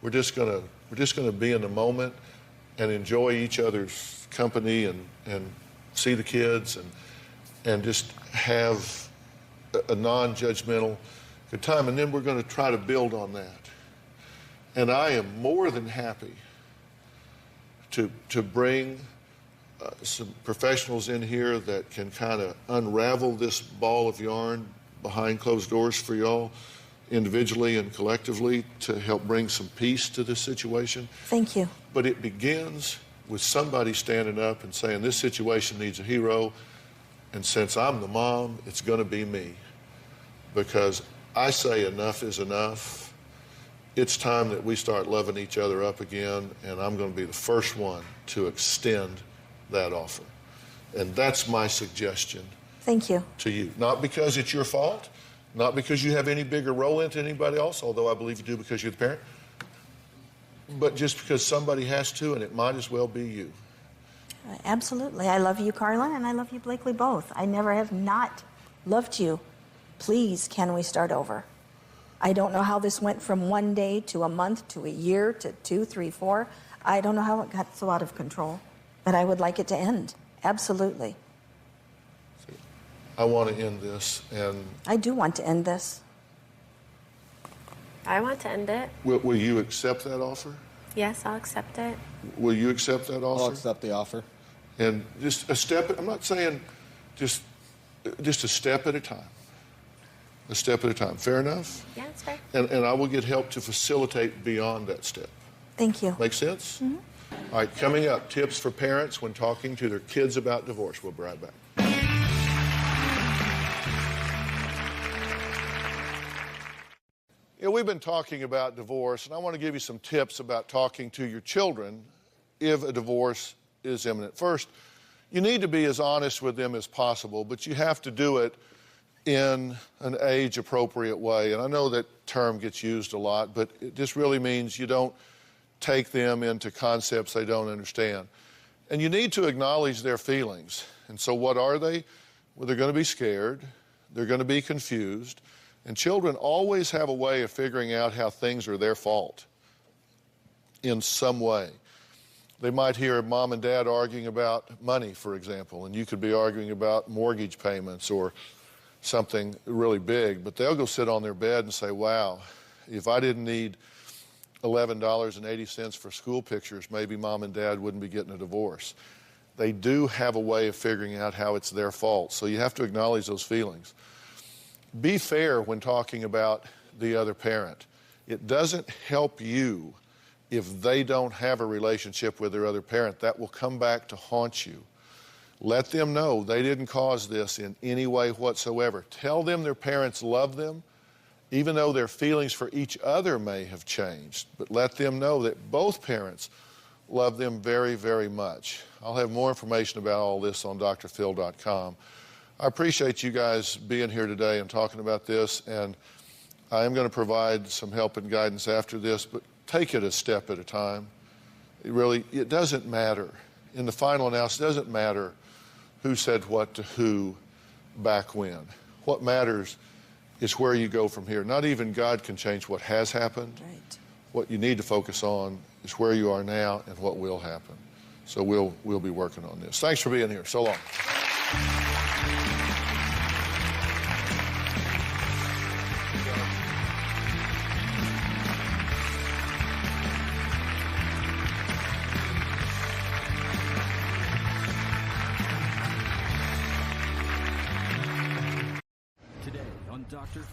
We're just going to be in the moment and enjoy each other's company and see the kids and just have a non-judgmental good time. And then we're going to try to build on that. And I am more than happy to bring some professionals in here that can kind of unravel this ball of yarn behind closed doors for y'all, individually and collectively, to help bring some peace to this situation. Thank you. But it begins with somebody standing up and saying, this situation needs a hero, and since I'm the mom, it's going to be me. Because I say enough is enough. It's time that we start loving each other up again, and I'm going to be the first one to extend that offer. And that's my suggestion. Thank you. To you. Not because it's your fault, not because you have any bigger role into anybody else, although I believe you do because you're the parent, but just because somebody has to, and it might as well be you. Absolutely. I love you, Carlin, and I love you, Blakely, both. I never have not loved you. Please, can we start over? I don't know how this went from one day to a month to a year to 2, 3, 4. I don't know how it got so out of control, but I would like it to end. Absolutely. I want to end this, and I do want to end this. I want to end it. Will you accept that offer? Yes, I'll accept it. Will you accept that offer? I'll accept the offer. And just a step, I'm not saying just a step at a time. A step at a time. Fair enough? Yeah, it's fair. And I will get help to facilitate beyond that step. Thank you. Make sense? Mm-hmm. All right, coming up, tips for parents when talking to their kids about divorce. We'll be right back. We've been talking about divorce, and I want to give you some tips about talking to your children if a divorce is imminent. First, you need to be as honest with them as possible, but you have to do it in an age-appropriate way. And I know that term gets used a lot, but it just really means you don't take them into concepts they don't understand. And you need to acknowledge their feelings. And so what are they? Well, they're going to be scared. They're going to be confused. And children always have a way of figuring out how things are their fault in some way. They might hear mom and dad arguing about money, for example, and you could be arguing about mortgage payments or something really big, but they'll go sit on their bed and say, wow, if I didn't need $11.80 for school pictures, maybe mom and dad wouldn't be getting a divorce. They do have a way of figuring out how it's their fault, so you have to acknowledge those feelings. Be fair when talking about the other parent. It doesn't help you if they don't have a relationship with their other parent. That will come back to haunt you. Let them know they didn't cause this in any way whatsoever. Tell them their parents love them, even though their feelings for each other may have changed. But let them know that both parents love them very, very much. I'll have more information about all this on drphil.com. I appreciate you guys being here today and talking about this, and I am going to provide some help and guidance after this, but take it a step at a time. It doesn't matter. In the final analysis, it doesn't matter who said what to who back when. What matters is where you go from here. Not even God can change what has happened. Right. What you need to focus on is where you are now and what will happen. So we'll be working on this. Thanks for being here. So long.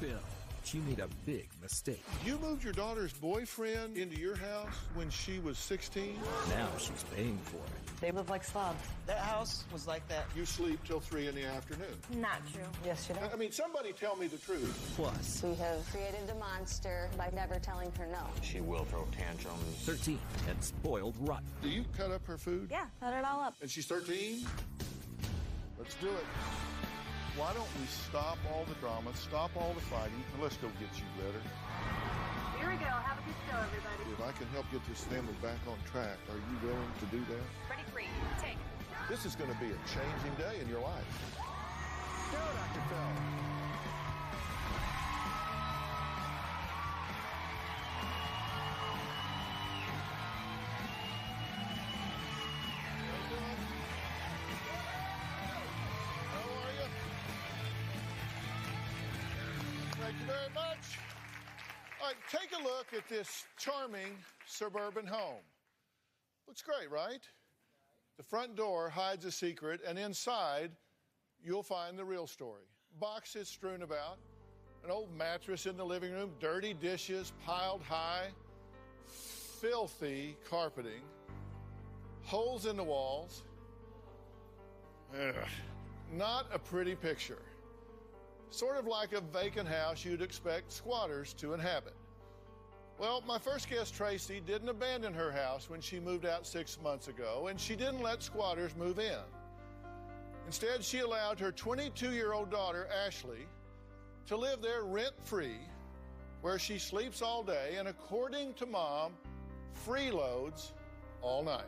Phil. She made a big mistake. You moved your daughter's boyfriend into your house when she was 16? Now she's paying for it. They live like slobs. That house was like that. You sleep till 3 in the afternoon. Not true. Yes, you do. I mean, somebody tell me the truth. Plus, We have created a monster by never telling her no. She will throw tantrums. 13 and spoiled rotten. Do you cut up her food? Yeah, cut it all up. And she's 13? Let's do it. Why don't we stop all the drama, stop all the fighting, and let's go get you better. Here we go. Have a good show, everybody. If I can help get this family back on track, are you willing to do that? Ready, free, take. This is going to be a changing day in your life. Go, Dr. Phil. Thank you very much. All right, take a look at this charming suburban home. Looks great, right? The front door hides a secret, and inside, you'll find the real story. Boxes strewn about, an old mattress in the living room, dirty dishes piled high, filthy carpeting, holes in the walls. Ugh. Not a pretty picture. Sort of like a vacant house you'd expect squatters to inhabit. Well, my first guest, Tracy, didn't abandon her house when she moved out 6 months ago, and she didn't let squatters move in. Instead, she allowed her 22-year-old daughter, Ashley, to live there rent-free, where she sleeps all day and, according to Mom, freeloads all night.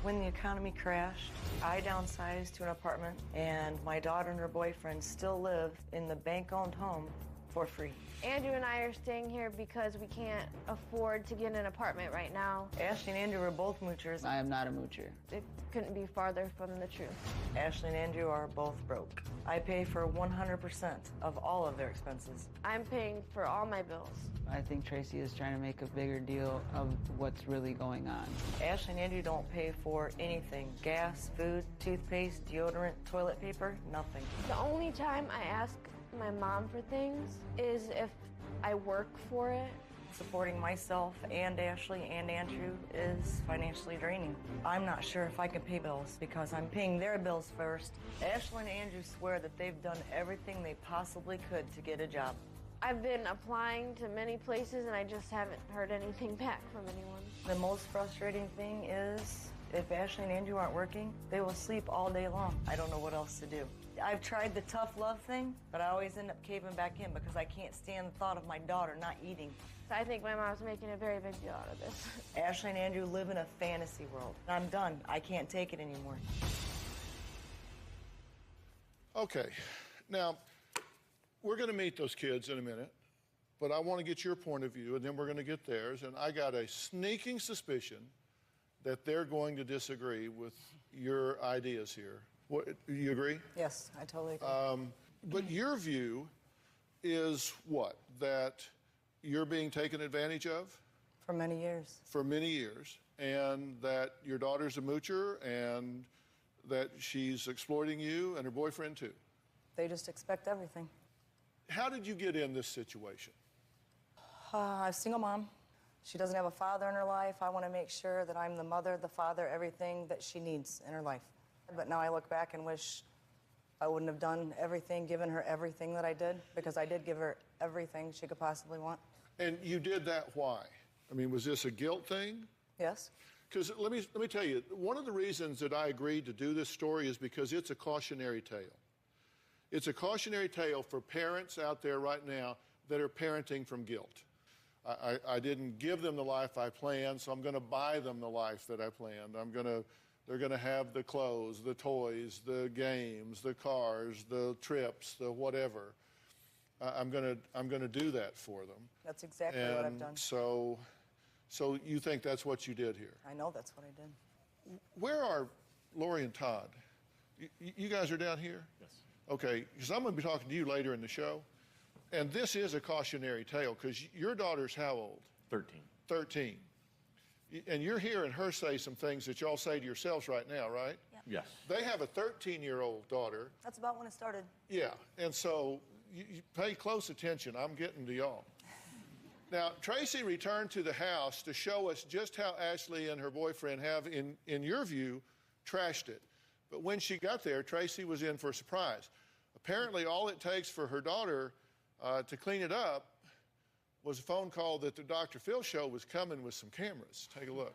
When the economy crashed, I downsized to an apartment, and my daughter and her boyfriend still live in the bank-owned home for free. Andrew and I are staying here because we can't afford to get an apartment right now. Ashley and Andrew are both moochers. I am not a moocher. It couldn't be farther from the truth. Ashley and Andrew are both broke. I pay for 100% of all of their expenses. I'm paying for all my bills. I think Tracy is trying to make a bigger deal of what's really going on. Ashley and Andrew don't pay for anything. Gas, food, toothpaste, deodorant, toilet paper, nothing. The only time I ask my mom for things is if I work for it. Supporting myself and Ashley and Andrew is financially draining. I'm not sure if I can pay bills because I'm paying their bills first. Ashley and Andrew swear that they've done everything they possibly could to get a job. I've been applying to many places and I just haven't heard anything back from anyone. The most frustrating thing is if Ashley and Andrew aren't working, they will sleep all day long. I don't know what else to do. I've tried the tough love thing, but I always end up caving back in because I can't stand the thought of my daughter not eating. I think my mom's making a very big deal out of this. Ashley and Andrew live in a fantasy world. I'm done. I can't take it anymore. Okay, now, we're going to meet those kids in a minute, but I want to get your point of view, and then we're going to get theirs, and I got a sneaking suspicion that they're going to disagree with your ideas here. What, you agree? Yes, I totally agree. But your view is what? That you're being taken advantage of? For many years. For many years. And that your daughter's a moocher and that she's exploiting you and her boyfriend too? They just expect everything. How did you get in this situation? I'm a single mom. She doesn't have a father in her life. I want to make sure that I'm the mother, the father, everything that she needs in her life. But now I look back and wish I wouldn't have done everything, given her everything that I did, because I did give her everything she could possibly want. And you did that why? I mean, was this a guilt thing? Yes. Because let me tell you, one of the reasons that I agreed to do this story is because it's a cautionary tale. It's a cautionary tale for parents out there right now that are parenting from guilt. I didn't give them the life I planned, so I'm going to buy them the life that I planned. They're going to have the clothes, the toys, the games, the cars, the trips, the whatever. I'm going to do that for them. That's exactly what I've done. So you think that's what you did here? I know that's what I did. Where are Lori and Todd? You guys are down here? Yes. Okay, because I'm going to be talking to you later in the show. And this is a cautionary tale, because your daughter's how old? 13. 13. And you're hearing her say some things that y'all say to yourselves right now, right? Yes. They have a 13-year-old daughter. That's about when it started. Yeah, and so you pay close attention. I'm getting to y'all. Now, Tracy returned to the house to show us just how Ashley and her boyfriend have, in your view, trashed it. But when she got there, Tracy was in for a surprise. Apparently, all it takes for her daughter to clean it up was a phone call that the Dr. Phil show was coming with some cameras. Take a look.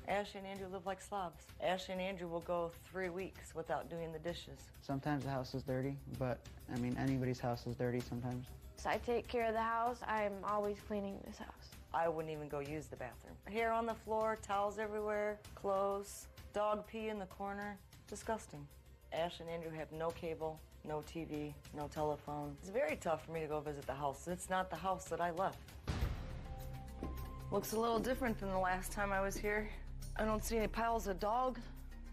Ashley and Andrew live like slobs. Ashley and Andrew will go 3 weeks without doing the dishes. Sometimes the house is dirty, but I mean, anybody's house is dirty sometimes. So I take care of the house. I'm always cleaning this house. I wouldn't even go use the bathroom. Hair on the floor, towels everywhere, clothes, dog pee in the corner. Disgusting. Ashley and Andrew have no cable, no TV, no telephone. It's very tough for me to go visit the house. It's not the house that I left. Looks a little different than the last time I was here. I don't see any piles of dog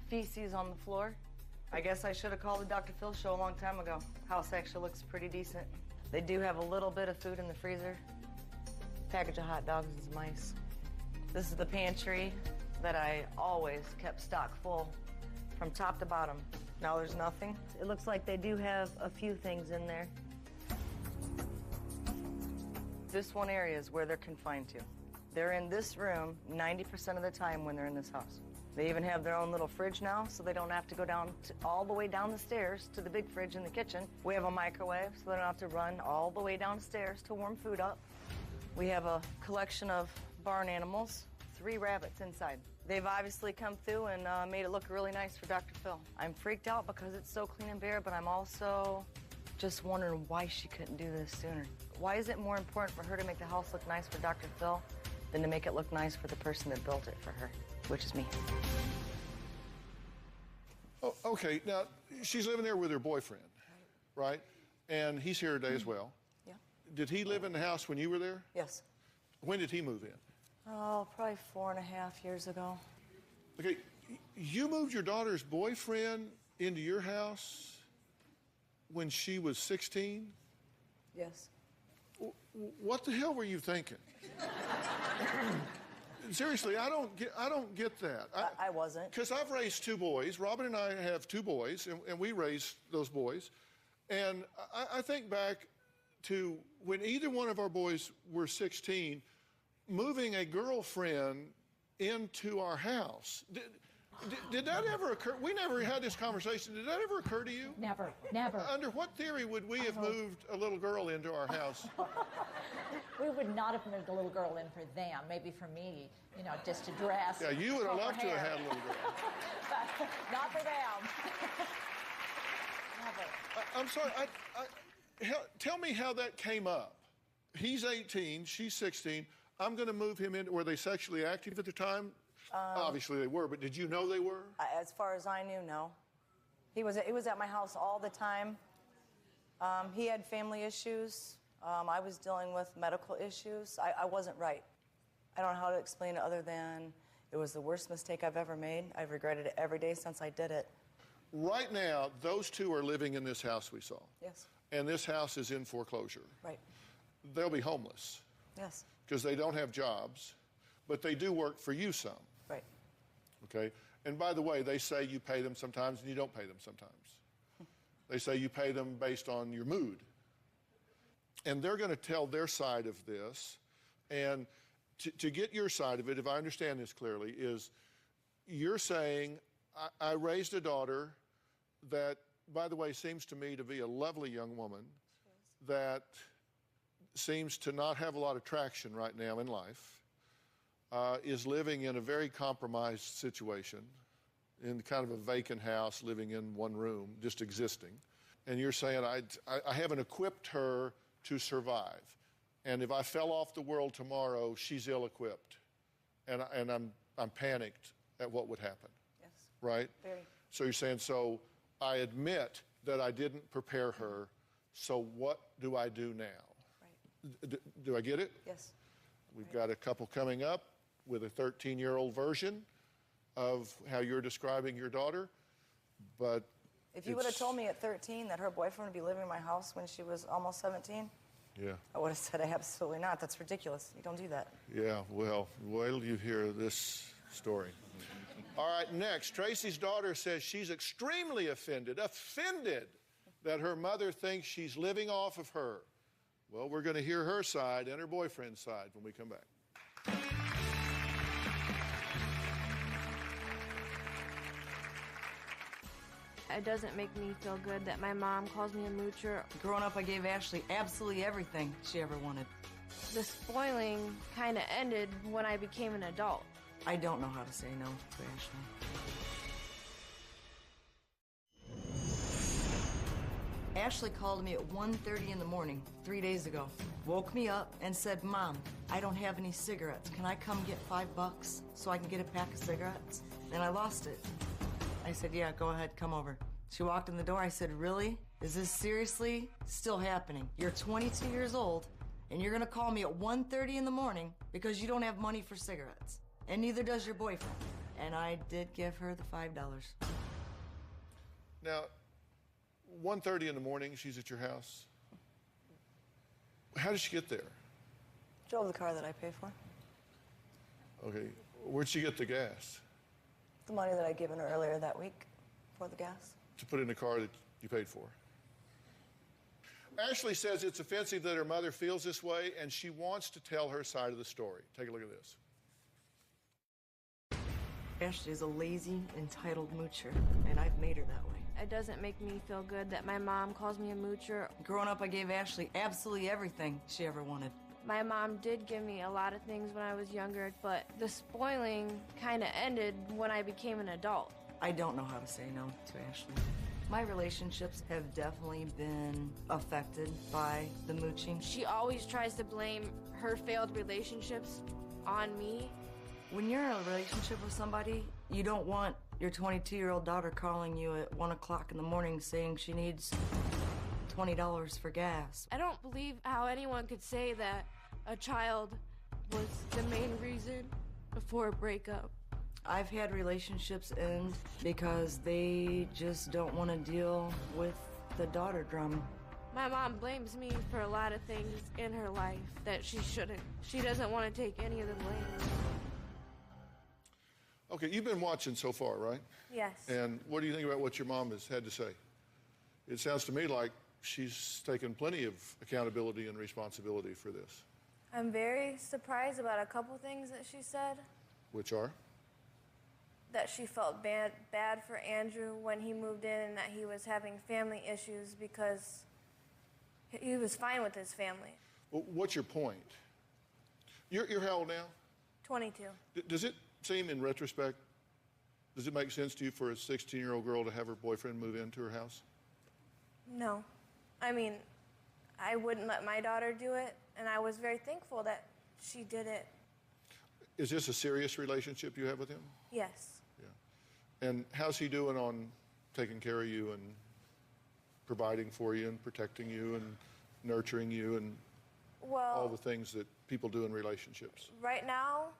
feces on the floor. I guess I should have called the Dr. Phil show a long time ago. House actually looks pretty decent. They do have a little bit of food in the freezer. Package of hot dogs and some ice. This is the pantry that I always kept stock full from top to bottom. Now there's nothing. It looks like they do have a few things in there. This one area is where they're confined to. They're in this room 90% of the time when they're in this house. They even have their own little fridge now, so they don't have to go down all the way down the stairs to the big fridge in the kitchen. We have a microwave, so they don't have to run all the way downstairs to warm food up. We have a collection of barn animals, 3 rabbits inside. They've obviously come through and made it look really nice for Dr. Phil. I'm freaked out because it's so clean and bare, but I'm also just wondering why she couldn't do this sooner. Why is it more important for her to make the house look nice for Dr. Phil than to make it look nice for the person that built it for her, which is me? Oh, okay, now, she's living there with her boyfriend, right? And he's here today as well. Yeah. Did he live in the house when you were there? Yes. When did he move in? Oh, probably 4.5 years ago. Okay, you moved your daughter's boyfriend into your house when she was 16? Yes. What the hell were you thinking? Seriously, I don't get that. I wasn't. Because I've raised 2 boys. Robin and I have 2 boys, and we raised those boys. And I think back to when either one of our boys were 16, moving a girlfriend into our house. Did that ever occur? We never had this conversation. Did that ever occur to you? Never, never. Under what theory would we have moved a little girl into our house? We would not have moved a little girl in for them. Maybe for me, you know, just to dress. Yeah, you would have loved to have had a little girl. But not for them. Never. I'm sorry. Tell me how that came up. He's 18. She's 16. I'm going to move him in. Were they sexually active at the time? Obviously they were, but did you know they were? As far as I knew, no. He was at my house all the time. He had family issues. I was dealing with medical issues. I wasn't right. I don't know how to explain it other than it was the worst mistake I've ever made. I've regretted it every day since I did it. Right now, those 2 are living in this house we saw. Yes. And this house is in foreclosure. Right. They'll be homeless. Yes. Because they don't have jobs, but they do work for you some. Right. Okay? And by the way, they say you pay them sometimes and you don't pay them sometimes. They say you pay them based on your mood. And they're going to tell their side of this. And to get your side of it, if I understand this clearly, is you're saying, I raised a daughter that, by the way, seems to me to be a lovely young woman that seems to not have a lot of traction right now in life, is living in a very compromised situation, in kind of a vacant house, living in one room, just existing. And you're saying, I haven't equipped her to survive. And if I fell off the world tomorrow, she's ill-equipped. And I'm panicked at what would happen. Yes. Right? Very. So you're saying, so I admit that I didn't prepare her, so what do I do now? Right. Do I get it? Yes. We've got a couple coming up with a 13-year-old version of how you're describing your daughter, but If you would have told me at 13 that her boyfriend would be living in my house when she was almost 17, yeah, I would have said absolutely not. That's ridiculous. You don't do that. Yeah, well, wait till you hear this story. All right, next, Tracy's daughter says she's extremely offended that her mother thinks she's living off of her. Well, we're going to hear her side and her boyfriend's side when we come back. It doesn't make me feel good that my mom calls me a moocher. Growing up, I gave Ashley absolutely everything she ever wanted. The spoiling kind of ended when I became an adult. I don't know how to say no to Ashley. Ashley called me at 1:30 in the morning 3 days ago, woke me up and said, "Mom, I don't have any cigarettes. Can I come get $5 so I can get a pack of cigarettes?" And I lost it. I said, "Yeah, go ahead, come over." She walked in the door. I said, "Really? Is this seriously still happening? You're 22 years old, and you're gonna call me at 1:30 in the morning because you don't have money for cigarettes, and neither does your boyfriend." And I did give her the $5. Now, 1:30 in the morning, she's at your house. How did she get there? Drove the car that I paid for. Okay, where'd she get the gas? The money that I'd given her earlier that week for the gas. To put in the car that you paid for. Ashley says it's offensive that her mother feels this way, and she wants to tell her side of the story. Take a look at this. Ashley is a lazy, entitled moocher, and I've made her that way. It doesn't make me feel good that my mom calls me a moocher. Growing up, I gave Ashley absolutely everything she ever wanted. My mom did give me a lot of things when I was younger, but the spoiling kind of ended when I became an adult. I don't know how to say no to Ashley. My relationships have definitely been affected by the mooching. She always tries to blame her failed relationships on me. When you're in a relationship with somebody, you don't want your 22-year-old daughter calling you at 1 o'clock in the morning saying she needs $20 for gas. I don't believe how anyone could say that a child was the main reason for a breakup. I've had relationships end because they just don't want to deal with the daughter drama. My mom blames me for a lot of things in her life that she shouldn't. She doesn't want to take any of the blame. Okay, you've been watching so far, right? Yes. And what do you think about what your mom has had to say? It sounds to me like she's taken plenty of accountability and responsibility for this. I'm very surprised about a couple things that she said. Which are? That she felt bad for Andrew when he moved in and that he was having family issues because he was fine with his family. Well, what's your point? You're how old now? 22. Does it seem, in retrospect, does it make sense to you for a 16-year-old girl to have her boyfriend move into her house? No. I mean, I wouldn't let my daughter do it, and I was very thankful that she did it. Is this a serious relationship you have with him? Yes. Yeah. And how's he doing on taking care of you and providing for you and protecting you and nurturing you and all the things that people do in relationships? Right now,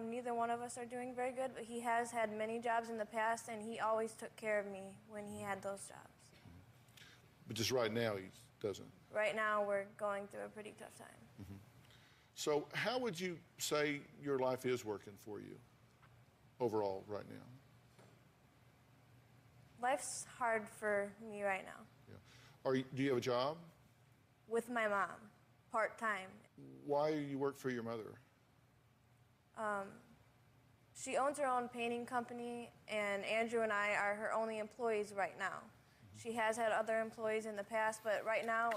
neither one of us are doing very good, but he has had many jobs in the past, and he always took care of me when he had those jobs. But just right now, he doesn't. Right now, we're going through a pretty tough time. Mm-hmm. So how would you say your life is working for you overall right now? Life's hard for me right now. Yeah. Do you have a job? With my mom, part-time. Why do you work for your mother? She owns her own painting company, and Andrew and I are her only employees right now. She has had other employees in the past, but right now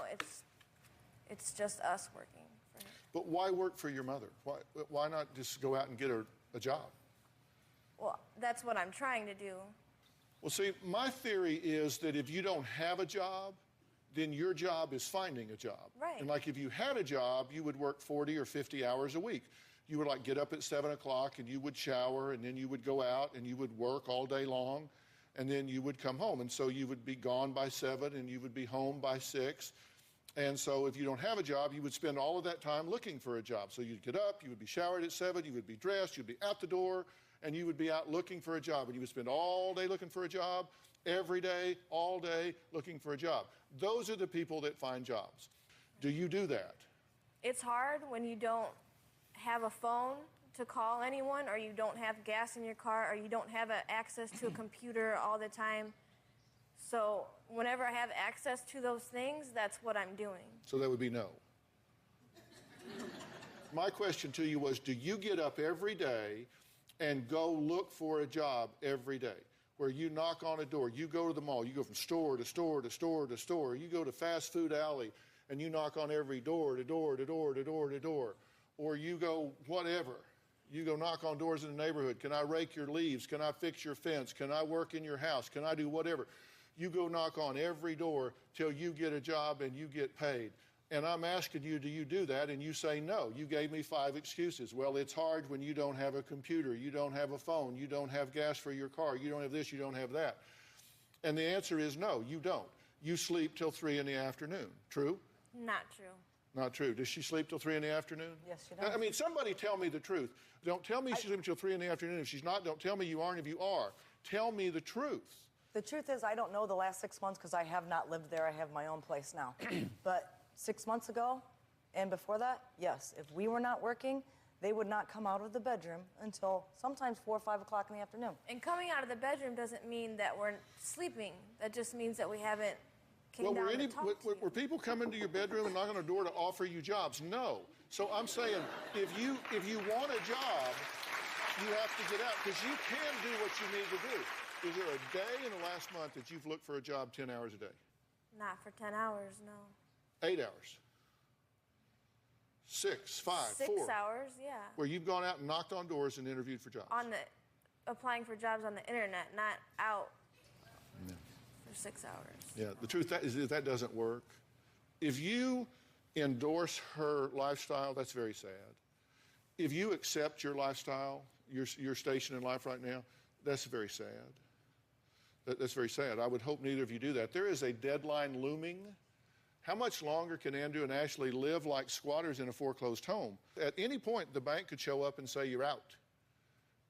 it's just us working for her. But why work for your mother? Why not just go out and get her a job? Well, that's what I'm trying to do. Well, see, my theory is that if you don't have a job, then your job is finding a job. Right. And like if you had a job, you would work 40 or 50 hours a week. You would like get up at 7 o'clock and you would shower and then you would go out and you would work all day long and then you would come home. And so you would be gone by 7 and you would be home by 6. And so if you don't have a job, you would spend all of that time looking for a job. So you'd get up, you would be showered at 7, you would be dressed, you'd be out the door, and you would be out looking for a job. And you would spend all day looking for a job, every day, all day looking for a job. Those are the people that find jobs. Do you do that? It's hard when you don't have a phone to call anyone, or you don't have gas in your car, or you don't have access to a computer all the time. So whenever I have access to those things, that's what I'm doing. So that would be no. My question to you was, do you get up every day and go look for a job every day? Where you knock on a door, you go to the mall, you go from store to store to store to store, you go to fast food alley and you knock on every door to door to door to door to door, or you go whatever. You go knock on doors in the neighborhood. Can I rake your leaves? Can I fix your fence? Can I work in your house? Can I do whatever? You go knock on every door till you get a job and you get paid. And I'm asking you, do you do that? And you say no. You gave me 5 excuses. Well, it's hard when you don't have a computer, you don't have a phone, you don't have gas for your car, you don't have this, you don't have that. And the answer is no, you don't. You sleep till 3 in the afternoon. True? Not true. Not true. Does she sleep till 3 in the afternoon? Yes, she does. I mean, somebody tell me the truth. Don't tell me she's sleeping till 3 in the afternoon. If she's not, don't tell me you are. And if you are, tell me the truth. The truth is, I don't know the last 6 months because I have not lived there. I have my own place now. But 6 months ago and before that, yes, if we were not working, they would not come out of the bedroom until sometimes 4 or 5 o'clock in the afternoon. And coming out of the bedroom doesn't mean that we're sleeping. That just means that we haven't came down to talk to you. Were people coming to your bedroom and knocking on a door to offer you jobs? No. So I'm saying, if you want a job, you have to get out because you can do what you need to do. Is there a day in the last month that you've looked for a job 10 hours a day? Not for 10 hours, no. 8 hours. 6, 5, 4. 6 hours, yeah. Where you've gone out and knocked on doors and interviewed for jobs. Applying for jobs on the internet, not out Yeah. for 6 hours. Yeah, the truth is that doesn't work. If you endorse her lifestyle, that's very sad. If you accept your lifestyle, your station in life right now, that's very sad. That's very sad. I would hope neither of you do that. There is a deadline looming. How much longer can Andrew and Ashley live like squatters in a foreclosed home? At any point, the bank could show up and say, you're out.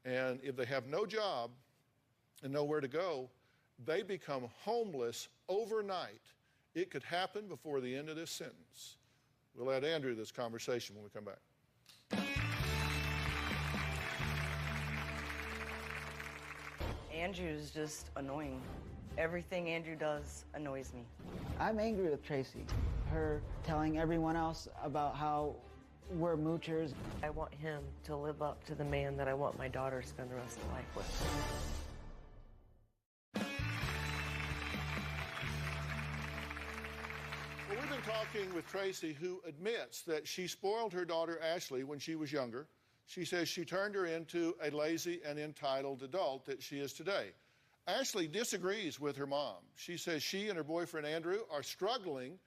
And if they have no job and nowhere to go, they become homeless overnight. It could happen before the end of this sentence. We'll add Andrew to this conversation when we come back. Andrew's just annoying. Everything Andrew does annoys me. I'm angry with Tracy. Her telling everyone else about how we're moochers. I want him to live up to the man that I want my daughter to spend the rest of life with. Well, we've been talking with Tracy, who admits that she spoiled her daughter Ashley when she was younger. She says she turned her into a lazy and entitled adult that she is today. Ashley disagrees with her mom. She says she and her boyfriend Andrew are struggling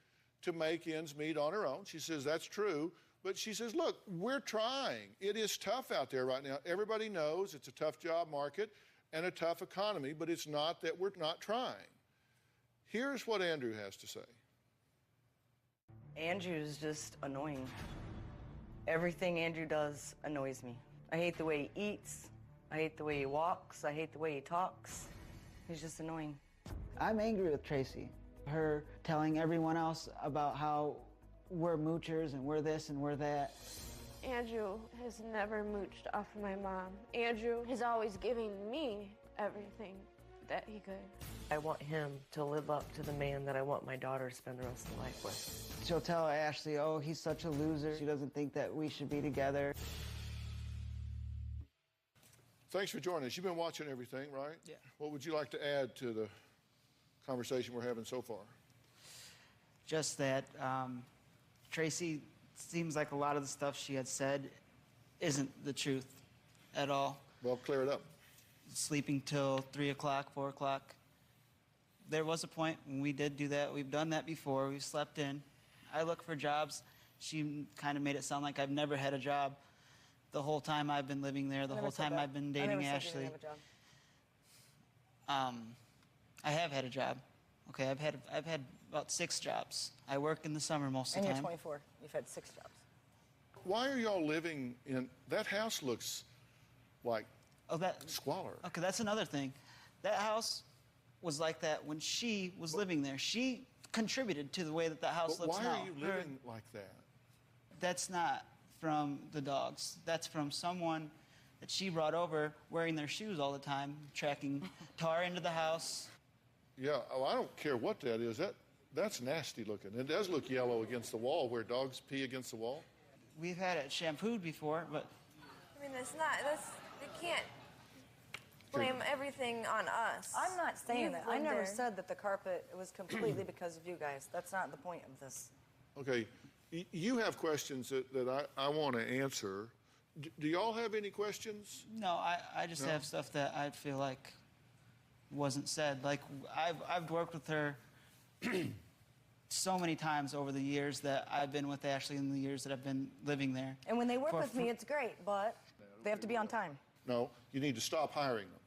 to make ends meet on her own. She says that's true, but she says, look, we're trying. It is tough out there right now. Everybody knows it's a tough job market and a tough economy, but it's not that we're not trying. Here's what Andrew has to say. Andrew's just annoying. Everything Andrew does annoys me. I hate the way he eats. I hate the way he walks. I hate the way he talks. He's just annoying. I'm angry with Tracy. Her telling everyone else about how we're moochers and we're this and we're that. Andrew has never mooched off of my mom. Andrew is always giving me everything that he could. I want him to live up to the man that I want my daughter to spend the rest of life with. She'll tell Ashley, oh, he's such a loser. She doesn't think that we should be together. Thanks for joining us. You've been watching everything, right? Yeah. What would you like to add to the conversation we're having so far? Just that Tracy seems like a lot of the stuff she had said isn't the truth at all. Well, clear it up. Sleeping till 3 o'clock, 4 o'clock. There was a point when we did do that. We've done that before. We've slept in. I look for jobs. She kind of made it sound like I've never had a job the whole time I've been living there, the whole time I've been dating Ashley. I have had a job. Okay, I've had about 6 jobs. I work in the summer most of the time. And you're 24. You've had 6 jobs. Why are y'all living in that house? Looks like squalor. Okay, that's another thing. That house was like that when she was living there. She contributed to the way that house looks now. Why are you living like that? That's not from the dogs. That's from someone that she brought over wearing their shoes all the time, tracking tar into the house. Yeah, oh, I don't care what that is. That's nasty looking. It does look yellow against the wall where dogs pee against the wall. We've had it shampooed before, but... I mean, they can't blame everything on us. I'm not saying You've that. I lived never there. said that the carpet was completely because of you guys. That's not the point of this. Okay, you have questions that I want to answer. Do y'all have any questions? No, I just have stuff that I feel like wasn't said. Like, I've worked with her so many times over the years that I've been with Ashley in the years that I've been living there. And when they work with me, it's great, but they have to be on time. No, you need to stop hiring them.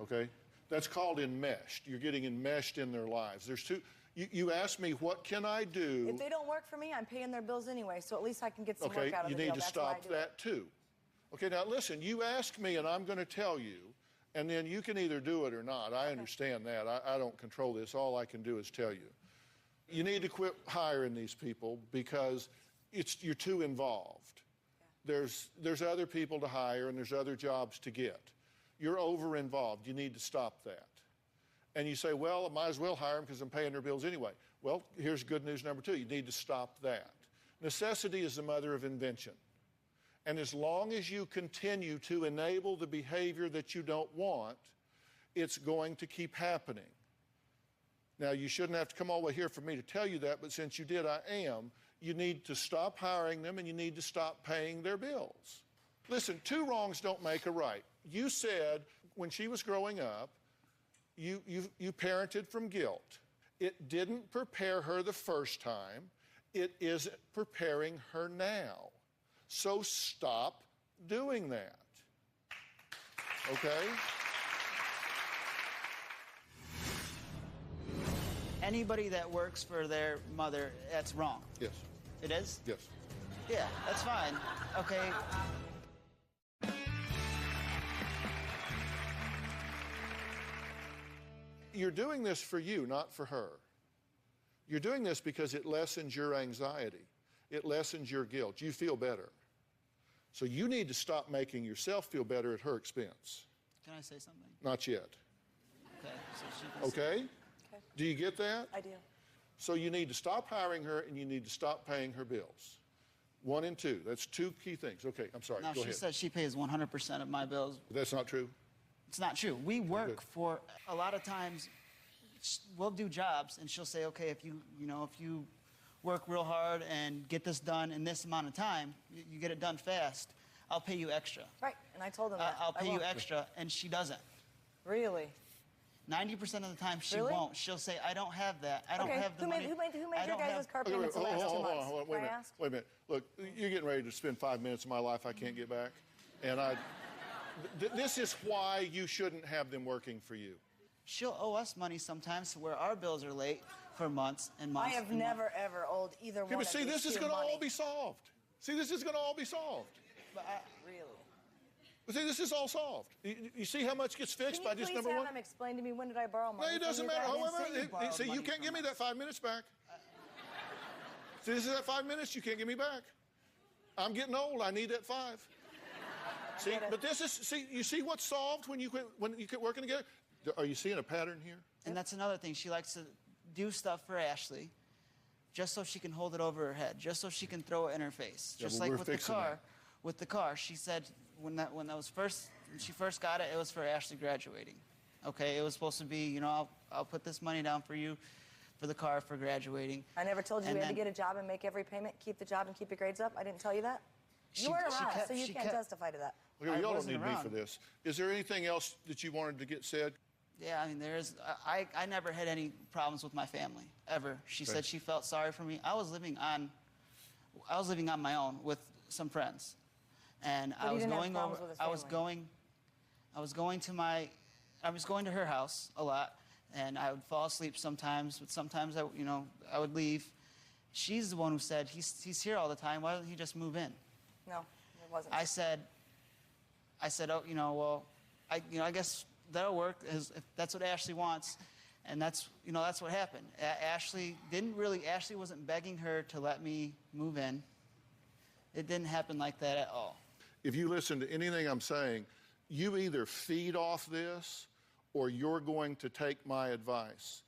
Okay? That's called enmeshed. You're getting enmeshed in their lives. There's two. You asked me, what can I do? If they don't work for me, I'm paying their bills anyway, so at least I can get some work out of you the need deal. to That's why I stop do that too. Okay, now listen, you ask me and I'm going to tell you, and then you can either do it or not. I understand that. I don't control this. All I can do is tell you. You need to quit hiring these people because you're too involved. Yeah. There's other people to hire and there's other jobs to get. You're over-involved. You need to stop that. And you say, well, I might as well hire them because I'm paying their bills anyway. Well, here's good news number two. You need to stop that. Necessity is the mother of invention. And as long as you continue to enable the behavior that you don't want, it's going to keep happening. Now, you shouldn't have to come all the way here for me to tell you that, but since you did, I am. You need to stop hiring them and you need to stop paying their bills. Listen, two wrongs don't make a right. You said when she was growing up, you parented from guilt. It didn't prepare her the first time. It isn't preparing her now. So stop doing that. Okay? Anybody that works for their mother, that's wrong. Yes. It is? Yes. Yeah, that's fine. Okay. You're doing this for you, not for her. You're doing this because it lessens your anxiety. It lessens your guilt. You feel better. So you need to stop making yourself feel better at her expense. Can I say something? Not yet. Okay. So she can Okay? Okay. Do you get that? I do. So you need to stop hiring her and you need to stop paying her bills. 1 and 2. That's two key things. Okay, I'm sorry. Now, Go she ahead. said she pays 100% of my bills. That's not true. It's not true. We work for, a lot of times, we'll do jobs, and she'll say, okay, if you work real hard and get this done in this amount of time, you get it done fast, I'll pay you extra. Right, and I told them that. I'll pay you extra, and she doesn't. Really? 90% of the time she Really? won't. She'll say, I don't have that. I don't have the money. Who made your guys' car Okay, payments the last 2 months? Wait a Can I minute. ask? Wait a minute. Look, you're getting ready to spend 5 minutes of my life I can't get back. And this is why you shouldn't have them working for you. She'll owe us money sometimes where our bills are late for months and months. I have never, ever owed either Okay, one but of see, these this is two going to money. all be solved. See, this is going to all be solved. Really? But see, this is all solved. You see how much gets fixed by just number Can you please one? have them explain to me when did I borrow money? No, it from doesn't you matter. guys? However, see, you can't give me that 5 minutes back. See, this is that 5 minutes you can't give me back. I'm getting old. I need that 5. See, but this is, see, you see what's solved when you quit working together? Are you seeing a pattern here? And that's another thing. She likes to do stuff for Ashley just so she can hold it over her head, just so she can throw it in her face. Yeah, Just but like we're with the fixing car. that. With the car, she said when she first got it, it was for Ashley graduating. Okay, it was supposed to be, I'll put this money down for you for the car for graduating. I never told you And you had to then- get a job and make every payment, keep the job and keep your grades up? I didn't tell you that? She- You weren't she around, kept- so you she can't kept- testify to that. Okay, I y'all don't wasn't need me around. for this. Is there anything else that you wanted to get said? Yeah, I mean, I never had any problems with my family, ever. She Okay. said she felt sorry for me. I was living on my own with some friends. And But he didn't have problems with his I was family. going to her house a lot, and I would fall asleep sometimes, but sometimes I would leave. She's the one who said, he's here all the time, why doesn't he just move in? No, it wasn't. I said, oh, I guess that'll work if that's what Ashley wants. And that's what happened. Ashley wasn't begging her to let me move in. It didn't happen like that at all. If you listen to anything I'm saying, you either feed off this or you're going to take my advice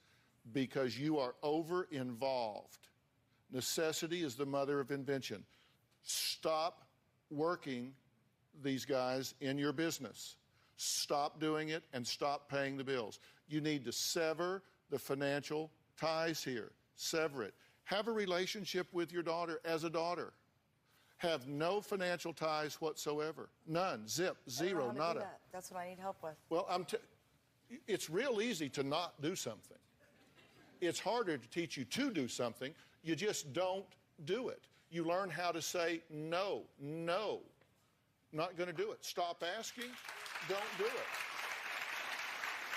because you are over-involved. Necessity is the mother of invention. Stop working these guys in your business. Stop doing it and stop paying the bills. You need to sever the financial ties here. Sever it. Have a relationship with your daughter as a daughter. Have no financial ties whatsoever. None. Zip. Zero. Nada. That. That's what I need help with. Well, it's real easy to not do something. It's harder to teach you to do something. You just don't do it. You learn how to say no, no, not going to do it. Stop asking, don't do it.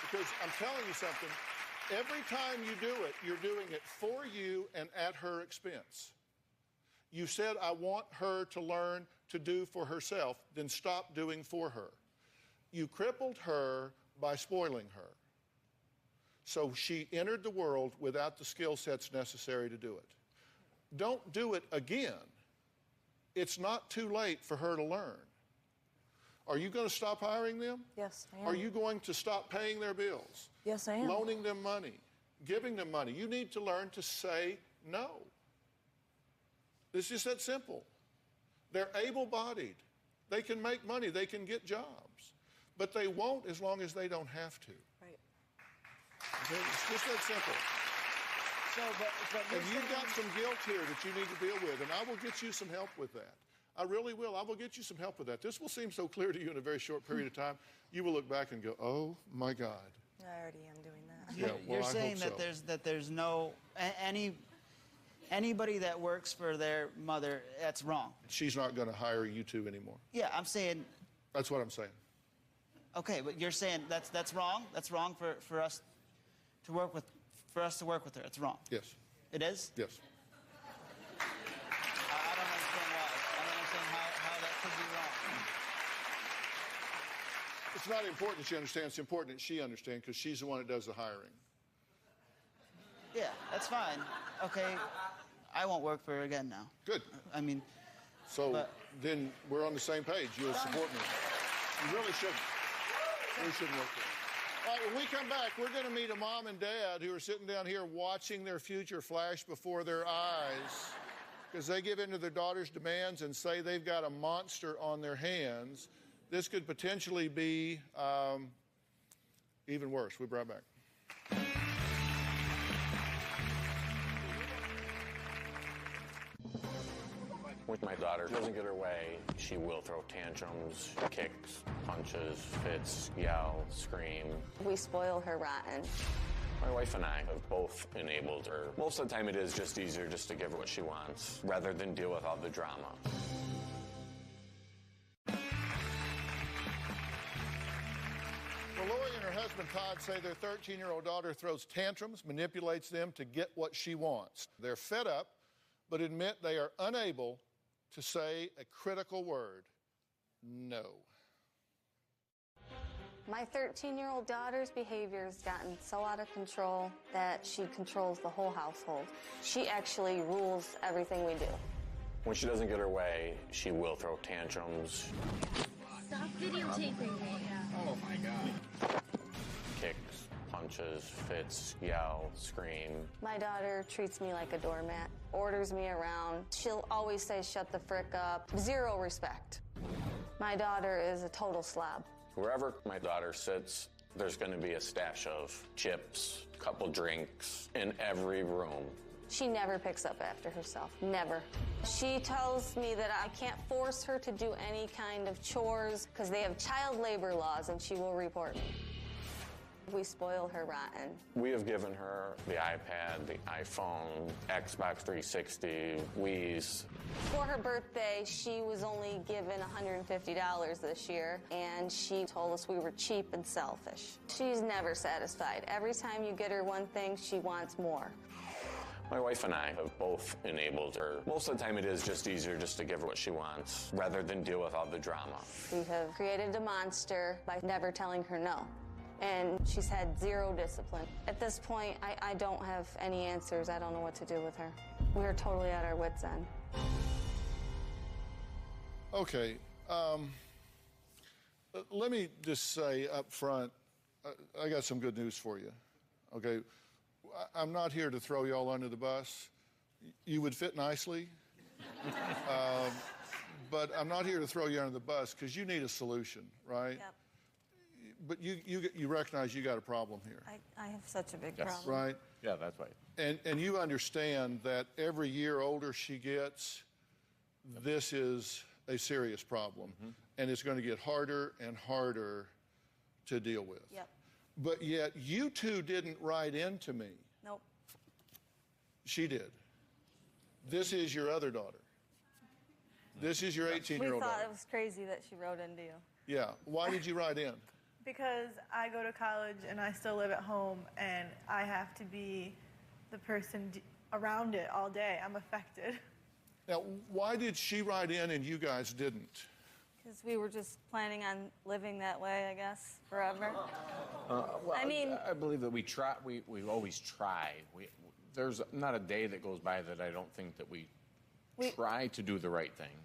Because I'm telling you something, every time you do it, you're doing it for you and at her expense. You said, I want her to learn to do for herself, then stop doing for her. You crippled her by spoiling her. So she entered the world without the skill sets necessary to do it. Don't do it again. It's not too late for her to learn. Are you going to stop hiring them? Yes, I am. Are you going to stop paying their bills? Yes, I am. Loaning them money, giving them money. You need to learn to say no. It's just that simple. They're able-bodied. They can make money. They can get jobs. But they won't as long as they don't have to. Right. Okay? It's just that simple. And you've got some guilt here that you need to deal with, and I will get you some help with that. I really will. I will get you some help with that. This will seem so clear to you in a very short period of time. You will look back and go, oh, my God. I already am doing that. Yeah, well, You're I saying hope so. that there's no anybody that works for their mother, that's wrong. She's not going to hire you two anymore. Yeah, I'm saying. That's what I'm saying. Okay, but you're saying that's wrong. That's wrong for us to work with. For us to work with her, it's wrong. Yes. It is? Yes. I don't understand why. I don't understand how that could be wrong. It's not important that she understands. It's important that she understands because she's the one that does the hiring. Yeah, that's fine. Okay, I won't work for her again now. Good. I mean... So then we're on the same page. You'll support me. You really shouldn't. We shouldn't work there. All right, when we come back, we're going to meet a mom and dad who are sitting down here watching their future flash before their eyes because they give in to their daughter's demands and say they've got a monster on their hands. This could potentially be even worse. We'll be right back. When my daughter doesn't get her way, she will throw tantrums, kicks, punches, fits, yell, scream. We spoil her rotten. My wife and I have both enabled her. Most of the time it is just easier just to give her what she wants rather than deal with all the drama. Well, Lori and her husband Todd say their 13-year-old daughter throws tantrums, manipulates them to get what she wants. They're fed up, but admit they are unable to say a critical word, no. My 13-year-old daughter's behavior has gotten so out of control that she controls the whole household. She actually rules everything we do. When she doesn't get her way, she will throw tantrums. Stop videotaping me. Oh, my God. Kicks, punches, fits, yell, scream. My daughter treats me like a doormat, orders me around. She'll always say, shut the frick up. Zero respect. My daughter is a total slob. Wherever my daughter sits, there's going to be a stash of chips, a couple drinks in every room. She never picks up after herself, never. She tells me that I can't force her to do any kind of chores because they have child labor laws and she will report me. We spoil her rotten. We have given her the iPad, the iPhone, Xbox 360, Wii's. For her birthday, she was only given $150 this year, and she told us we were cheap and selfish. She's never satisfied. Every time you get her one thing, she wants more. My wife and I have both enabled her. Most of the time it is just easier just to give her what she wants rather than deal with all the drama. We have created a monster by never telling her no. And she's had zero discipline. At this point, I don't have any answers. I don't know what to do with her. We are totally at our wits' end. Okay. Let me just say up front, I got some good news for you. Okay, I'm not here to throw y'all under the bus. You would fit nicely, but I'm not here to throw you under the bus because you need a solution, right? Yep. But you recognize you got a problem here. I have such a big Yes. problem. Right? Yeah, that's right. And you understand that every year older she gets, this is a serious problem. And it's going to get harder and harder to deal with. Yep. But yet you two didn't write into me. Nope. She did. This is your other daughter. This is your 18-year-old We thought daughter. it was crazy that she wrote into you. Yeah. Why did you write in? Because I go to college and I still live at home and I have to be the person around it all day. I'm affected. Now, why did she write in and you guys didn't? Because we were just planning on living that way, I guess, forever. Well, I mean- I believe that we try. We always try. There's not a day that goes by that I don't think that we try to do the right thing.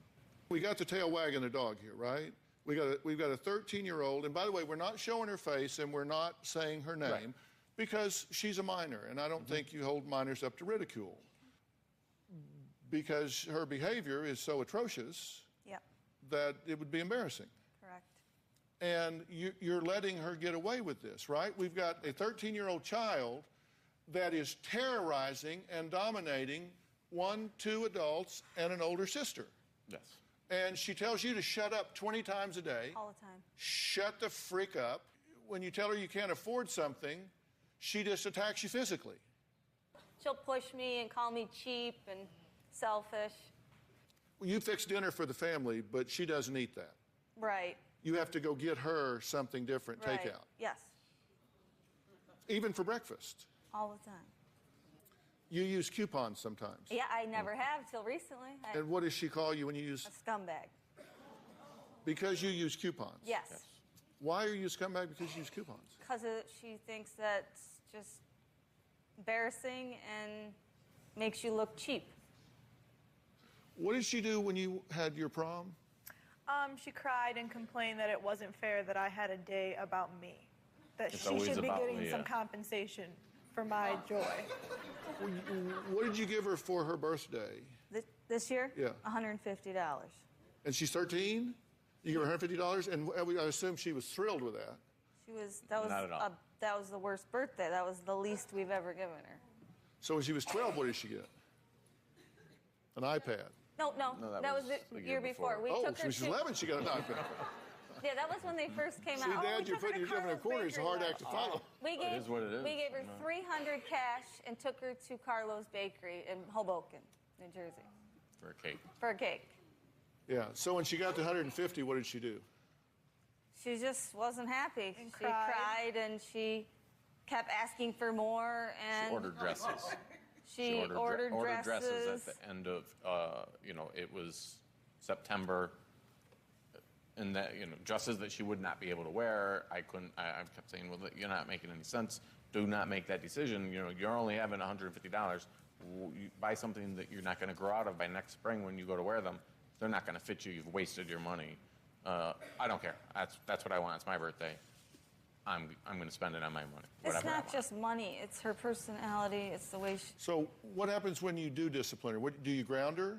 We got the tail wagging the dog here, right? We've got a 13-year-old, and by the way, we're not showing her face and we're not saying her name because she's a minor, and I don't think you hold minors up to ridicule because her behavior is so atrocious Yep. that it would be embarrassing. Correct. And you're letting her get away with this, right? We've got a 13-year-old child that is terrorizing and dominating 2 adults and an older sister. Yes. And she tells you to shut up 20 times a day. All the time. Shut the freak up. When you tell her you can't afford something, she just attacks you physically. She'll push me and call me cheap and selfish. Well, you fix dinner for the family, but she doesn't eat that. Right. You have to go get her something different, Right. takeout. Yes. Even for breakfast. All the time. You use coupons sometimes. Yeah, I never have till recently. And what does she call you when you use? A scumbag. Because you use coupons. Yes. Why are you a scumbag? Because you use coupons. Because she thinks that's just embarrassing and makes you look cheap. What did she do when you had your prom? She cried and complained that it wasn't fair that I had a day about me. That It's she always should be about getting me, some yeah. compensation for my joy. What did you give her for her birthday? This year? Yeah. $150. And she's 13? You give her $150? And I assume she was thrilled with that. That Not at all. that was the worst birthday. That was the least we've ever given her. So when she was 12, what did she get? An iPad. No, that was the the year before. We Oh, took so her she's to, 11, she got an iPad. Yeah, that was when they first came See, out. Dad, we you're took her putting to yourself in a Carlos corner. It's a hard Bakery. act to follow. We gave, It is what it is. We gave her No. $300 cash and took her to Carlos Bakery in Hoboken, New Jersey, For a cake. for a cake. Yeah, so when she got to 150, what did she do? She just wasn't happy. And she cried. cried and she kept asking for more. And She ordered dresses. She ordered dresses at the end of, it was September, and that, dresses that she would not be able to wear. I kept saying, well, you're not making any sense. Do not make that decision. You're only having $150. You buy something that you're not going to grow out of by next spring when you go to wear them. They're not going to fit you. You've wasted your money. I don't care. That's what I want. It's my birthday. I'm going to spend it on my money. it's Whatever I not want. just money. It's her personality. It's the way she... So what happens when you do discipline her? Do you ground her?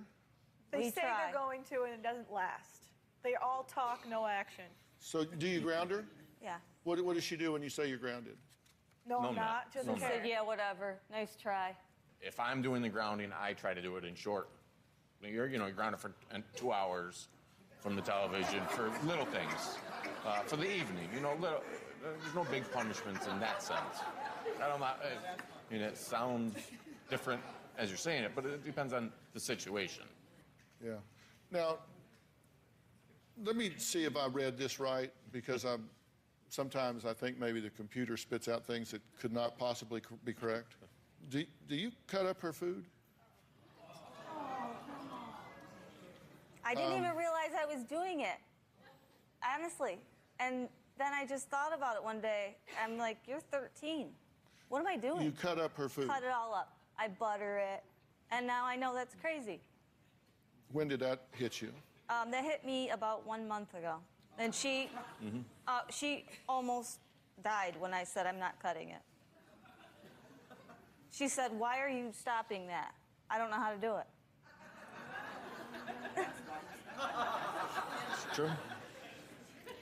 They We say try. they're going to, and it doesn't last. They all talk, no action. So do you ground her? Yeah. What does she do when you say you're grounded? No, No, I'm not. not. Just No, She not. said, yeah, whatever. Nice try. If I'm doing the grounding, I try to do it in short. You're grounded for 2 hours from the television for little things, for the evening. There's no big punishments in that sense. It sounds different as you're saying it, but it depends on the situation. Yeah. Now, let me see if I read this right, because sometimes I think maybe the computer spits out things that could not possibly be correct. Do you cut up her food? I didn't even realize I was doing it. Honestly. And then I just thought about it one day. I'm like, you're 13. What am I doing? You cut up her food. Cut it all up. I butter it. And now I know that's crazy. When did that hit you? That hit me about 1 month ago. And she almost died when I said I'm not cutting it. She said, "Why are you stopping that?" I don't know how to do it. It's true.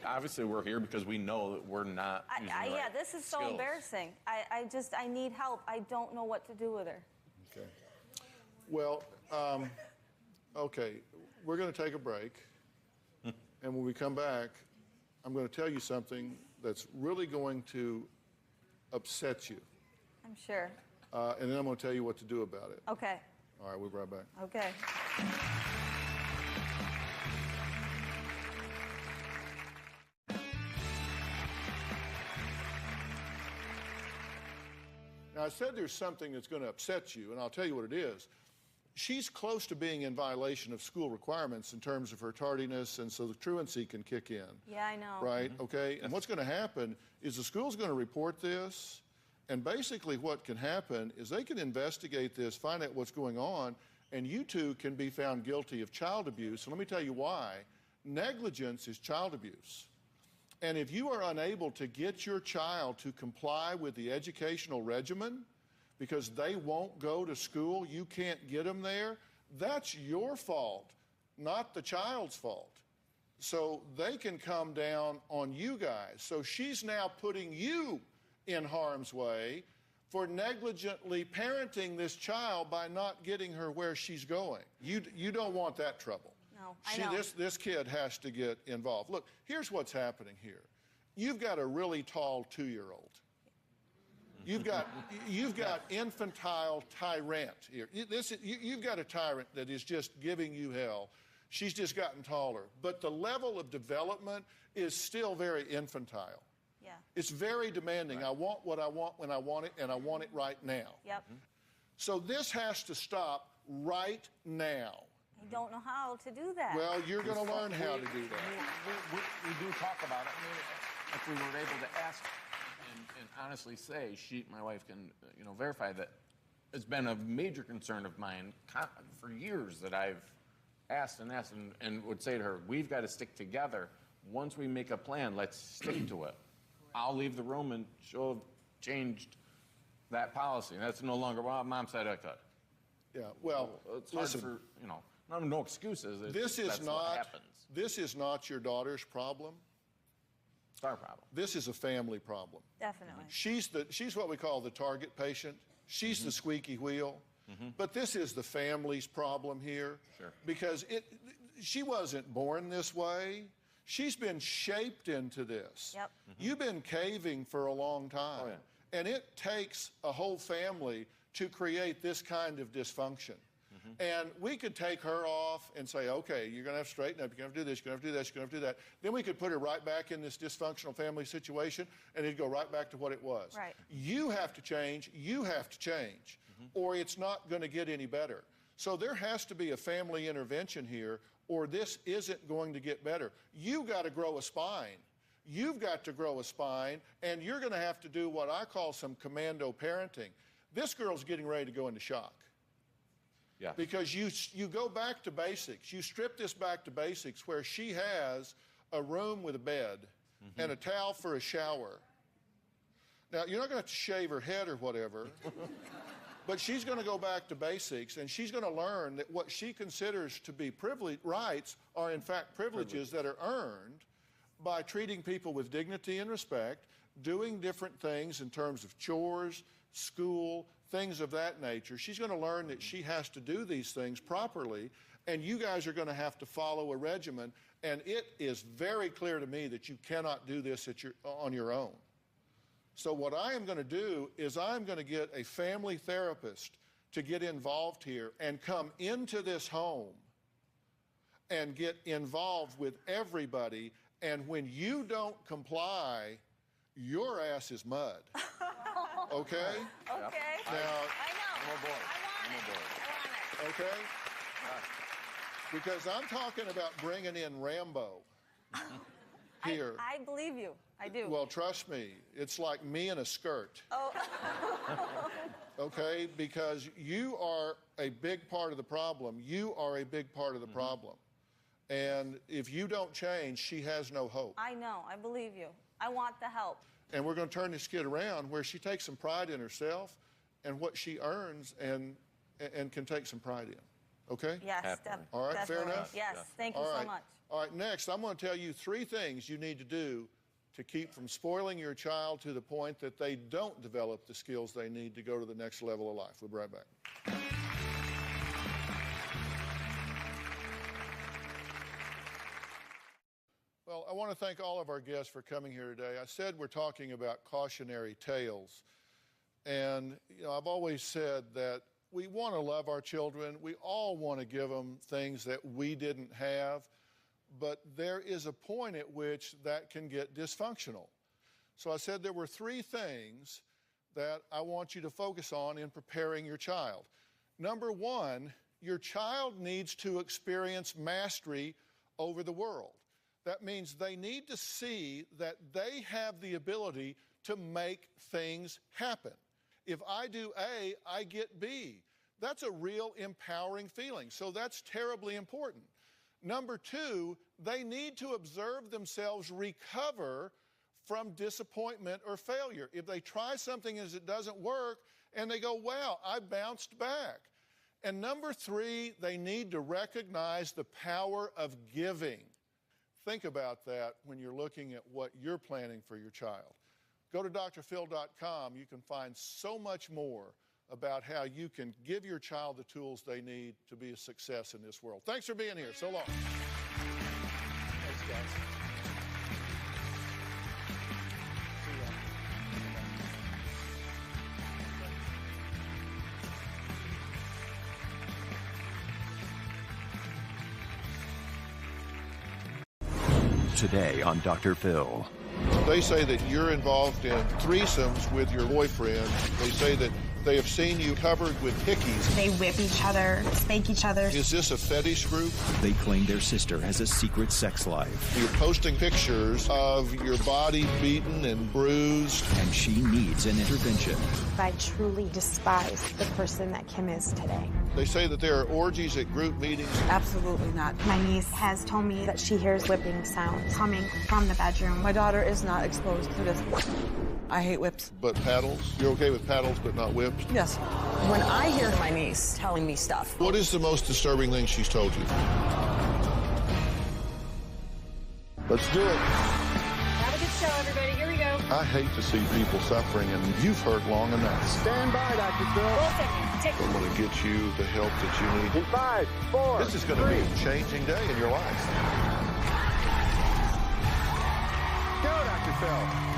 Obviously, we're here because we know that we're not using the right Yeah, this is so skills. embarrassing. I need help. I don't know what to do with her. Okay. Well, okay, we're going to take a break. And when we come back, I'm going to tell you something that's really going to upset you. I'm sure. And then I'm going to tell you what to do about it. Okay. All right, we'll be right back. Okay. Now, I said there's something that's going to upset you, and I'll tell you what it is. She's close to being in violation of school requirements in terms of her tardiness, and so the truancy can kick in. Yeah, I know. Right? Okay? And what's going to happen is the school's going to report this, and basically what can happen is they can investigate this, find out what's going on, and you two can be found guilty of child abuse. And let me tell you why. Negligence is child abuse. And if you are unable to get your child to comply with the educational regimen because they won't go to school, you can't get them there, that's your fault, not the child's fault. So they can come down on you guys. So she's now putting you in harm's way for negligently parenting this child by not getting her where she's going. You don't want that trouble. No, I know. This kid has to get involved. Look, here's what's happening here. You've got a really tall 2-year-old. You've got infantile tyrant here. You've got a tyrant that is just giving you hell. She's just gotten taller. But the level of development is still very infantile. Yeah. It's very demanding. Right. I want what I want when I want it, and I want it right now. Yep. So this has to stop right now. I don't know how to do that. Well, you're going to learn how to do that. We do talk about it. I mean, if we were able to ask and honestly say, my wife can, verify that it's been a major concern of mine for years that I've asked and would say to her, we've got to stick together. Once we make a plan, let's stick to it. I'll leave the room and she'll have changed that policy. That's no longer, well, Mom said I could. Yeah, well, it's hard for, no excuses. That's what happens. This is not your daughter's problem. It's our problem. This is a family problem. Definitely. She's what we call the target patient. She's the squeaky wheel. But this is the family's problem here. Sure. Because she wasn't born this way. She's been shaped into this. Yep. You've been caving for a long time. Oh, yeah. And it takes a whole family to create this kind of dysfunction. And we could take her off and say, okay, you're going to have to straighten up, you're going to have to do this, you're going to have to do that, you're going to have to do that. Then we could put her right back in this dysfunctional family situation, and it'd go right back to what it was. Right. You have to change, or it's not going to get any better. So there has to be a family intervention here, or this isn't going to get better. You've got to grow a spine. You've got to grow a spine, and you're going to have to do what I call some commando parenting. This girl's getting ready to go into shock. Yeah. Because you go back to basics. You strip this back to basics where she has a room with a bed and a towel for a shower. Now, you're not going to have to shave her head or whatever, but she's going to go back to basics, and she's going to learn that what she considers to be rights are, in fact, privileges that are earned by treating people with dignity and respect, doing different things in terms of chores, school, things of that nature. She's going to learn that she has to do these things properly, and you guys are going to have to follow a regimen, and it is very clear to me that you cannot do this on your own. So what I am going to do is I'm going to get a family therapist to get involved here and come into this home and get involved with everybody, and when you don't comply, your ass is mud. Okay? Okay. Now, I know. I'm on board. I want it. okay? Because I'm talking about bringing in Rambo here. I believe you. I do. Well, trust me, it's like me in a skirt. Oh. Okay? Because you are a big part of the problem. You are a big part of the problem. And if you don't change, she has no hope. I know. I believe you. I want the help. And we're going to turn this kid around where she takes some pride in herself and what she earns and can take some pride in. Okay? Yes, all right, definitely. fair enough? Yes, thank you All right. so much. All right, next, I'm going to tell you 3 things you need to do to keep from spoiling your child to the point that they don't develop the skills they need to go to the next level of life. We'll be right back. Well, I want to thank all of our guests for coming here today. I said we're talking about cautionary tales. And, I've always said that we want to love our children. We all want to give them things that we didn't have. But there is a point at which that can get dysfunctional. So I said there were 3 things that I want you to focus on in preparing your child. Number 1, your child needs to experience mastery over the world. That means they need to see that they have the ability to make things happen. If I do A, I get B. That's a real empowering feeling. So that's terribly important. Number 2, they need to observe themselves recover from disappointment or failure. If they try something and it doesn't work, and they go, wow, I bounced back. And number 3, they need to recognize the power of giving. Think about that when you're looking at what you're planning for your child. Go to drphil.com. You can find so much more about how you can give your child the tools they need to be a success in this world. Thanks for being here. So long. Thanks, guys. Today on Dr. Phil. They say that you're involved in threesomes with your boyfriend. They say that they have seen you covered with hickeys. They whip each other, spank each other. Is this a fetish group? They claim their sister has a secret sex life. You're posting pictures of your body beaten and bruised. And she needs an intervention. I truly despise the person that Kim is today. They say that there are orgies at group meetings. Absolutely not. My niece has told me that she hears whipping sounds coming from the bedroom. My daughter is not exposed to this. I hate whips. But paddles? You're okay with paddles but not whips? Yes. When I hear my niece telling me stuff. What is the most disturbing thing she's told you? Let's do it. Have a good show, everybody. Here we go. I hate to see people suffering, and you've hurt long enough. Stand by, Dr. Phil. I'm going to get you the help that you need. In 5, 4, This is going to be a changing day in your life. Go, Dr. Phil.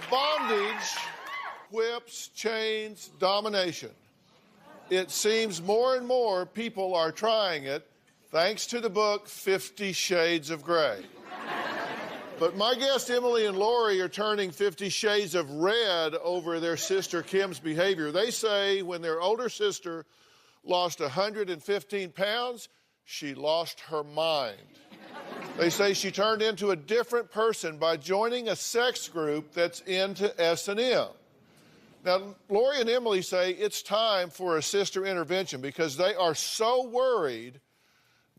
Bondage, whips, chains, domination. It seems more and more people are trying it, thanks to the book 50 Shades of Grey. But my guests Emily and Lori are turning 50 Shades of Red over their sister Kim's behavior. They say when their older sister lost 115 pounds, she lost her mind. They say she turned into a different person by joining a sex group that's into S&M. Now, Lori and Emily say it's time for a sister intervention because they are so worried,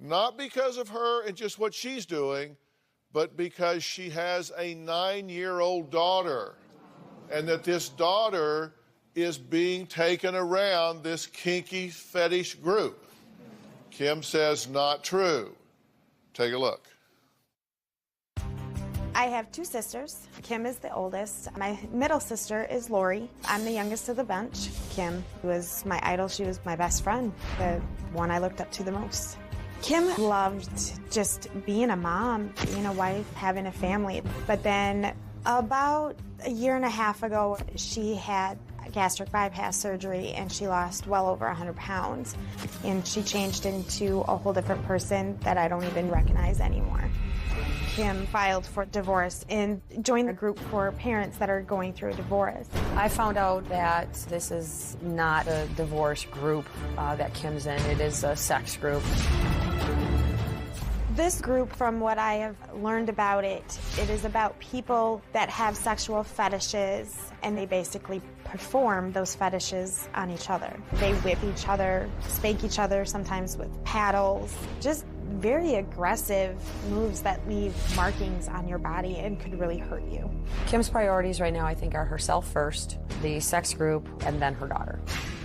not because of her and just what she's doing, but because she has a 9-year-old daughter, and that this daughter is being taken around this kinky fetish group. Kim says not true. Take a look. I have 2 sisters. Kim is the oldest. My middle sister is Lori. I'm the youngest of the bunch. Kim was my idol. She was my best friend, the one I looked up to the most. Kim loved just being a mom, being a wife, having a family. But then about a year and a half ago, she had gastric bypass surgery and she lost well over 100 pounds. And she changed into a whole different person that I don't even recognize anymore. Kim filed for divorce and joined a group for parents that are going through a divorce. I found out that this is not a divorce group that Kim's in. It is a sex group. This group, from what I have learned about it, it is about people that have sexual fetishes, and they basically perform those fetishes on each other. They whip each other, spank each other, sometimes with paddles, just very aggressive moves that leave markings on your body and could really hurt you. Kim's priorities right now, I think, are herself first, the sex group, and then her daughter.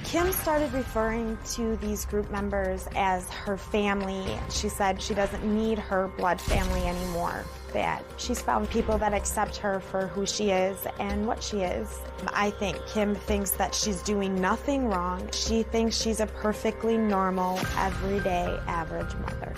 Kim started referring to these group members as her family. She said she doesn't need her blood family anymore, that she's found people that accept her for who she is and what she is. I think Kim thinks that she's doing nothing wrong. She thinks she's a perfectly normal, everyday, average mother.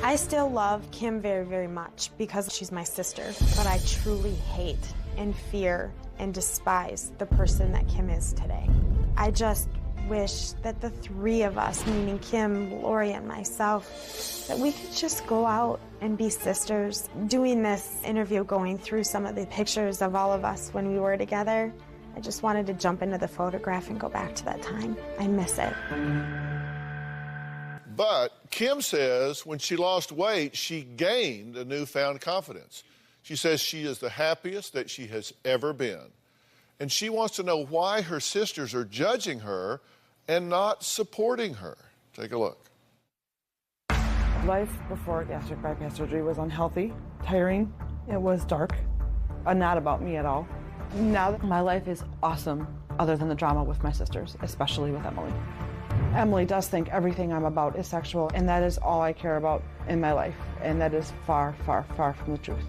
I still love Kim very, very much because she's my sister, but I truly hate and fear and despise the person that Kim is today. I just wish that the three of us, meaning Kim, Lori, and myself, that we could just go out and be sisters. Doing this interview, going through some of the pictures of all of us when we were together, I just wanted to jump into the photograph and go back to that time. I miss it. But Kim says when she lost weight, she gained a newfound confidence. She says she is the happiest that she has ever been. And she wants to know why her sisters are judging her and not supporting her. Take a look. Life before gastric bypass surgery was unhealthy, tiring. It was dark, not about me at all. Now my life is awesome, other than the drama with my sisters, especially with Emily. Emily does think everything I'm about is sexual, and that is all I care about in my life, and that is far, far, far from the truth.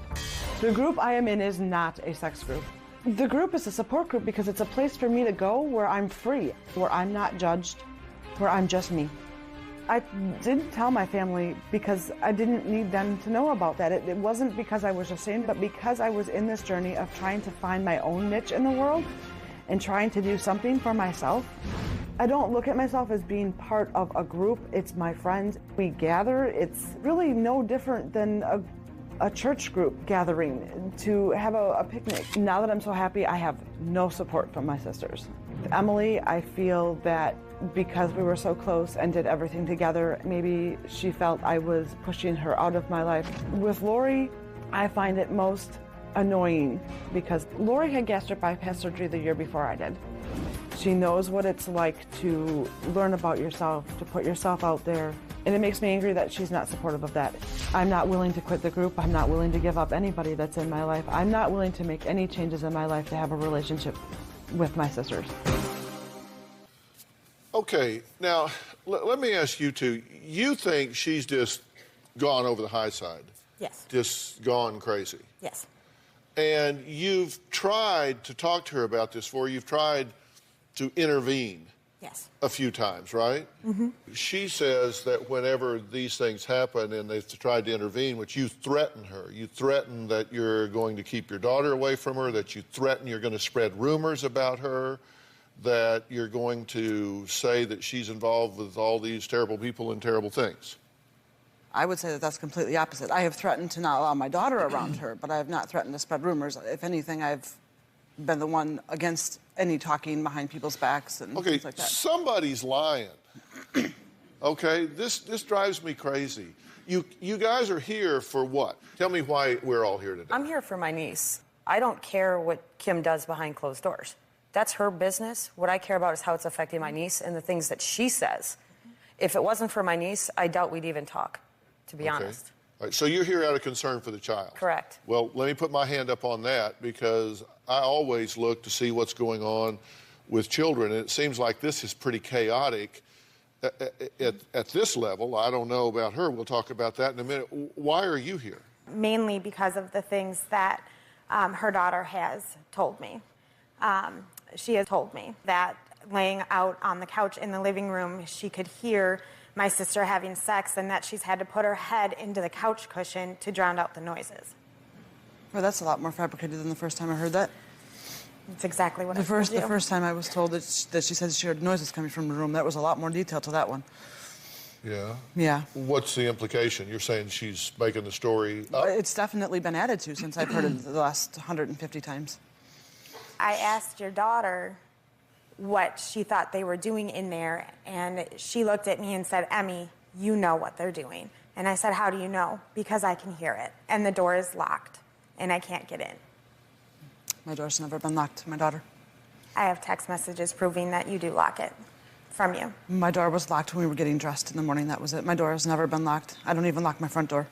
The group I am in is not a sex group. The group is a support group because it's a place for me to go where I'm free, where I'm not judged, where I'm just me. I didn't tell my family because I didn't need them to know about that. It wasn't because I was ashamed, but because I was in this journey of trying to find my own niche in the world and trying to do something for myself. I don't look at myself as being part of a group. It's my friends. We gather. It's really no different than a church group gathering to have a picnic. Now that I'm so happy, I have no support from my sisters. With Emily, I feel that because we were so close and did everything together, maybe she felt I was pushing her out of my life. With Lori, I find it most annoying because Lori had gastric bypass surgery the year before I did. She knows what it's like to learn about yourself, to put yourself out there, and it makes me angry that she's not supportive of that. I'm not willing to quit the group. I'm not willing to give up anybody that's in my life. I'm not willing to make any changes in my life to have a relationship with my sisters. Okay, now, let me ask you two. You think she's just gone over the high side? Yes. Just gone crazy? Yes. And you've tried to talk to her about this before. You've tried to intervene. Yes. A few times, right? Mm-hmm. She says that whenever these things happen and they've tried to intervene, which you threaten her. You threaten that you're going to keep your daughter away from her, that you threaten you're going to spread rumors about her, that you're going to say that she's involved with all these terrible people and terrible things. I would say that that's completely opposite. I have threatened to not allow my daughter around her, but I have not threatened to spread rumors. If anything, I've been the one against any talking behind people's backs and things like that. Somebody's lying. Okay, this drives me crazy. You guys are here for what? Tell me why we're all here today. I'm here for my niece. I don't care what Kim does behind closed doors. That's her business. What I care about is how it's affecting my niece and the things that she says. If it wasn't for my niece, I doubt we'd even talk, to be honest. All right, so you're here out of concern for the child? Correct. Well, let me put my hand up on that because I always look to see what's going on with children, and it seems like this is pretty chaotic at this level. I don't know about her. We'll talk about that in a minute. Why are you here? Mainly because of the things that her daughter has told me. She has told me that laying out on the couch in the living room, she could hear my sister having sex and that she's had to put her head into the couch cushion to drown out the noises. Well, that's a lot more fabricated than the first time I heard that. That's exactly what The first time I was told that she said she heard noises coming from the room, that was a lot more detail to that one. Yeah? Yeah. What's the implication? You're saying she's making the story up? It's definitely been added to since I've heard it the last 150 times. I asked your daughter what she thought they were doing in there, and she looked at me and said, "Emmy, you know what they're doing. And I said, how do you know? Because I can hear it. And the door is locked, and I can't get in. My door's never been locked, my daughter. I have text messages proving that you do lock it from you. My door was locked when we were getting dressed in the morning. That was it. My door has never been locked. I don't even lock my front door.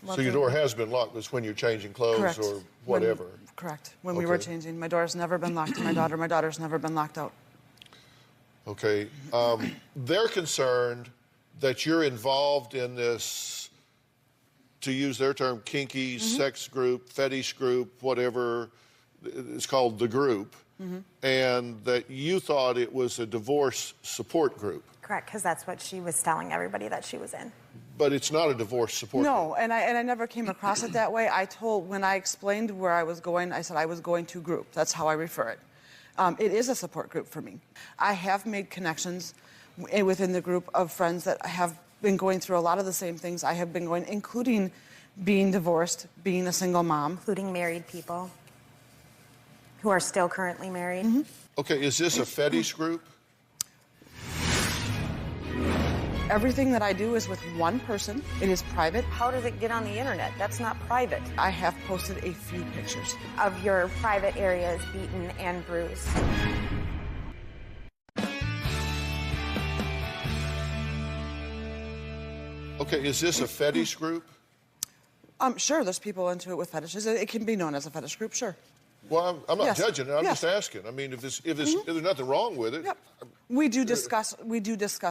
So your door has been locked. It's when you're changing clothes Correct. or whatever. Correct. When we were changing. My door has never been locked to my daughter. My daughter's never been locked out. Okay. They're concerned that you're involved in this, to use their term, kinky sex group, fetish group, whatever it's called, the group, and that you thought it was a divorce support group. Correct, because that's what she was telling everybody that she was in. But it's not a divorce support group. No, and I never came across it that way. When I explained where I was going, I said I was going to group. That's how I refer it. It is a support group for me. I have made connections within the group of friends that have been going through a lot of the same things I have been going, including being divorced, being a single mom. Including married people who are still currently married. Okay, is this a fetish group? Everything that I do is with one person. It is private. How does it get on the internet? That's not private. I have posted a few pictures of your private areas beaten and bruised. Okay, is this a fetish group? Sure, there's people into it with fetishes. It can be known as a fetish group, sure. Well, I'm not Yes. judging it. I'm Yes. just asking. I mean, if there's nothing wrong with it, We do discuss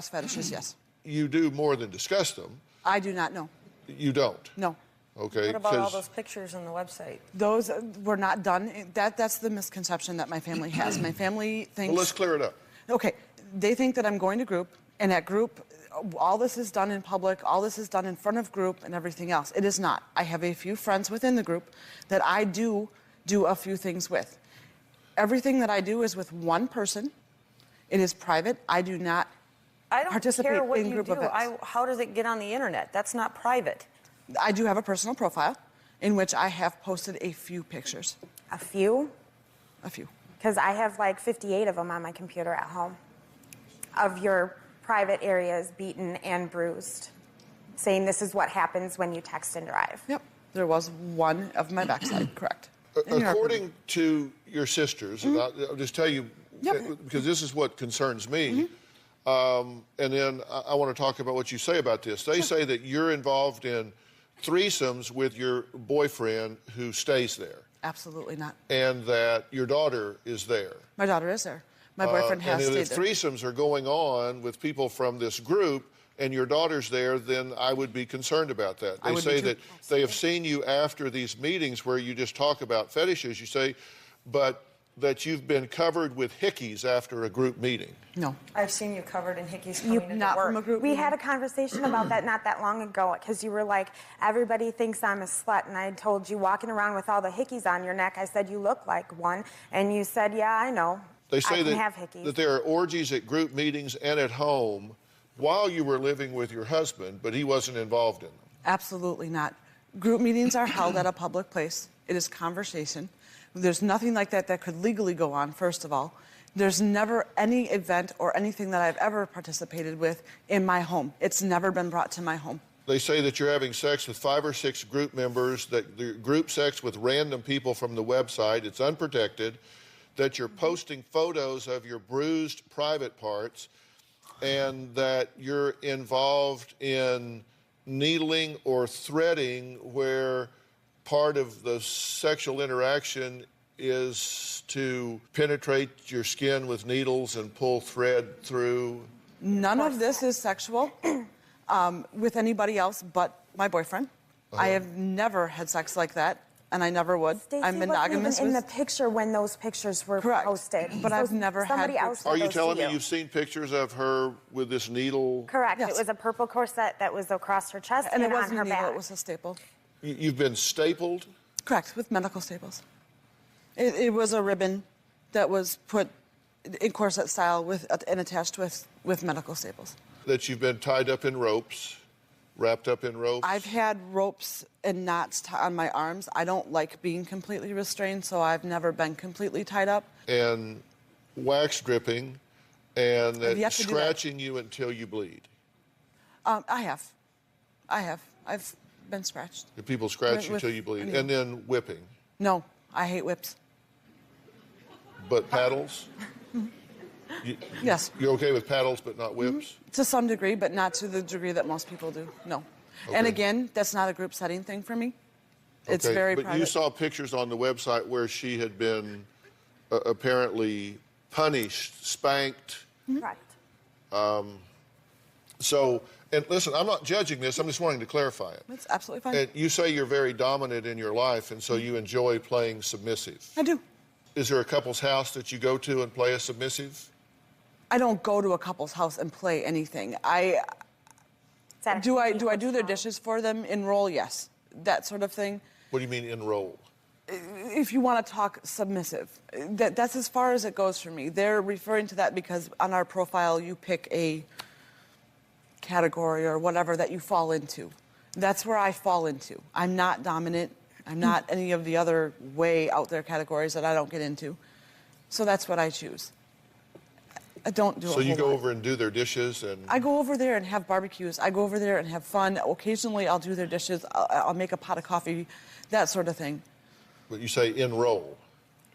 fetishes, yes. you do more than discuss them. I do not know. You don't. No. Okay. What about all 'cause- those pictures on the website? Those were not done. That's the misconception that my family has. My family thinks... Well, let's clear it up. Okay. They think that I'm going to group, and at group, all this is done in public, all this is done in front of group and everything else. It is not. I have a few friends within the group that I do a few things with. Everything that I do is with one person. It is private. I do not I don't participate care what in you group do. events. How does it get on the internet? That's not private. I do have a personal profile in which I have posted a few pictures. A few? A few. Because I have like 58 of them on my computer at home of your private areas beaten and bruised, saying this is what happens when you text and drive. Yep. There was one of my backside, correct. According to your sisters, and I'll just tell you, because this is what concerns me, and then I want to talk about what you say about this. They say that you're involved in threesomes with your boyfriend who stays there, Absolutely not. and that your daughter is there. My daughter is there. My boyfriend has and stayed if there. threesomes are going on with people from this group and your daughter's there, then I would be concerned about that. I They would be say too. that they have seen you after these meetings where you just talk about fetishes, you say, but that you've been covered with hickeys after a group meeting. No. I've seen you covered in hickeys coming into Not work. from a group. We had a conversation about that not that long ago because you were like, everybody thinks I'm a slut, and I told you walking around with all the hickeys on your neck. I said you look like one, and you said, yeah, I know. They I say can have hickeys. that there are orgies at group meetings and at home while you were living with your husband, but he wasn't involved in them. Absolutely not. Group meetings are held at a public place. It is conversation. There's nothing like that that could legally go on, first of all. There's never any event or anything that I've ever participated with in my home. It's never been brought to my home. They say that you're having sex with 5 or 6 group members, that the group sex with random people from the website, it's unprotected, that you're posting photos of your bruised private parts, and that you're involved in needling or threading where part of the sexual interaction is to penetrate your skin with needles and pull thread through. None of this is sexual with anybody else but my boyfriend. I have never had sex like that, and I never would. Stacey I'm monogamous. wasn't even in the picture when those pictures were posted. But So I've never had somebody else Are sent you those telling to me you've seen pictures of her with this needle? Correct. It was a purple corset that was across her chest And and, it on wasn't her a needle, back. it was a staple. You've been stapled? Correct, with medical staples. It was a ribbon that was put in corset style and attached with medical staples. That you've been tied up in ropes, wrapped up in ropes? I've had ropes and knots on my arms. I don't like being completely restrained, so I've never been completely tied up. And wax dripping, and I've yet that to do that. scratching you until you bleed. I have. I've been scratched. If people scratch you till you bleed. And then whipping. No, I hate whips. But paddles? Yes. You're okay with paddles but not whips? To some degree, but not to the degree that most people do. No. Okay. And again, that's not a group setting thing for me. It's Okay, very but private. you saw pictures on the website where she had been apparently punished, spanked. Correct. So, and listen, I'm not judging this. I'm just wanting to clarify it. It's absolutely fine. And you say you're very dominant in your life, and so you enjoy playing submissive. I do. Is there a couple's house that you go to and play a submissive? I don't go to a couple's house and play anything. Do I do their dishes for them? Enroll, yes. That sort of thing. What do you mean enroll? If you want to talk submissive, that's as far as it goes for me. They're referring to that because on our profile you pick a category or whatever that you fall into. That's where I fall into. I'm not dominant. I'm not any of the other way out there categories that I don't get into. So that's what I choose. I don't do a So whole you go lot. over and do their dishes and... I go over there and have barbecues. I go over there and have fun. Occasionally I'll do their dishes. I'll make a pot of coffee, that sort of thing. But you say enroll.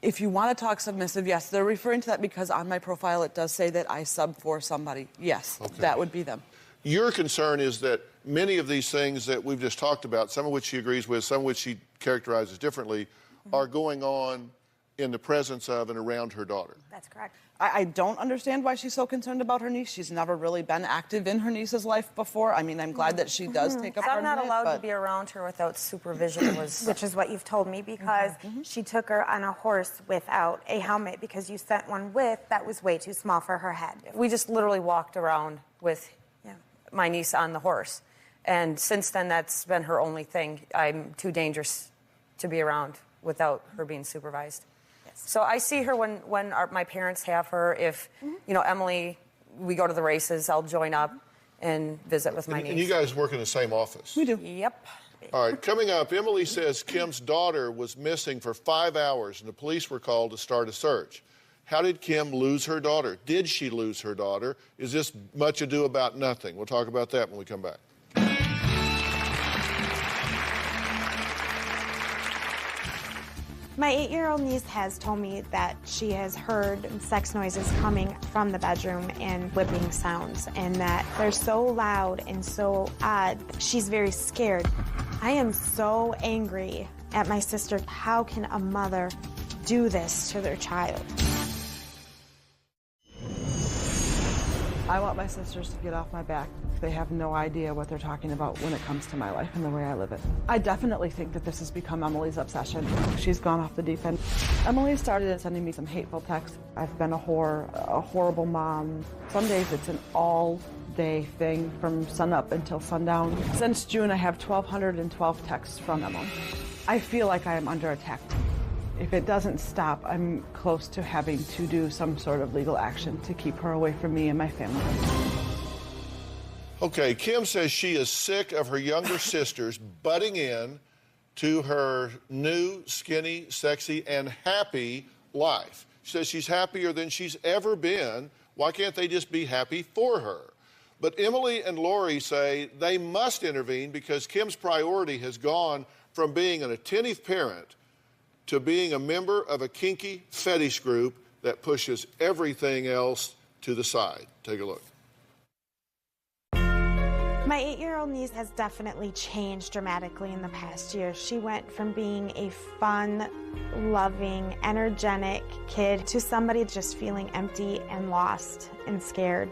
If you want to talk submissive, yes. They're referring to that because on my profile it does say that I sub for somebody. Yes, that would be them. Your concern is that many of these things that we've just talked about, some of which she agrees with, some of which she characterizes differently, are going on in the presence of and around her daughter. That's correct. I don't understand why she's so concerned about her niece. She's never really been active in her niece's life before. I mean, I'm glad that she does take up part I'm in not it, allowed but- to be around her without supervision. Which is what you've told me, because she took her on a horse without a helmet because you sent one with that was way too small for her head. We just literally walked around with my niece on the horse. And since then, that's been her only thing. I'm too dangerous to be around without her being supervised. So I see her when my parents have her. If, you know, Emily, we go to the races, I'll join up and visit with my niece. And you guys work in the same office? We do. Yep. All right, coming up, Emily says Kim's daughter was missing for 5 hours and the police were called to start a search. How did Kim lose her daughter? Did she lose her daughter? Is this much ado about nothing? We'll talk about that when we come back. My 8-year-old niece has told me that she has heard sex noises coming from the bedroom and whipping sounds, and that they're so loud and so odd. She's very scared. I am so angry at my sister. How can a mother do this to their child? I want my sisters to get off my back. They have no idea what they're talking about when it comes to my life and the way I live it. I definitely think that this has become Emily's obsession. She's gone off the deep end. Emily started sending me some hateful texts. I've been a whore, a horrible mom. Some days it's an all-day thing from sunup until sundown. Since June, I have 1,212 texts from Emily. I feel like I am under attack. If it doesn't stop, I'm close to having to do some sort of legal action to keep her away from me and my family. Okay, Kim says she is sick of her younger sisters butting in to her new, skinny, sexy, and happy life. She says she's happier than she's ever been. Why can't they just be happy for her? But Emily and Lori say they must intervene because Kim's priority has gone from being an attentive parent to being a member of a kinky fetish group that pushes everything else to the side. Take a look. My 8-year-old niece has definitely changed dramatically in the past year. She went from being a fun, loving, energetic kid to somebody just feeling empty and lost and scared.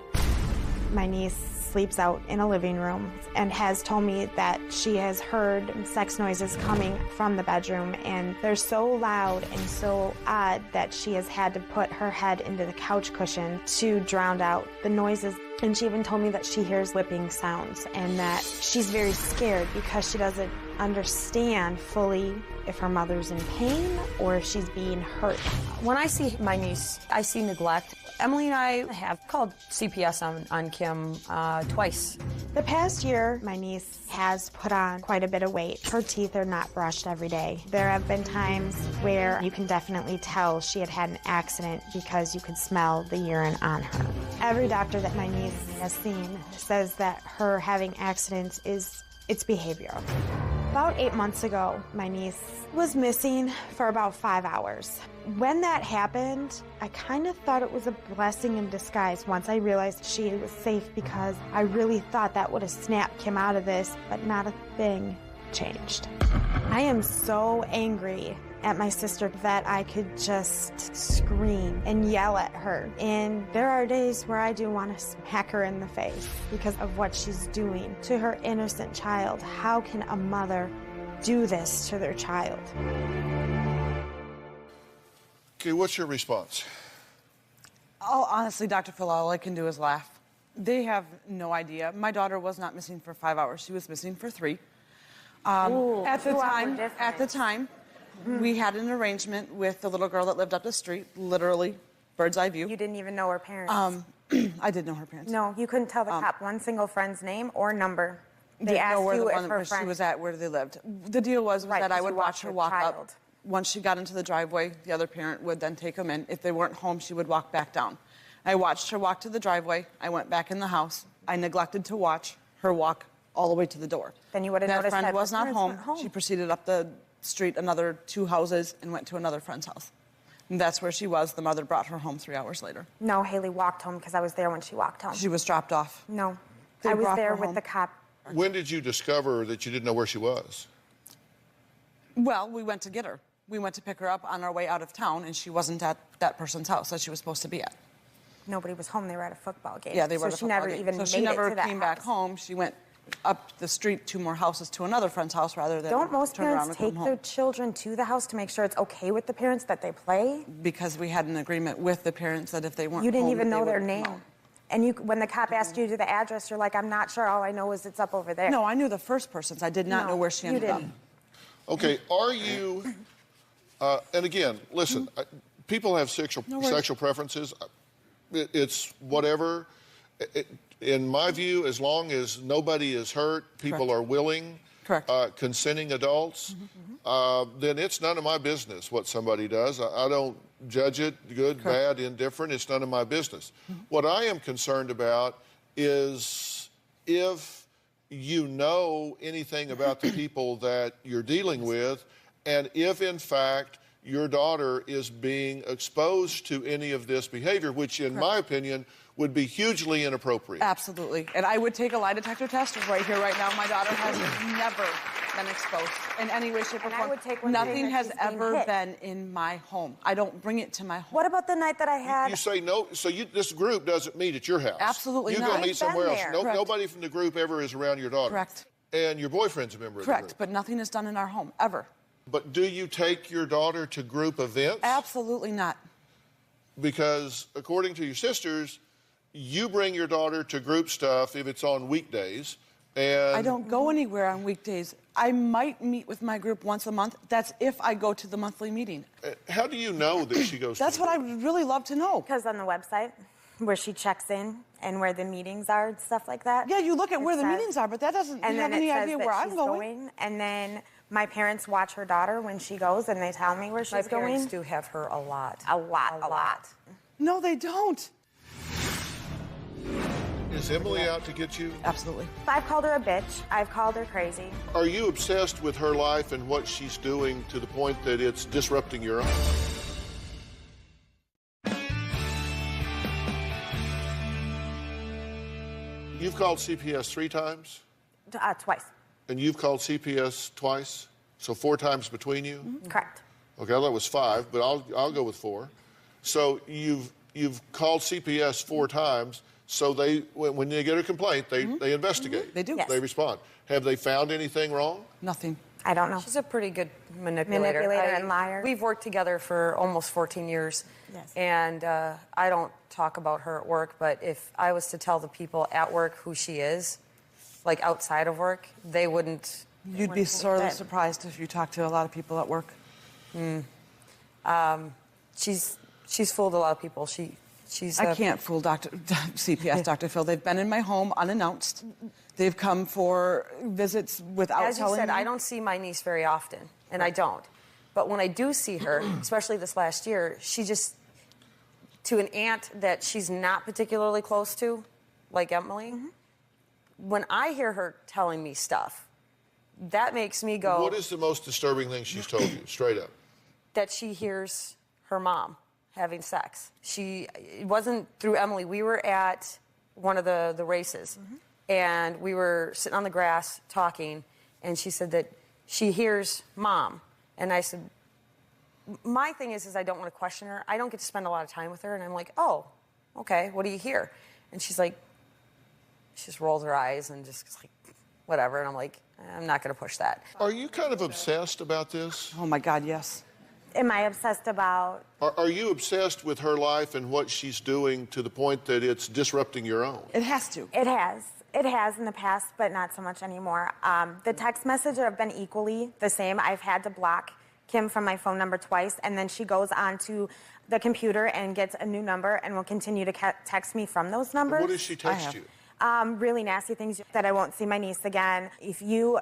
My niece sleeps out in a living room and has told me that she has heard sex noises coming from the bedroom, and they're so loud and so odd that she has had to put her head into the couch cushion to drown out the noises. And she even told me that she hears whipping sounds and that she's very scared because she doesn't understand fully if her mother's in pain or if she's being hurt. When I see my niece, I see neglect. Emily and I have called CPS on Kim twice. The past year, my niece has put on quite a bit of weight. Her teeth are not brushed every day. There have been times where you can definitely tell she had had an accident because you could smell the urine on her. Every doctor that my niece has seen says that her having accidents it's behavioral. About 8 months ago, my niece was missing for about 5 hours. When that happened, I kind of thought it was a blessing in disguise once I realized she was safe, because I really thought that would have snapped Kim out of this, but not a thing changed. I am so angry at my sister that I could just scream and yell at her. And there are days where I do want to smack her in the face because of what she's doing to her innocent child. How can a mother do this to their child? Okay, what's your response? Oh, honestly, Dr. Phil, all I can do is laugh. They have no idea. My daughter was not missing for 5 hours. She was missing for 3. At the time, we had an arrangement with the little girl that lived up the street, literally bird's eye view. You didn't even know her parents. I did know her parents. No, you couldn't tell the cop one single friend's name or number. They Didn't asked know where you the if one her where friend she was at, where they lived. The deal was Right, that I 'cause would you watch watched her your walk child. up. Once she got into the driveway, the other parent would then take them in. If they weren't home, she would walk back down. I watched her walk to the driveway. I went back in the house. I neglected to watch her walk all the way to the door. Then you would have That noticed friend that was her not parents home. weren't home. She proceeded up the street another 2 houses and went to another friend's house. And that's where she was. The mother brought her home 3 hours later. No, Haley walked home because I was there when she walked home. She was dropped off. No, They I was brought there her with home. the cop. When did you discover that you didn't know where she was? Well, we went to get her. We went to pick her up on our way out of town, and she wasn't at that person's house that she was supposed to be at. Nobody was home. They were at a football game. Yeah, they were at a So she football never game. even So made she never it to that came back house. home. She went up the street 2 more houses to another friend's house rather than Don't most turn around parents and come take home. their children to the house to make sure it's okay with the parents that they play? Because we had an agreement with the parents that if they weren't You didn't home, even they know their wouldn't come name. out. And you, when the cop asked you to the address, you're like, I'm not sure. All I know is it's up over there. No, I knew the first person's. I did not No, know where she you ended up. didn't. Okay, are you, and again, listen, people have sexual preferences. It's whatever. In my view, as long as nobody is hurt, people are willing, consenting adults, then it's none of my business what somebody does. I don't judge it, good, bad, indifferent. It's none of my business. What I am concerned about is if you know anything about the people that you're dealing with, and if, in fact, your daughter is being exposed to any of this behavior, which, in my opinion, would be hugely inappropriate. Absolutely. And I would take a lie detector test right here, right now. My daughter has never been exposed in any way, shape, or And I form. would take one Nothing that has she's being ever hit. been in my home. I don't bring it to my home. What about the night that I had? You say no, so this group doesn't meet at your house. Absolutely you not. go meet I've somewhere been else. there. Correct. Nobody from the group ever is around your daughter. Correct. And your boyfriend's a member of the Correct, group. but nothing is done in our home, ever. But do you take your daughter to group events? Absolutely not. Because according to your sisters, you bring your daughter to group stuff if it's on weekdays. And I don't go anywhere on weekdays. I might meet with my group once a month. That's if I go to the monthly meeting. How do you know that she goes That's to what I would really love to know. Because on the website, where she checks in and where the meetings are and stuff like that. Yeah, you look at it where the says- meetings are, but that doesn't and have then any it says idea that where I'm she's going. And then my parents watch her daughter when she goes, and they tell me where she's My going. parents do have her a lot. A lot. No, they don't. Is Emily out to get you? Absolutely. I've called her a bitch. I've called her crazy. Are you obsessed with her life and what she's doing to the point that it's disrupting your own? You've called CPS 3 times, Twice. and you've called CPS twice, so 4 times between you? Correct. Okay, well, that was 5, but I'll go with 4. So you've called CPS 4 times, so they when they get a complaint, they investigate. They do. Yes. They respond. Have they found anything wrong? Nothing. I don't know. She's a pretty good manipulator. Manipulator and liar. We've worked together for almost 14 years. Yes. And I don't talk about her at work, but if I was to tell the people at work who she is, like outside of work, they wouldn't You'd be sorely surprised if you talk to a lot of people at work. She's fooled a lot of people. She's. I can't fool CPS Dr. Phil. They've been in my home unannounced. They've come for visits without As you telling said, me. I don't see my niece very often, and I don't. But when I do see her, especially this last year, she just, to an aunt that she's not particularly close to, like Emily, when I hear her telling me stuff, that makes me go... What is the most disturbing thing she's told you, straight up? That she hears her mom having sex. It wasn't through Emily. We were at one of the races, and we were sitting on the grass talking, and she said that she hears Mom. And I said, my thing is I don't want to question her. I don't get to spend a lot of time with her. And I'm like, oh, okay, what do you hear? And she's like, she just rolls her eyes and just like, whatever. And I'm like, I'm not going to push that. Are you kind of obsessed about this? Oh, my God, yes. Am I obsessed about? Are you obsessed with her life and what she's doing to the point that it's disrupting your own? It has to. It has. It has in the past, but not so much anymore. The text messages have been equally the same. I've had to block Kim from my phone number twice, and then she goes onto the computer and gets a new number and will continue to text me from those numbers. What does she text you? Really nasty things that I won't see my niece again. If you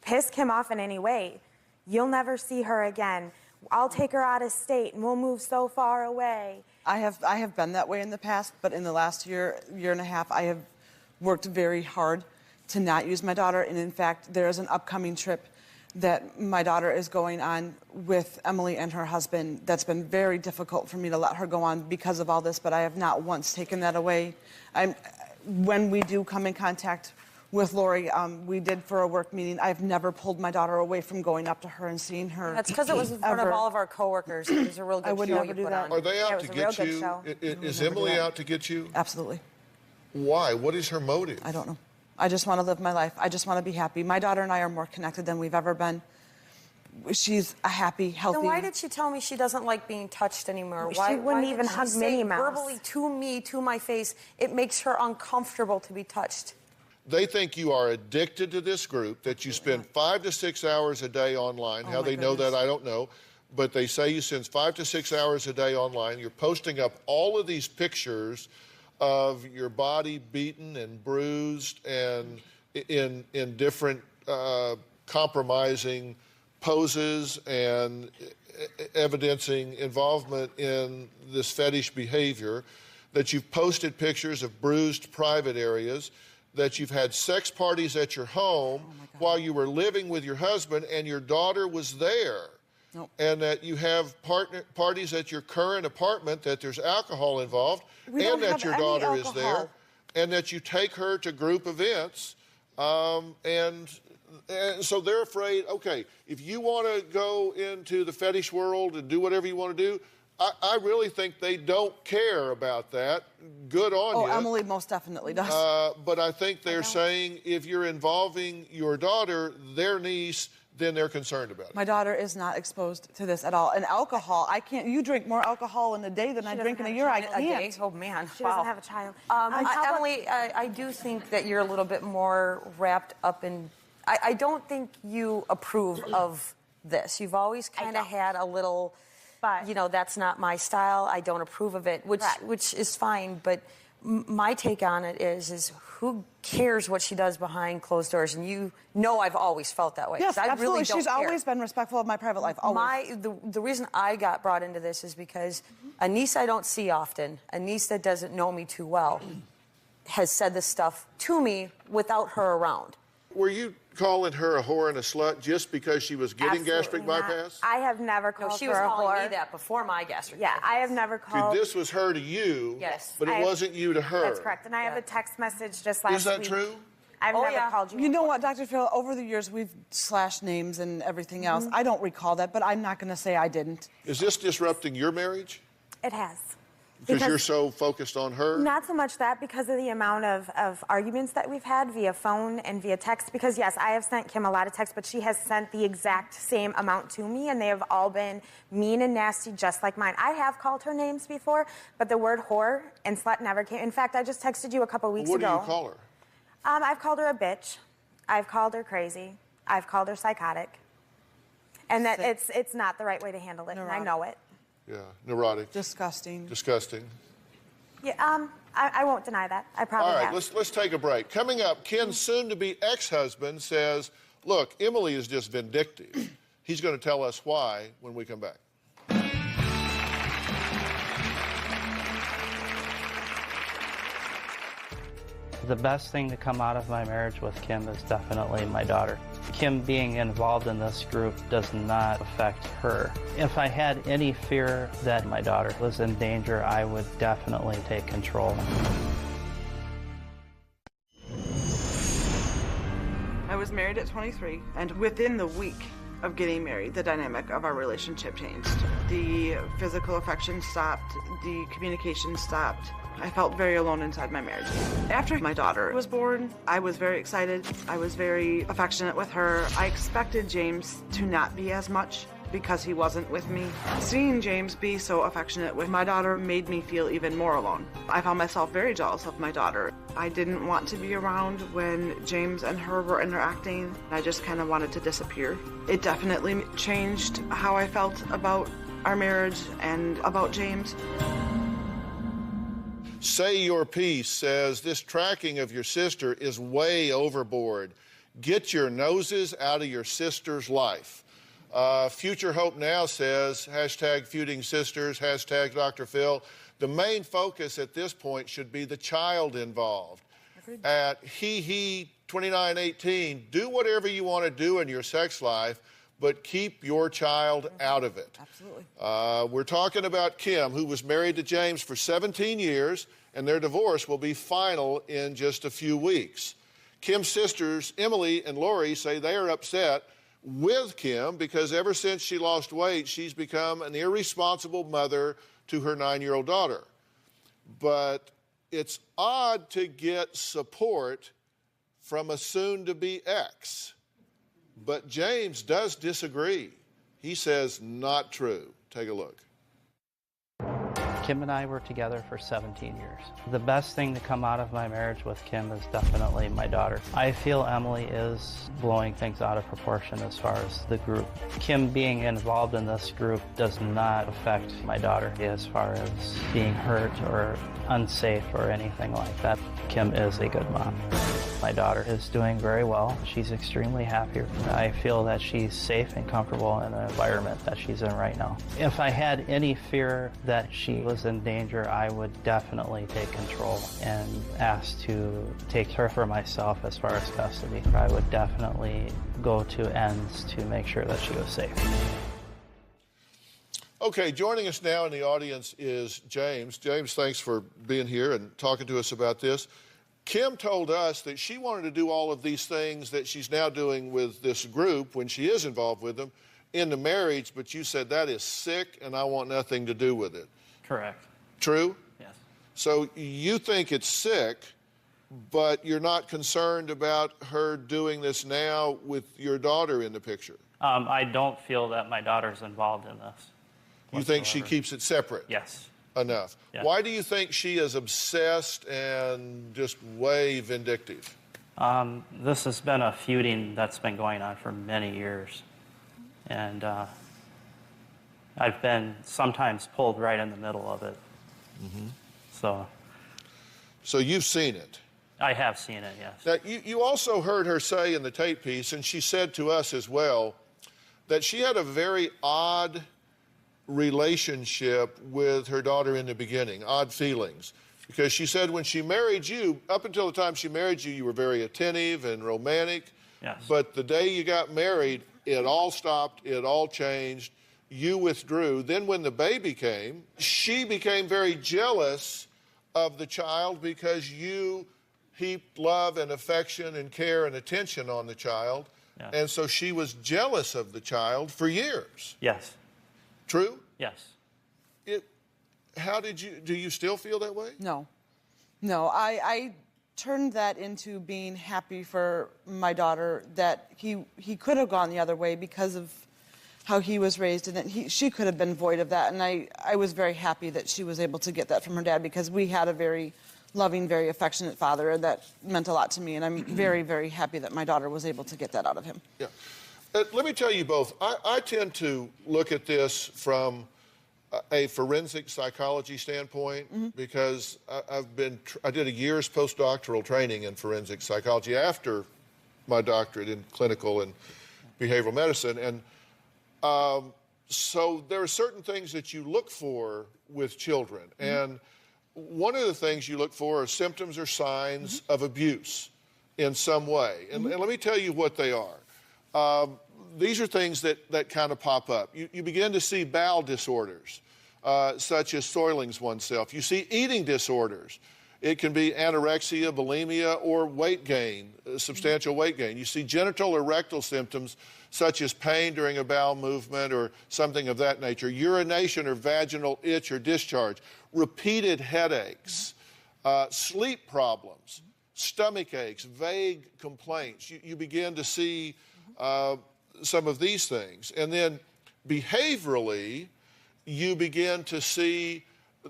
piss Kim off in any way, you'll never see her again. I'll take her out of state and we'll move so far away. I have been that way in the past, but in the last year and a half, I have worked very hard to not use my daughter. And in fact, there is an upcoming trip that my daughter is going on with Emily and her husband. That's been very difficult for me to let her go on because of all this, but I have not once taken that away. When we do come in contact with Lori, we did for a work meeting. I've never pulled my daughter away from going up to her and seeing her. That's because it was in front of all of our coworkers. It was a real good show. I would never do that. Are they out to get you? Is Emily out to get you? Absolutely. Why? What is her motive? I don't know. I just want to live my life. I just want to be happy. My daughter and I are more connected than we've ever been. She's a happy, healthy... Then why did she tell me she doesn't like being touched anymore? She wouldn't even hug Minnie Mouse. Verbally to me, to my face, it makes her uncomfortable to be touched. They think you are addicted to this group, that you spend 5 to 6 hours a day online. How they know that, I don't know. But they say you spend 5 to 6 hours a day online. You're posting up all of these pictures of your body beaten and bruised and in different compromising poses and evidencing involvement in this fetish behavior, that you've posted pictures of bruised private areas, that you've had sex parties at your home while you were living with your husband and your daughter was there. Nope. And that you have parties at your current apartment, that there's alcohol involved, and that your daughter is there, and that you take her to group events, and so they're afraid, okay, if you want to go into the fetish world and do whatever you want to do, I really think they don't care about that. Good on you. Oh, Emily most definitely does. But I think they're saying if you're involving your daughter, their niece, then they're concerned about it. My daughter is not exposed to this at all. And alcohol, I can't. You drink more alcohol in a day than I drink in a year. I can't. Oh man, She doesn't have a child. Emily, I do think that you're a little bit more wrapped up in. I don't think you approve of this. You've always kind of had a little. But, you know, that's not my style. I don't approve of it, which is fine. But my take on it is who cares what she does behind closed doors? And you know I've always felt that way. Yes, I absolutely. Really don't She's care. always been respectful of my private life. Always. The reason I got brought into this is because a niece I don't see often, a niece that doesn't know me too well, has said this stuff to me without her around. Were you calling her a whore and a slut just because she was getting gastric bypass? I have never called she her was a calling whore. me that before my gastric Yeah, bypass. I have never called... This was her to you, Yes. but it wasn't you to her. That's correct. And I have a text message just last week. Is that true? I've never called you. You know what, Dr. Phil, over the years, we've slashed names and everything else. I don't recall that, but I'm not going to say I didn't. Is this disrupting your marriage? It has. Because you're so focused on her? Not so much that, because of the amount of arguments that we've had via phone and via text. Because, yes, I have sent Kim a lot of texts, but she has sent the exact same amount to me, and they have all been mean and nasty, just like mine. I have called her names before, but the word whore and slut never came. In fact, I just texted you a couple weeks ago. What do you call her? I've called her a bitch. I've called her crazy. I've called her psychotic. And that it's not the right way to handle it, and I know it. Yeah, neurotic. Disgusting. Disgusting. Yeah, I won't deny that. I probably All right, have. let's take a break. Coming up, Ken's soon-to-be ex-husband says, look, Emily is just vindictive. He's going to tell us why when we come back. The best thing to come out of my marriage with Kim is definitely my daughter. Kim being involved in this group does not affect her. If I had any fear that my daughter was in danger, I would definitely take control. I was married at 23, and within the week of getting married, the dynamic of our relationship changed. The physical affection stopped, the communication stopped. I felt very alone inside my marriage. After my daughter was born, I was very excited. I was very affectionate with her. I expected James to not be as much because he wasn't with me. Seeing James be so affectionate with my daughter made me feel even more alone. I found myself very jealous of my daughter. I didn't want to be around when James and her were interacting. I just kind of wanted to disappear. It definitely changed how I felt about our marriage and about James. Say Your Piece says this tracking of your sister is way overboard. Get your noses out of your sister's life. Future Hope Now says, hashtag feuding sisters, hashtag Dr. Phil. The main focus at this point should be the child involved. At he2918, do whatever you want to do in your sex life, but keep your child out of it. Absolutely. We're talking about Kim, who was married to James for 17 years, and their divorce will be final in just a few weeks. Kim's sisters, Emily and Lori, say they are upset with Kim because ever since she lost weight, she's become an irresponsible mother to her 9-year-old daughter. But it's odd to get support from a soon-to-be ex. But James does disagree. He says not true. Take a look. Kim and I were together for 17 years. The best thing to come out of my marriage with Kim is definitely my daughter. I feel Emily is blowing things out of proportion as far as the group. Kim being involved in this group does not affect my daughter as far as being hurt or unsafe or anything like that. Kim is a good mom. My daughter is doing very well. She's extremely happy. I feel that she's safe and comfortable in the environment that she's in right now. If I had any fear that she was in danger, I would definitely take control and ask to take her for myself as far as custody. I would definitely go to ends to make sure that she was safe. Okay, joining us now in the audience is James. James, thanks for being here and talking to us about this. Kim told us that she wanted to do all of these things that she's now doing with this group when she is involved with them in the marriage, but you said that is sick and I want nothing to do with it. Correct. True? Yes. So you think it's sick, but you're not concerned about her doing this now with your daughter in the picture? I don't feel that my daughter's involved in this. You think she keeps it separate? Yes. Enough. Yeah. Why do you think she is obsessed and just way vindictive? This has been a feuding that's been going on for many years. And I've been sometimes pulled right in the middle of it. Mm-hmm. So you've seen it? I have seen it, yes. Now, you also heard her say in the tape piece, and she said to us as well, that she had a very odd relationship with her daughter in the beginning, odd feelings. Because she said when she married you, up until the time she married you, you were very attentive and romantic. Yes. But the day you got married, it all stopped, it all changed. You withdrew. Then when the baby came, she became very jealous of the child because you heaped love and affection and care and attention on the child. Yeah. And so she was jealous of the child for years. Yes. True? Yes. Do you still feel that way? No. I turned that into being happy for my daughter, that he could have gone the other way because of how he was raised, and that she could have been void of that. And I was very happy that she was able to get that from her dad, because we had a very loving, very affectionate father that meant a lot to me, and I'm very, very happy that my daughter was able to get that out of him. Yeah. Let me tell you both, I tend to look at this from a forensic psychology standpoint because I did a year's postdoctoral training in forensic psychology after my doctorate in clinical and behavioral medicine. And so there are certain things that you look for with children. And one of the things you look for are symptoms or signs of abuse in some way. And let me tell you what they are. These are things that kind of pop up. You begin to see bowel disorders, such as soiling oneself. You see eating disorders. It can be anorexia, bulimia, or weight gain, substantial weight gain. You see genital or rectal symptoms such as pain during a bowel movement or something of that nature, urination or vaginal itch or discharge, repeated headaches, sleep problems, stomach aches, vague complaints. You begin to see some of these things. And then behaviorally, you begin to see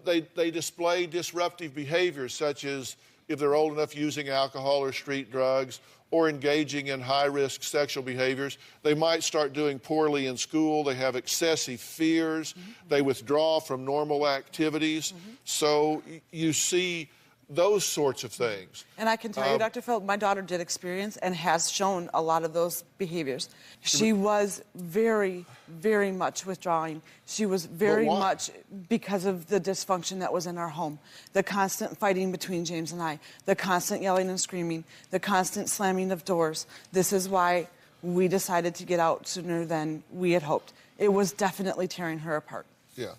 they display disruptive behaviors, such as if they're old enough, using alcohol or street drugs or engaging in high-risk sexual behaviors. They might start doing poorly in school. They have excessive fears. They withdraw from normal activities. So you see those sorts of things. And I can tell you, Dr. Phil, my daughter did experience and has shown a lot of those behaviors. She was very, very much withdrawing. She was very much because of the dysfunction that was in our home. The constant fighting between James and I, the constant yelling and screaming, the constant slamming of doors. This is why we decided to get out sooner than we had hoped. It was definitely tearing her apart. Yeah.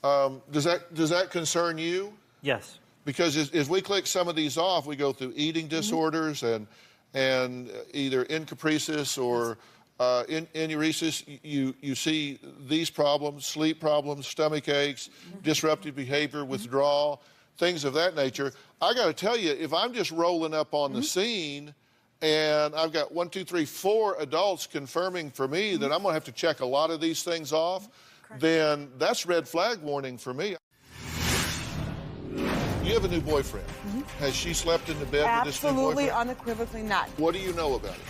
Does that concern you? Yes. Because as we click some of these off, we go through eating disorders and either encopresis or enuresis. You see these problems, sleep problems, stomach aches, disruptive behavior, withdrawal, things of that nature. I got to tell you, if I'm just rolling up on the scene and I've got 1, 2, 3, 4 adults confirming for me that I'm going to have to check a lot of these things off, then that's red flag warning for me. You have a new boyfriend. Has she slept in the bed with this new boyfriend? Absolutely, unequivocally not. What do you know about it?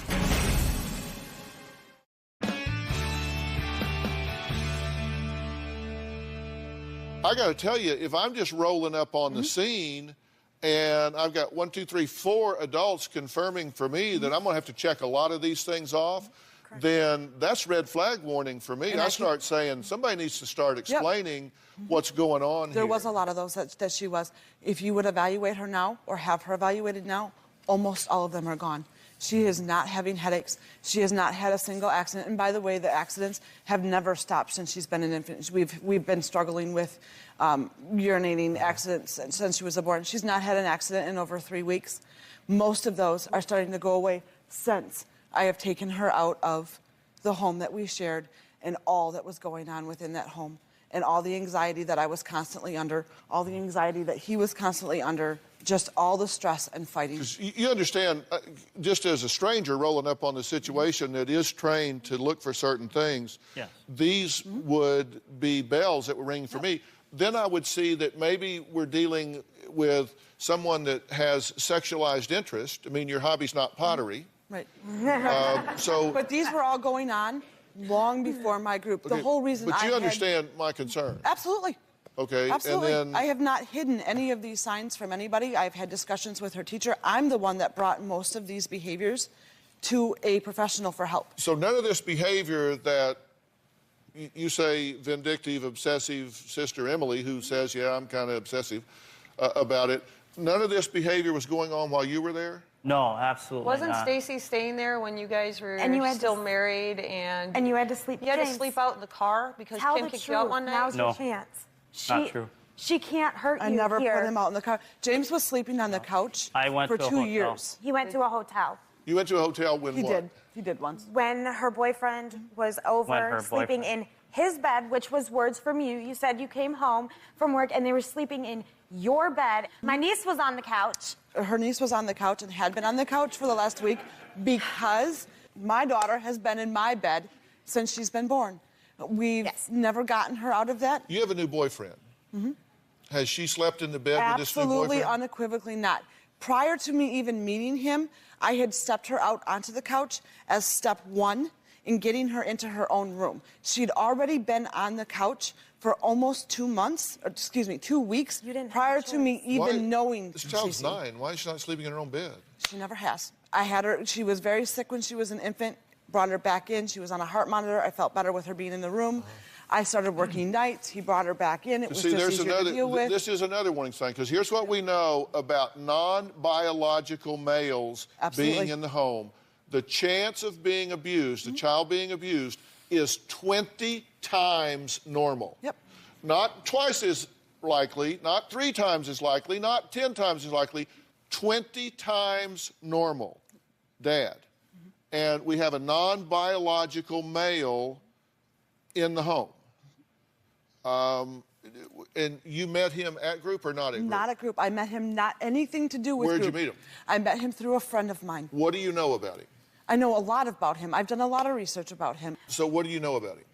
I got to tell you, if I'm just rolling up on the scene and I've got 1, 2, 3, 4 adults confirming for me that I'm going to have to check a lot of these things off, then that's red flag warning for me. I start saying somebody needs to start explaining what's going on There here. was a lot of those that she was. If you would evaluate her now or have her evaluated now, almost all of them are gone. She is not having headaches. She has not had a single accident. And by the way, the accidents have never stopped since she's been an infant. We've been struggling with urinating accidents since she was born. She's not had an accident in over 3 weeks. Most of those are starting to go away since I have taken her out of the home that we shared and all that was going on within that home and all the anxiety that I was constantly under, all the anxiety that he was constantly under, just all the stress and fighting. You understand, just as a stranger rolling up on the situation that is trained to look for certain things, these would be bells that were ringing for me. Then I would see that maybe we're dealing with someone that has sexualized interest. I mean, your hobby's not pottery. Right. So, but these were all going on long before my group. Okay, the whole reason but you understand my concern. Absolutely. Okay. Absolutely. And then I have not hidden any of these signs from anybody. I've had discussions with her teacher. I'm the one that brought most of these behaviors to a professional for help. So none of this behavior that you say vindictive, obsessive sister Emily, who says, yeah, I'm kind of obsessive about it, none of this behavior was going on while you were there? No, absolutely Wasn't not. Stacy staying there when you guys were And you had still to- married and And you had to sleep. you had to James, sleep out in the car because tell Kim the kicked you out truth. one night? Now's No. your chance. Not true. She can't hurt I you never here. put him out in the car. James was sleeping on the couch I went for to a 2 hotel. years. He went to a hotel. You went to a hotel when He what? did. He did once. When her boyfriend was When over her sleeping boyfriend. in his bed, which was words from you. You said you came home from work and they were sleeping in your bed. My niece was on the couch. Her niece was on the couch and had been on the couch for the last week because my daughter has been in my bed since she's been born. We've never gotten her out of that. You have a new boyfriend. Has she slept in the bed with this new Absolutely, boyfriend? unequivocally not. Prior to me even meeting him, I had stepped her out onto the couch as step one in getting her into her own room. She'd already been on the couch for almost 2 months, or excuse me, 2 weeks prior to me even knowing. This child's 9. Why is she not sleeping in her own bed? She never has. I had her, she was very sick when she was an infant, brought her back in. She was on a heart monitor. I felt better with her being in the room. I started working nights. He brought her back in. It was See, just there's easier to deal with. this is another warning sign, because here's what we know about non-biological males being in the home. The chance of being abused, the child being abused, is 20 times normal. Yep. Not twice as likely, not 3 times as likely, not 10 times as likely, 20 times normal, Dad. And we have a non-biological male in the home. And you met him at group or not at group? Not at group. I met him not anything to do with Where'd group. you meet him? I met him through a friend of mine. What do you know about him? I know a lot about him. I've done a lot of research about him. So what do you know about him?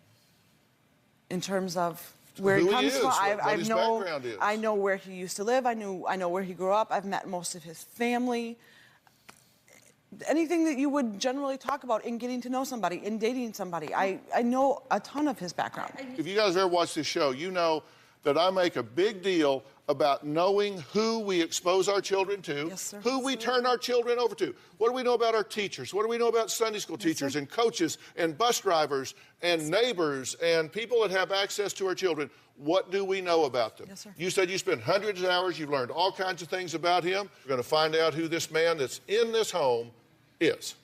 In terms of where Who he comes is, from, what his background is. I know where he used to live. I know where he grew up. I've met most of his family. Anything that you would generally talk about in getting to know somebody, in dating somebody. I know a ton of his background. If you guys ever watch this show, you know that I make a big deal about knowing who we expose our children to, who we turn our children over to. What do we know about our teachers? What do we know about Sunday school teachers and coaches and bus drivers and neighbors and people that have access to our children? What do we know about them? You said you spent hundreds of hours, you've learned all kinds of things about him. We're going to find out who this man that's in this home is.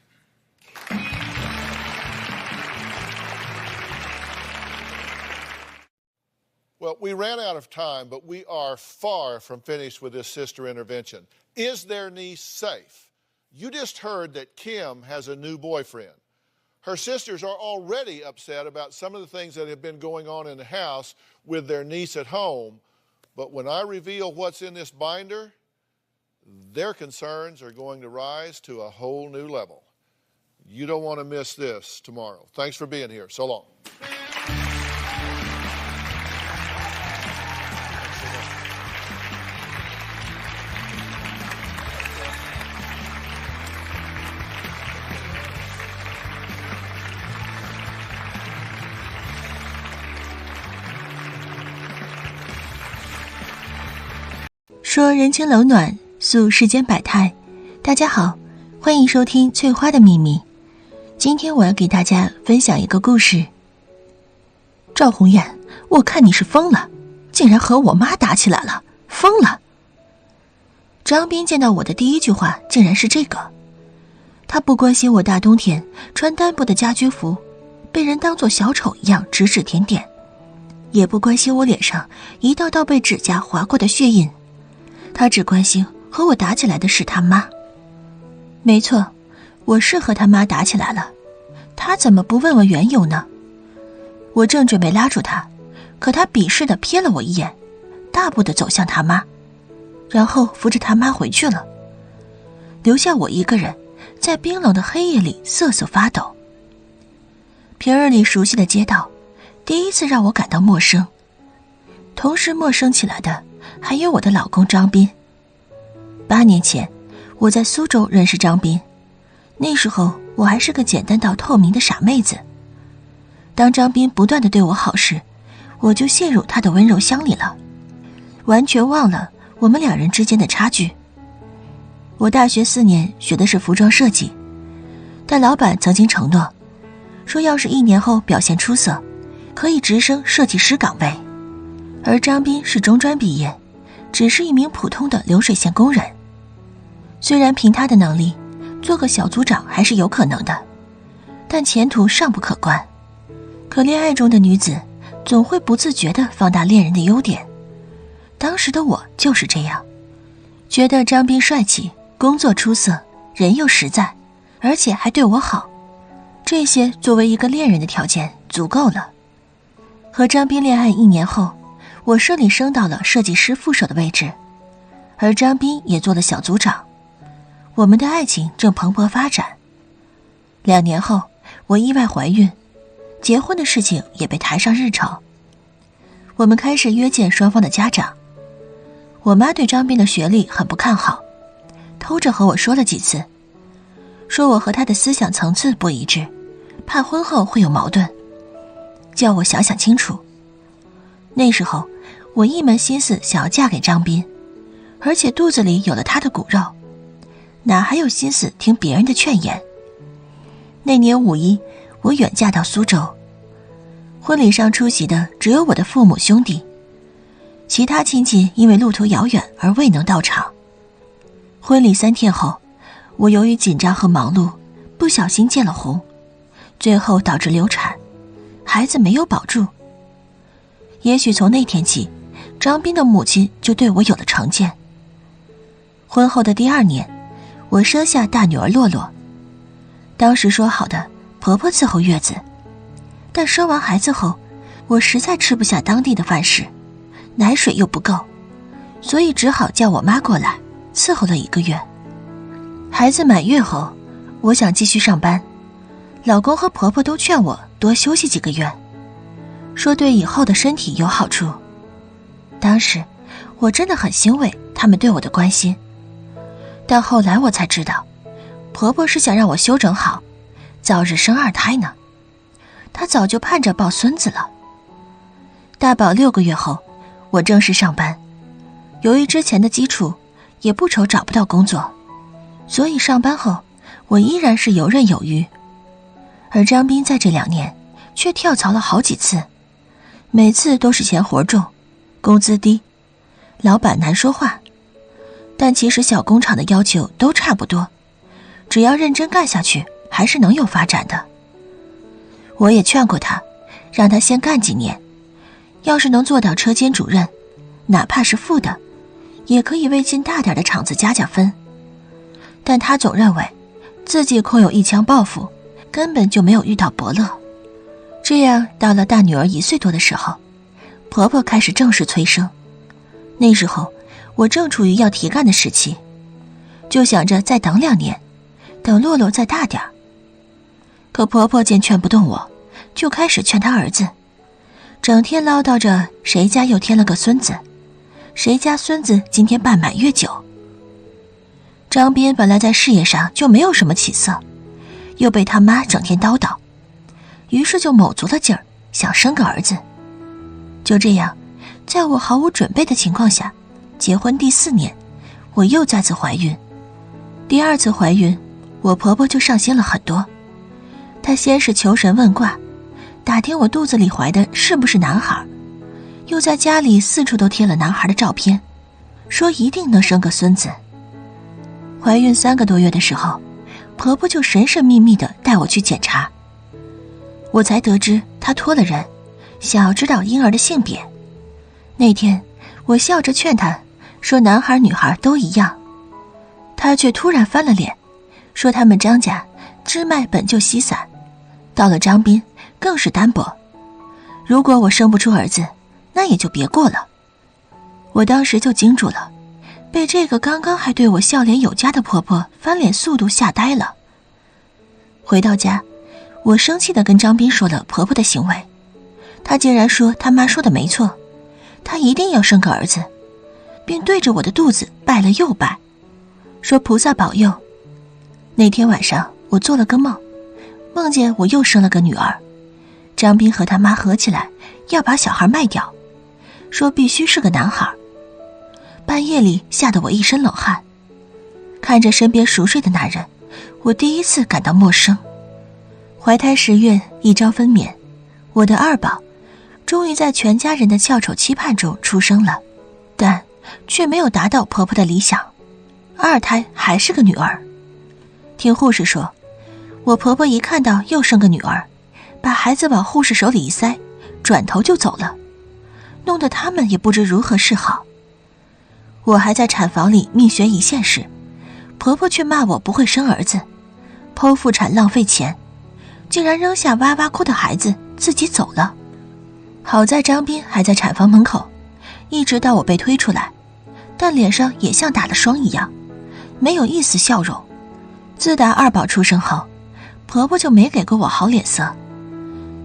Well, we ran out of time, but we are far from finished with this sister intervention. Is their niece safe? You just heard that Kim has a new boyfriend. Her sisters are already upset about some of the things that have been going on in the house with their niece at home. But when I reveal what's in this binder, their concerns are going to rise to a whole new level. You don't want to miss this tomorrow. Thanks for being here. So long.说人情冷暖，诉世间百态。大家好，欢迎收听翠花的秘密。今天我要给大家分享一个故事。赵红艳，我看你是疯了，竟然和我妈打起来了，疯了。张斌见到我的第一句话竟然是这个。他不关心我大冬天穿单薄的家居服，被人当作小丑一样指指点点，也不关心我脸上一道道被指甲划过的血印。他只关心和我打起来的是他妈。没错，我是和他妈打起来了，他怎么不问问缘由呢？我正准备拉住他，可他鄙视地瞥了我一眼，大步地走向他妈，然后扶着他妈回去了，留下我一个人在冰冷的黑夜里瑟瑟发抖。平日里熟悉的街道，第一次让我感到陌生，同时陌生起来的还有我的老公张斌。8年前，我在苏州认识张斌，那时候我还是个简单到透明的傻妹子。当张斌不断地对我好时，我就陷入他的温柔乡里了，完全忘了我们2人之间的差距。我大学4年学的是服装设计，但老板曾经承诺，说要是1年后表现出色，可以直升设计师岗位。而张斌是中专毕业，只是一名普通的流水线工人。虽然凭他的能力，做个小组长还是有可能的，但前途尚不可观。可恋爱中的女子总会不自觉地放大恋人的优点，当时的我就是这样，觉得张斌帅气，工作出色，人又实在，而且还对我好，这些作为一个恋人的条件足够了。和张斌恋爱1年后，我顺利升到了设计师副手的位置，而张斌也做了小组长。我们的爱情正蓬勃发展。2年后，我意外怀孕，结婚的事情也被抬上日程。我们开始约见双方的家长，我妈对张斌的学历很不看好，偷着和我说了几次，说我和他的思想层次不一致，怕婚后会有矛盾，叫我想想清楚。那时候我一门心思想要嫁给张斌，而且肚子里有了他的骨肉，哪还有心思听别人的劝言。那年5一，我远嫁到苏州，婚礼上出席的只有我的父母兄弟，其他亲戚因为路途遥远而未能到场。婚礼3天后，我由于紧张和忙碌，不小心见了红，最后导致流产，孩子没有保住。也许从那天起，张斌的母亲就对我有了成见。婚后的第2年，我生下大女儿洛洛。当时说好的婆婆伺候月子，但生完孩子后，我实在吃不下当地的饭食，奶水又不够，所以只好叫我妈过来伺候了1个月。孩子满月后，我想继续上班，老公和婆婆都劝我多休息几个月，说对以后的身体有好处。当时我真的很欣慰他们对我的关心，但后来我才知道，婆婆是想让我休整好，早日生2胎呢。她早就盼着抱孙子了。大宝6个月后，我正式上班，由于之前的基础，也不愁找不到工作，所以上班后我依然是游刃有余。而张斌在这2年却跳槽了好几次，每次都是嫌活重，工资低，老板难说话。但其实小工厂的要求都差不多，只要认真干下去，还是能有发展的。我也劝过他，让他先干几年，要是能做到车间主任，哪怕是副的，也可以为进大点的厂子加分。但他总认为自己空有一腔抱负，根本就没有遇到伯乐。这样到了大女儿1岁多的时候，婆婆开始正式催生。那时候我正处于要提干的时期，就想着再等2年，等洛洛再大点。可婆婆见劝不动我，就开始劝她儿子，整天唠叨着谁家又添了个孙子，谁家孙子今天办满月酒。张斌本来在事业上就没有什么起色，又被他妈整天叨叨，于是就卯足了劲儿想生个儿子。就这样，在我毫无准备的情况下，结婚第4年，我又再次怀孕。第2次怀孕，我婆婆就上心了很多。她先是求神问卦，打听我肚子里怀的是不是男孩，又在家里4处都贴了男孩的照片，说一定能生个孙子。怀孕3个多月的时候，婆婆就神神秘秘地带我去检查，我才得知她托了人，想要知道婴儿的性别。那天我笑着劝她，说男孩女孩都一样，她却突然翻了脸，说他们张家支脉本就稀散，到了张斌更是单薄，如果我生不出儿子，那也就别过了。我当时就惊住了，被这个刚刚还对我笑脸有加的婆婆翻脸速度吓呆了。回到家，我生气地跟张斌说了婆婆的行为，他竟然说他妈说的没错，他一定要生个儿子，并对着我的肚子拜了又拜，说菩萨保佑。那天晚上我做了个梦，梦见我又生了个女儿，张斌和他妈合起来要把小孩卖掉，说必须是个男孩。半夜里吓得我一身冷汗，看着身边熟睡的男人，我第一次感到陌生。怀胎10月一朝分娩，我的2宝终于在全家人的翘首期盼中出生了，但却没有达到婆婆的理想，2胎还是个女儿。听护士说，我婆婆一看到又生个女儿，把孩子往护士手里一塞，转头就走了，弄得他们也不知如何是好。我还在产房里命悬一线时，婆婆却骂我不会生儿子，剖腹产浪费钱，竟然扔下哇哇哭的孩子自己走了。好在张斌还在产房门口，一直到我被推出来，但脸上也像打了霜一样，没有一丝笑容。自打2宝出生后，婆婆就没给过我好脸色，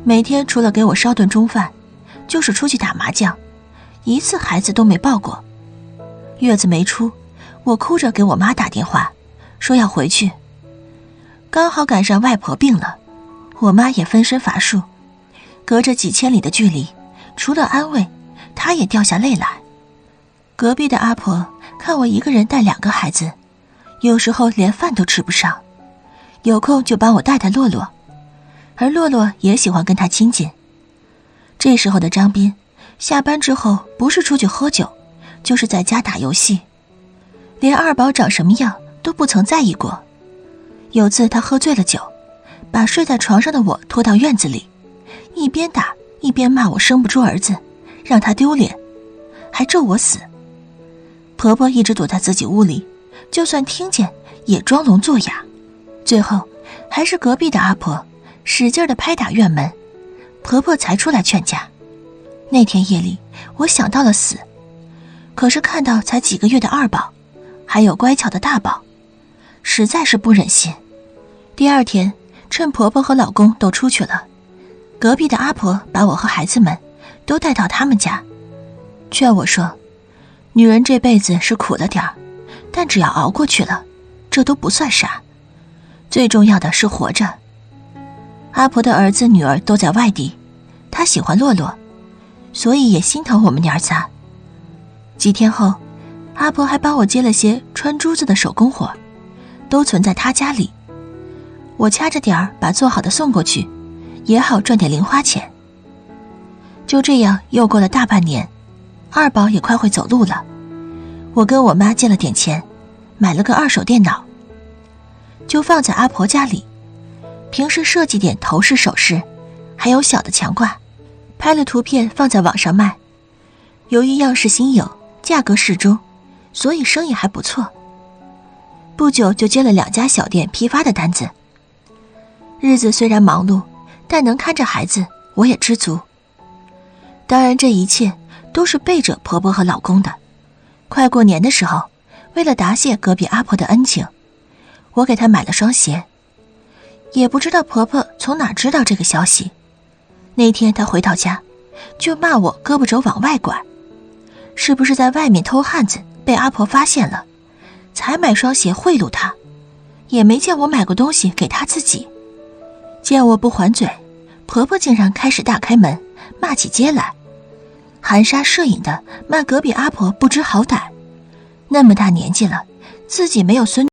每天除了给我烧顿中饭，就是出去打麻将，一次孩子都没抱过。月子没出，我哭着给我妈打电话，说要回去。刚好赶上外婆病了，我妈也分身乏术，隔着几千里的距离，除了安慰，她也掉下泪来。隔壁的阿婆看我一个人带2个孩子，有时候连饭都吃不上，有空就帮我带带洛洛，而洛洛也喜欢跟她亲近。这时候的张斌，下班之后不是出去喝酒，就是在家打游戏，连二宝长什么样都不曾在意过。有次他喝醉了酒，把睡在床上的我拖到院子里，一边打一边骂我生不出儿子，让他丢脸，还咒我死。婆婆一直躲在自己屋里，就算听见也装聋作哑。最后还是隔壁的阿婆使劲地拍打院门，婆婆才出来劝架。那天夜里我想到了死，可是看到才几个月的二宝，还有乖巧的大宝，实在是不忍心。第二天趁婆婆和老公都出去了，隔壁的阿婆把我和孩子们都带到他们家，劝我说，女人这辈子是苦了点儿，但只要熬过去了，这都不算啥，最重要的是活着。阿婆的儿子女儿都在外地，她喜欢洛洛，所以也心疼我们娘仨。几天后，阿婆还帮我接了些穿珠子的手工活，都存在她家里。我掐着点儿把做好的送过去，也好赚点零花钱。就这样又过了大半年，二宝也快会走路了。我跟我妈借了点钱，买了个2手电脑，就放在阿婆家里。平时设计点头饰首饰，还有小的墙挂，拍了图片放在网上卖。由于样式新颖，价格适中，所以生意还不错。不久就接了2家小店批发的单子。日子虽然忙碌，但能看着孩子，我也知足。当然这一切都是背着婆婆和老公的。快过年的时候，为了答谢隔壁阿婆的恩情，我给她买了双鞋。也不知道婆婆从哪知道这个消息，那天她回到家就骂我胳膊肘往外拐，是不是在外面偷汉子被阿婆发现了，才买双鞋贿赂她，也没见我买过东西给她自己。见我不还嘴，婆婆竟然开始大开门，骂起街来，含沙射影的骂隔壁阿婆不知好歹，那么大年纪了，自己没有孙